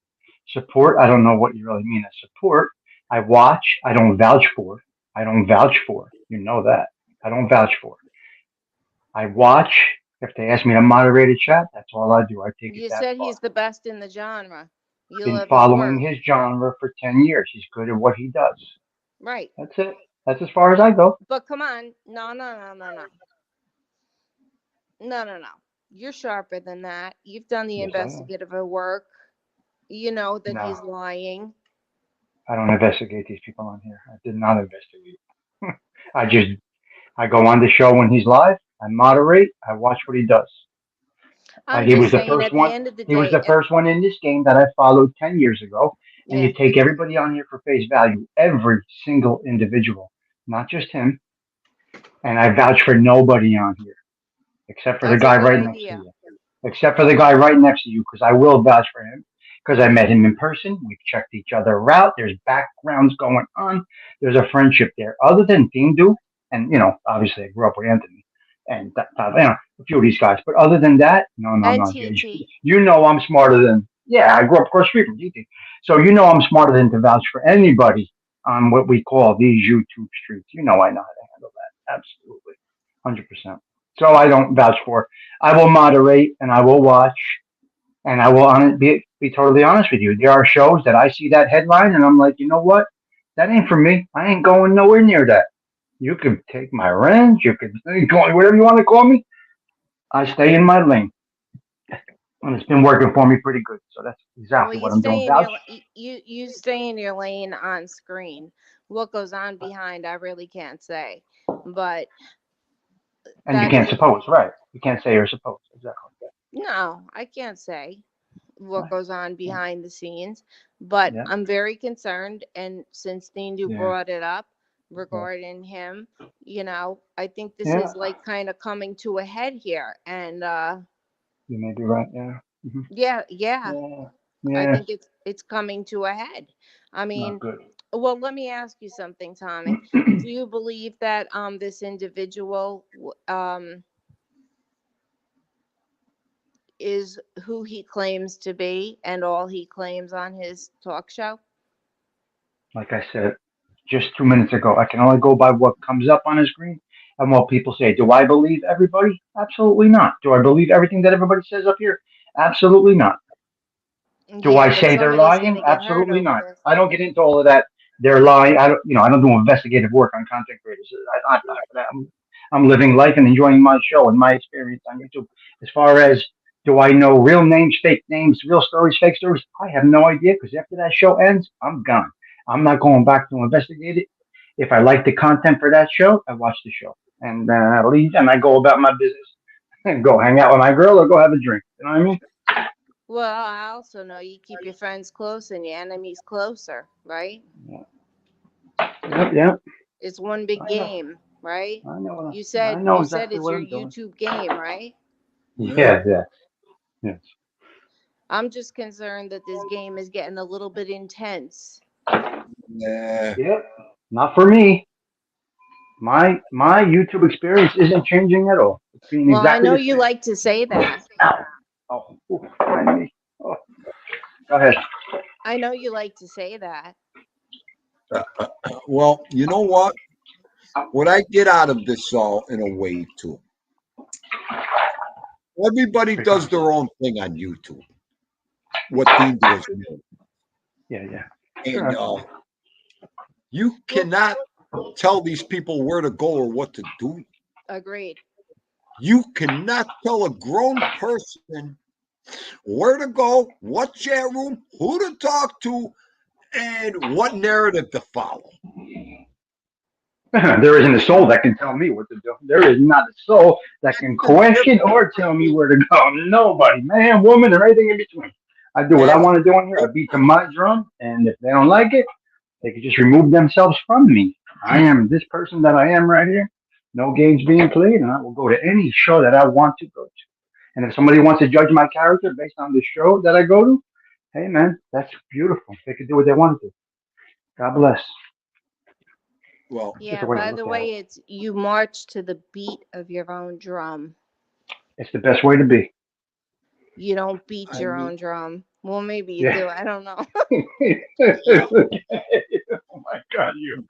Support, I don't know what you really mean as support. I watch, I don't vouch for. I don't vouch for. You know that. I don't vouch for. I watch. If they ask me to moderate a chat, that's all I do. I take it You that said far. he's the best in the genre. You Been love his following work. his genre for 10 years. He's good at what he does. Right. That's it. That's as far as I go. But come on. No, no, no, no, no. No, no, no. You're sharper than that. You've done the Yes, I am. investigative work. You know that No, he's lying. I don't investigate these people on here. I did not investigate. I just, I go on the show when he's live. I moderate. I watch what he does. I'm He just was the saying first at the one. end of the He was day, the first one in this game that I followed 10 years ago. And yeah. you take everybody on here for face value, every single individual, not just him. And I vouch for nobody on here except for the That's a guy good right next to idea. you. Except for the guy right next to you, because I will vouch for him. Because I met him in person. We've checked each other out. There's backgrounds going on. There's a friendship there. Other than Dindu, and obviously I grew up with Anthony and a few of these guys. But other than that, no, no, And no, Jay. TT. I'm smarter than. Yeah, I grew up across the street from DT. So I'm smarter than to vouch for anybody on what we call these YouTube streets. I know how to handle that. Absolutely. 100%. So I don't vouch for. I will moderate and I will watch and I will be totally honest with you. There are shows that I see that headline and I'm like, you know what? That ain't for me. I ain't going nowhere near that. You can take my wrench. You can call me whatever you want to call me. I stay in my lane, and it's been working for me pretty good. So that's Well, exactly you what I'm stay doing. in your you stay in your lane on screen. What goes on behind, I really can't say, but And you that can't is suppose, right? You can't say you're supposed. Exactly. no, I can't say what Right. goes on behind the scenes, but Yeah. I'm very concerned. And since Thindu Yeah. brought it up Yeah. regarding him, I think this Yeah. is like kind of coming to a head here. And You may be right. Yeah. yeah, yeah, Yeah. I Yeah. think it's coming to a head. I Not mean, good. well, let me ask you something, Tommy. Do you believe that this individual is who he claims to be and all he claims on his talk show? Like I said just 2 minutes ago, I can only go by what comes up on the screen and what people say. Do I believe everybody? Absolutely not. Do I believe everything that everybody says up here? Absolutely not. Do Yeah, I but say they're somebody's going lying? to get hurt Absolutely over not. this. I don't get into all of that. They're lying. I don't do investigative work on content creators. I'm living life and enjoying my show and my experience on YouTube. As far as do I know real names, fake names, real stories, fake stories? I have no idea because after that show ends, I'm gone. I'm not going back to investigate it. If I like the content for that show, I watch the show and then I leave and I go about my business and go hang out with my girl or go have a drink. You know what I mean? Well, I also know you keep your friends close and your enemies closer, right? Yep, yep. It's one big I know. game, right? I know. You I said know you said exactly it's what your I'm doing. YouTube game, right? Yeah, yeah, yes. I'm just concerned that this game is getting a little bit intense. Nah. Yep. Not for me. My YouTube experience isn't changing at all. It's being Well, I exactly know the you same. like to say that. Ow. Oh, ooh, behind me. Oh, go ahead. I know you like to say that. Well, you know what? What I get out of this all in a way too. Everybody does their own thing on YouTube. What Dean does, Yeah, yeah. Sure, and absolutely. you cannot tell these people where to go or what to do. Agreed. You cannot tell a grown person where to go, what chat room, who to talk to, and what narrative to follow. There isn't a soul that can tell me what to do. There is not a soul that can question or tell me where to go. Nobody, man, woman, or anything in between. I do what I want to do in here. I beat to my drum, and if they don't like it, they can just remove themselves from me. I am this person that I am right here. No games being played, and I will go to any show that I want to go to. And if somebody wants to judge my character based on the show that I go to, hey man, that's beautiful. They can do what they want to do. God bless. Well, Just Yeah, the way I by look the at it. way, it's you march to the beat of your own drum. It's the best way to be. You don't beat I your mean, own drum. Well, maybe you Yeah. do. I don't know. Oh my God, you.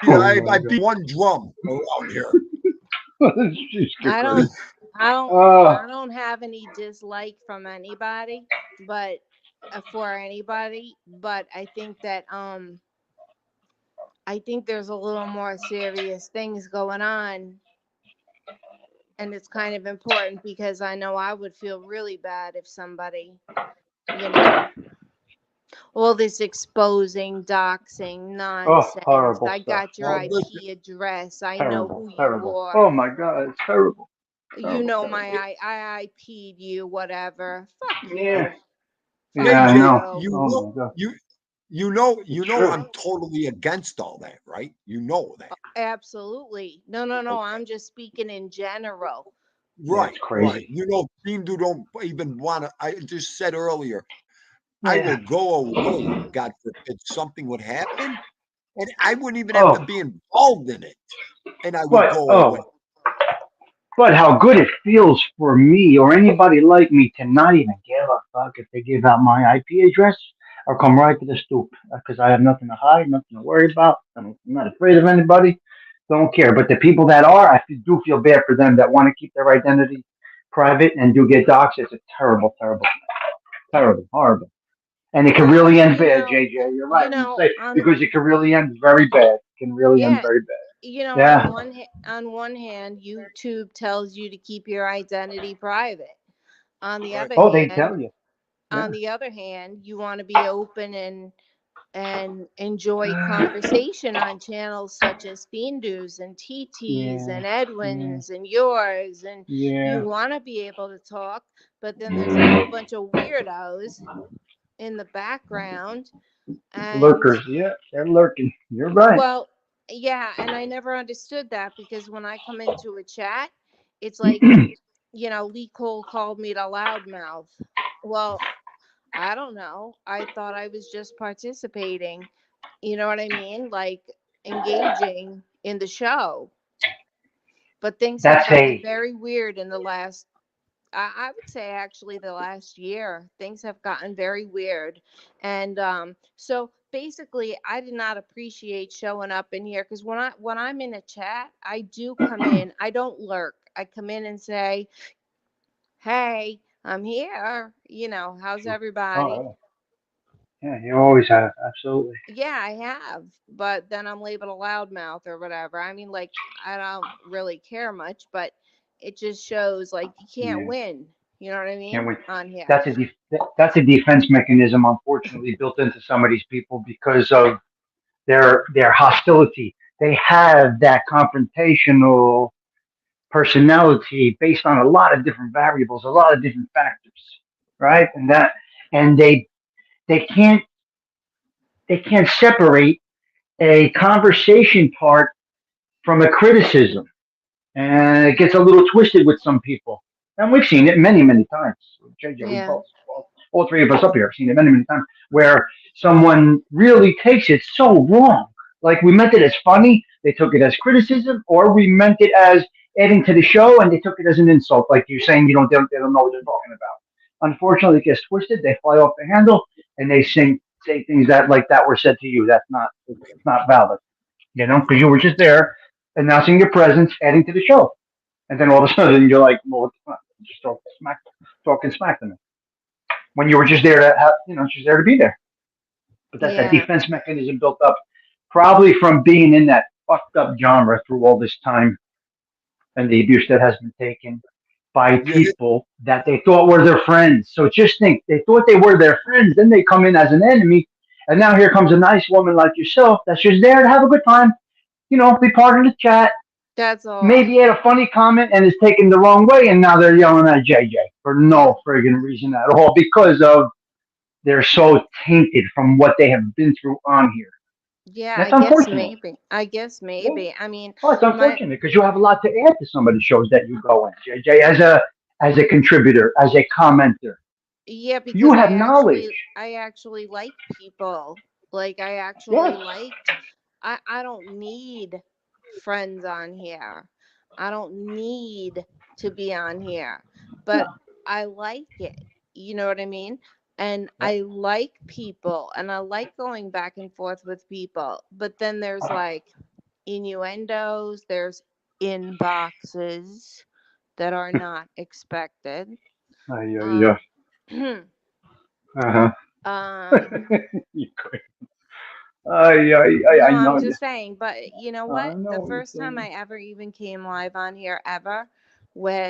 I beat one drum around here. Just get I crazy. don't I don't Uh, I don't have any dislike from anybody, but for anybody, but I think there's a little more serious things going on, and it's kind of important because I know I would feel really bad if somebody, you know, all this exposing, doxing oh, nonsense. horrible I stuff. got your Well, listen, IP address. I know Terrible, who you terrible. are. Oh my God, it's terrible. You Terrible, know terrible. I IP'd you, whatever. Fuck Yeah, you. Fuck yeah, I JJ, know. you. you Oh know, my God, you it's know, true. I'm totally against all that, right? You know that, Absolutely. No. okay? I'm just speaking in general. Yeah, it's Right, right. crazy. You know, Dean, you don't even want to. I just said earlier, I Yeah. will go away. God forbid something would happen, and I wouldn't even have to Oh, be involved in it, and I would but go away. oh, but how good it feels for me or anybody like me to not even give a fuck if they give out my IP address or come right to the stoop because I have nothing to hide, nothing to worry about. I'm not afraid of anybody. Don't care. But the people that are, do feel bad for them that want to keep their identity private and do get doxxed. It's a terrible, terrible, terrible, horrible. And it can Well, really end bad, JJ. You're right when you say on because it can really end very bad. It can really end yeah, very bad. you know, Yeah. on one hand, YouTube tells you to keep your identity private. On the Right. other Oh, they hand, tell you. Yeah. you want to be open and enjoy conversation on channels such as Fiendu's and TT's Yeah. and Yeah. Edwin's and yours, and you Yeah. want to be able to talk, but then there's a whole bunch of weirdos in the background. And Lurkers. Yeah, they're lurking. You're right. well, yeah, and I never understood that because when I come into a chat, it's like, you know, Lee Cole called me to loudmouth. Well, I don't know. I thought I was just participating. You know what I mean? Like engaging in the show. But things have That's gotten a very weird in the last, I would say actually the last year. Things have gotten very weird. And so basically I did not appreciate showing up in here because when I'm in a chat, I do come in. I don't lurk. I come in and say, hey, I'm here. You know, how's everybody? oh yeah, you always have absolutely. Yeah, I have, but then I'm labeled a loudmouth or whatever. I mean, like, I don't really care much, but it just shows like you can't Yeah, win. You know what I can't mean? wait. On here. That's a defense mechanism, unfortunately, built into some of these people because of their hostility. They have that confrontational personality based on a lot of different variables, a lot of different factors, right? And they can't they can't separate a conversation part from a criticism, and it gets a little twisted with some people. And we've seen it many, many times. JJ, we Yeah. both, all three of us up here have seen it many, many times, where someone really takes it so wrong. Like we meant it as funny, they took it as criticism, or we meant it as adding to the show, and they took it as an insult, like you're saying they don't know what they're talking about. Unfortunately, it gets twisted. They fly off the handle, and they say things that like that were said to you. It's not valid, because you were just there announcing your presence, adding to the show. And then all of a sudden you're like, well, what the fuck? Just talking smack to me. When you were just there to have, just there to be there. But that's that Yeah. defense mechanism built up probably from being in that fucked up genre through all this time and the abuse that has been taken by Yeah, this, people that they thought were their friends. So just think, they thought they were their friends, then they come in as an enemy, and now here comes a nice woman like yourself that's just there to have a good time, be part of the chat, That's all. maybe had a funny comment and is taken the wrong way, and now they're yelling at JJ for Yeah. no friggin' reason at all because of they're so tainted from what they have been through on here. Yeah, That's unfortunate. I guess Yeah. maybe. I mean, Well, it's my unfortunate because you have a lot to add to some of the shows that you go in, JJ, as a contributor, as a commenter. yeah, You because have knowledge. I actually like people. Like I actually Yes. liked I don't need friends on here. I don't need to be on here. No. But I like it. You know what I mean? And Yep. I like people and I like going back and forth with people. But then there's like innuendos, there's inboxes that are not expected. Yeah. Um Uh-huh. um You could. I No, know I'm you. just saying, but you know I what? know The what you're first time saying. I ever even came live on here ever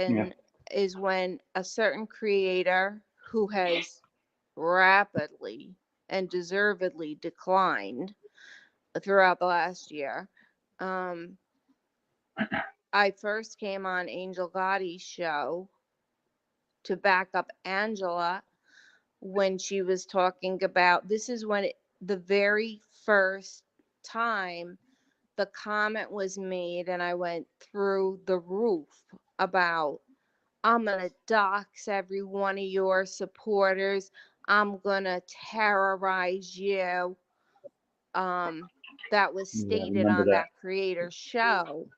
Yeah. when a certain creator who has rapidly and deservedly declined throughout the last year. Um, I first came on Angel Gotti's show to back up Angela when she was talking about this is when the very first time the comment was made and I went through the roof about I'm going to dox every one of your supporters. I'm going to terrorize you. That was Yeah, I stated remember on that. that creator show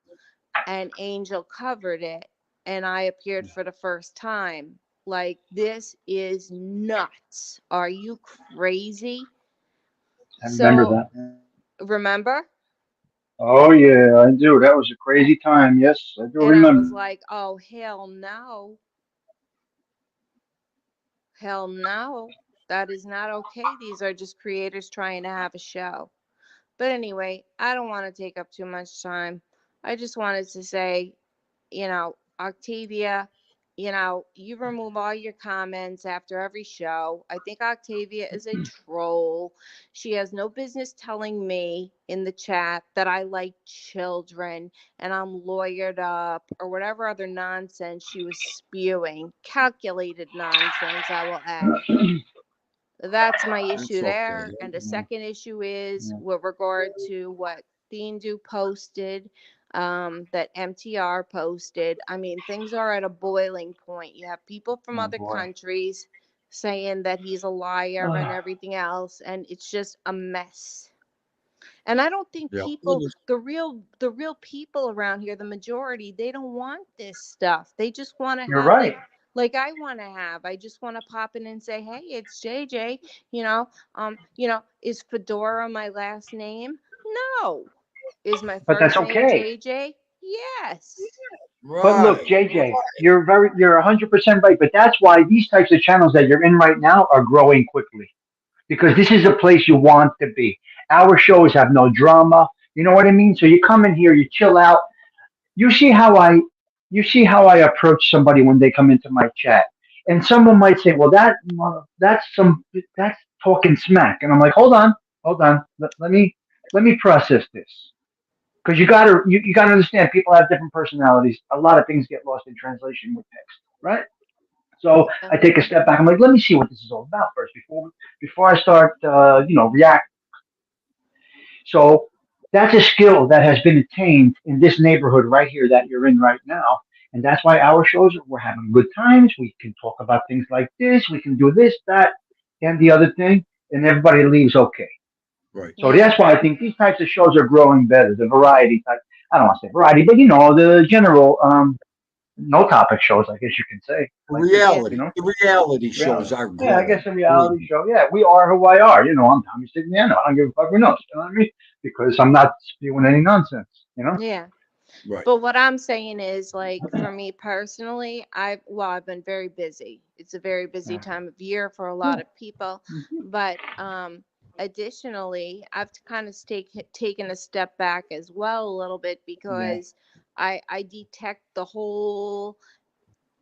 and Angel covered it and I appeared for the first time. Like, this is nuts. Are you crazy? I remember So, that. remember? Oh yeah, I do. That was a crazy time. Yes, I do And I was remember. like, oh, hell no. Hell no. That is not okay. These are just creators trying to have a show. But anyway, I don't want to take up too much time. I just wanted to say, Octavia, you remove all your comments after every show. I think Octavia is a troll. She has no business telling me in the chat that I like children and I'm lawyered up or whatever other nonsense she was spewing. Calculated nonsense, I will add. That's my issue That's okay. there. And the second issue is Yeah. with regard to what Thindu posted, that MTR posted. I mean, things are at a boiling point. You have people from Oh other boy. countries saying that he's a liar and everything else, and it's just a mess. And I don't think Yeah. people, the real people around here, the majority, they don't want this stuff. They just want to You're have right. like I want to have. I just want to pop in and say, "Hey, it's JJ." Is Fedora my last name? No. Is my But that's first name okay. JJ? Yes. But look, Right. JJ, you're 100% right. But that's why these types of channels that you're in right now are growing quickly, because this is a place you want to be. Our shows have no drama. You know what I mean? So you come in here, you chill out. You see how I, you see how I approach somebody when they come into my chat, and someone might say, "Well, that's talking smack," and I'm like, hold on, let me process this. Because you gotta understand, people have different personalities. A lot of things get lost in translation with text, right? So Yeah. I take a step back. I'm like, let me see what this is all about first before I start, react. So that's a skill that has been attained in this neighborhood right here that you're in right now, and that's why our shows we're having good times. We can talk about things like this. We can do this, that, and the other thing, and everybody leaves okay. Right. So Yeah. that's why I think these types of shows are growing better. The variety type. I don't want to say variety, but the general no topic shows, I guess you can say, like this, Yeah. you know. The reality Reality. shows are Yeah, I guess growing. a Believe reality me. show. Yeah, we are who I are. I'm Tommy Stignano. I don't give a fuck who knows. You know what I mean? Because I'm not spewing any nonsense. Yeah. Right. But what I'm saying is, like, for me personally, I've been very busy. It's a very busy Yeah. time of year for a Yeah. lot of people. Mhm. But additionally, I've kind of taken a step back as well a little bit Yeah. because I detect the whole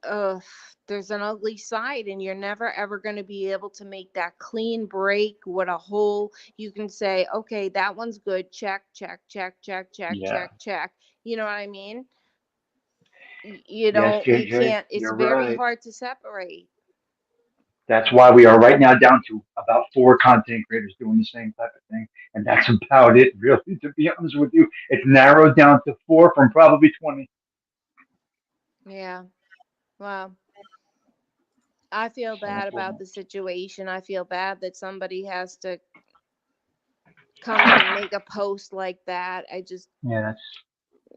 uh there's an ugly side, and you're never ever going to be able to make that clean break with a whole, you can say, okay, that one's good, check, check, check, check, check, Yeah. check, check. You know what I mean? You Yes, don't, you JJ, can't, it's you're very right. hard to separate. That's why we are right now down to about 4 content creators doing the same type of thing, and that's about it. Really, to be honest with you, it's narrowed down to 4 from probably 20. Yeah. Well, I feel So bad that's what. about the situation. I feel bad that somebody has to come and make a post like that. Yeah, that's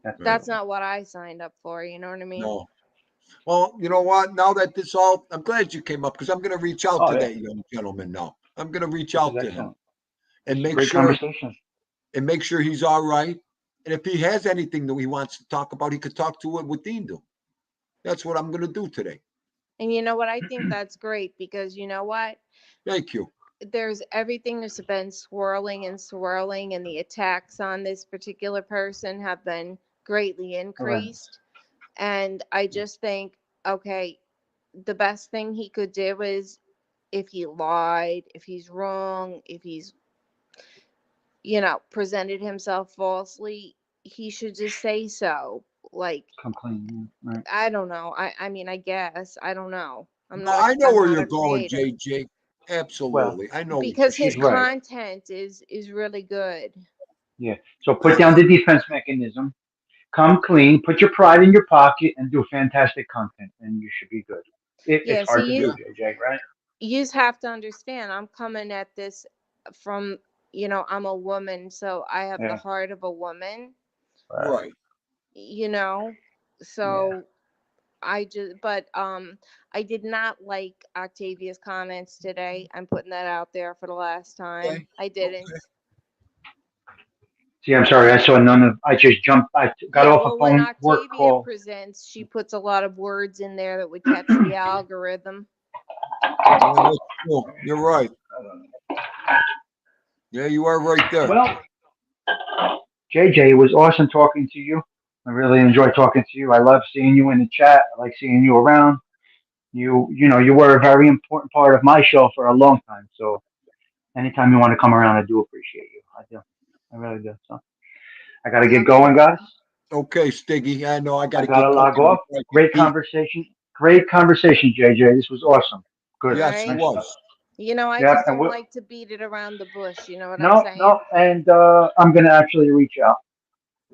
Right. That's not what I signed up for, you know what I mean? No. Well, you know what? Now that I'm glad you came up because I'm going to reach out Oh to yeah, that young gentleman now. I'm going to reach this is out to him excellent. This and is make great sure conversation. he's all right. And if he has anything that he wants to talk about, he could talk to it with Dean. That's what I'm going to do today. And you know what? I think that's great because you know what? Thank you. There's everything that's been swirling and swirling, and the attacks on this particular person have been greatly Right. increased. And I just think, okay, the best thing he could do is if he lied, if he's wrong, if he's, presented himself falsely, he should just say so. Like, Come clean. Yeah, right. I don't know. I mean, I guess. I don't know. No, I know I'm where not you're a going, creator. JJ. Well, Absolutely. I know what you're Because his she's saying. right. content is really good. Yeah. So put down the defense mechanism. Come clean. Put your pride in your pocket and do fantastic content, and you should be good. It's Yeah, hard to see, do, Yeah. JJ. Right? you just have to understand, I'm coming at this from, I'm a woman, so I have the Yeah. heart of a woman, Right. Right. you know. Yeah. So but I did not like Octavia's comments today. I'm putting that out there for the last time. Okay. I didn't. Okay. See, I'm sorry. I saw none of. I just jumped. I got Yeah, off a well, when phone work Octavia call. presents, she puts a lot of words in there that would catch the algorithm. Yeah, that's true. You're right. Yeah, you are right there. Well, JJ, it was awesome talking to you. I really enjoyed talking to you. I love seeing you in the chat. I like seeing you around. You were a very important part of my show for a long time. So anytime you want to come around, I do appreciate you. I do. I really do. So I got to get going, guys. Okay, Stiggy. I know I got I to got get to log cooking off. before I get Great beat. conversation. Great conversation, JJ. This was awesome. Good. Yes, he Alright. Nice was. stuff. You know, I Yep. just And don't like to beat it around the bush. You know what I'm no, saying? no. And I'm going to actually reach out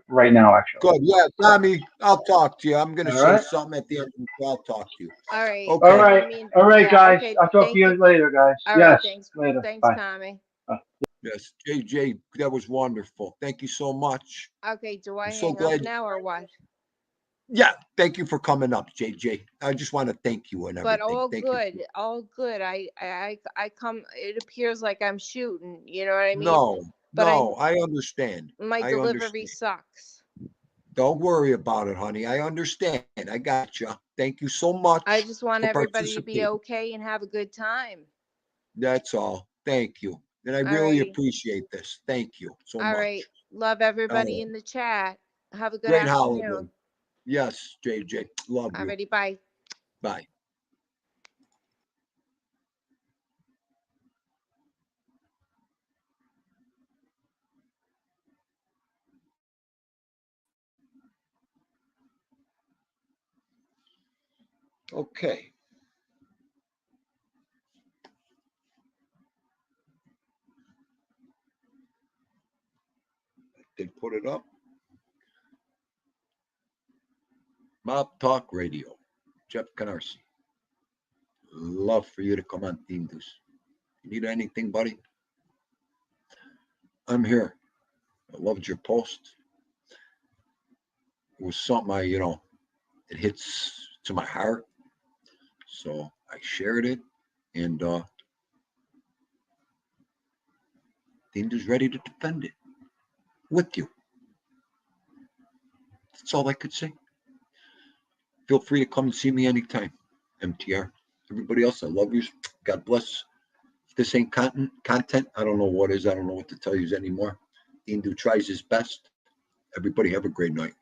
right now, actually. Good. Yeah, Tommy, I'll talk to you. I'm going to All say right. something at the end. I'll talk to you. All right. All Okay. right. I mean, All right, yeah. guys. Okay. I'll talk to Thank you you. later, guys. All right. Yes. Thanks. Later. Thanks, Bye. Tommy. Yes, JJ, that was wonderful. Thank you so much. Okay. Do I I'm so hang up glad. now or what? Yeah, thank you for coming up, JJ. I just want to thank you and But everything. all Thank good. you. All good. I come. It appears like I'm shooting. You know what I mean? No, But no, I understand. my I delivery understand. sucks. Don't worry about it, honey. I understand. I got you. Thank you so much I just want for everybody to be participating. okay and have a good time. That's all. Thank you. And I All really right. appreciate this. Thank you so All much. right. Love All everybody right. in the chat. Have a good Great holiday. afternoon. Yes, JJ. Love you. Alrighty. Bye. Bye. Okay. Did put it up. Mob Talk Radio. Jeff Canarsie. Love for you to come on Team Deuce. You need anything, buddy? I'm here. I loved your post. It was something it hits to my heart. So I shared it, and Team Deuce ready to defend it with you. That's all I could say. Feel free to come and see me anytime. MTR. Everybody else, I love you. God bless. If this ain't content, I don't know what is. I don't know what to tell you anymore. Indu tries his best. Everybody have a great night.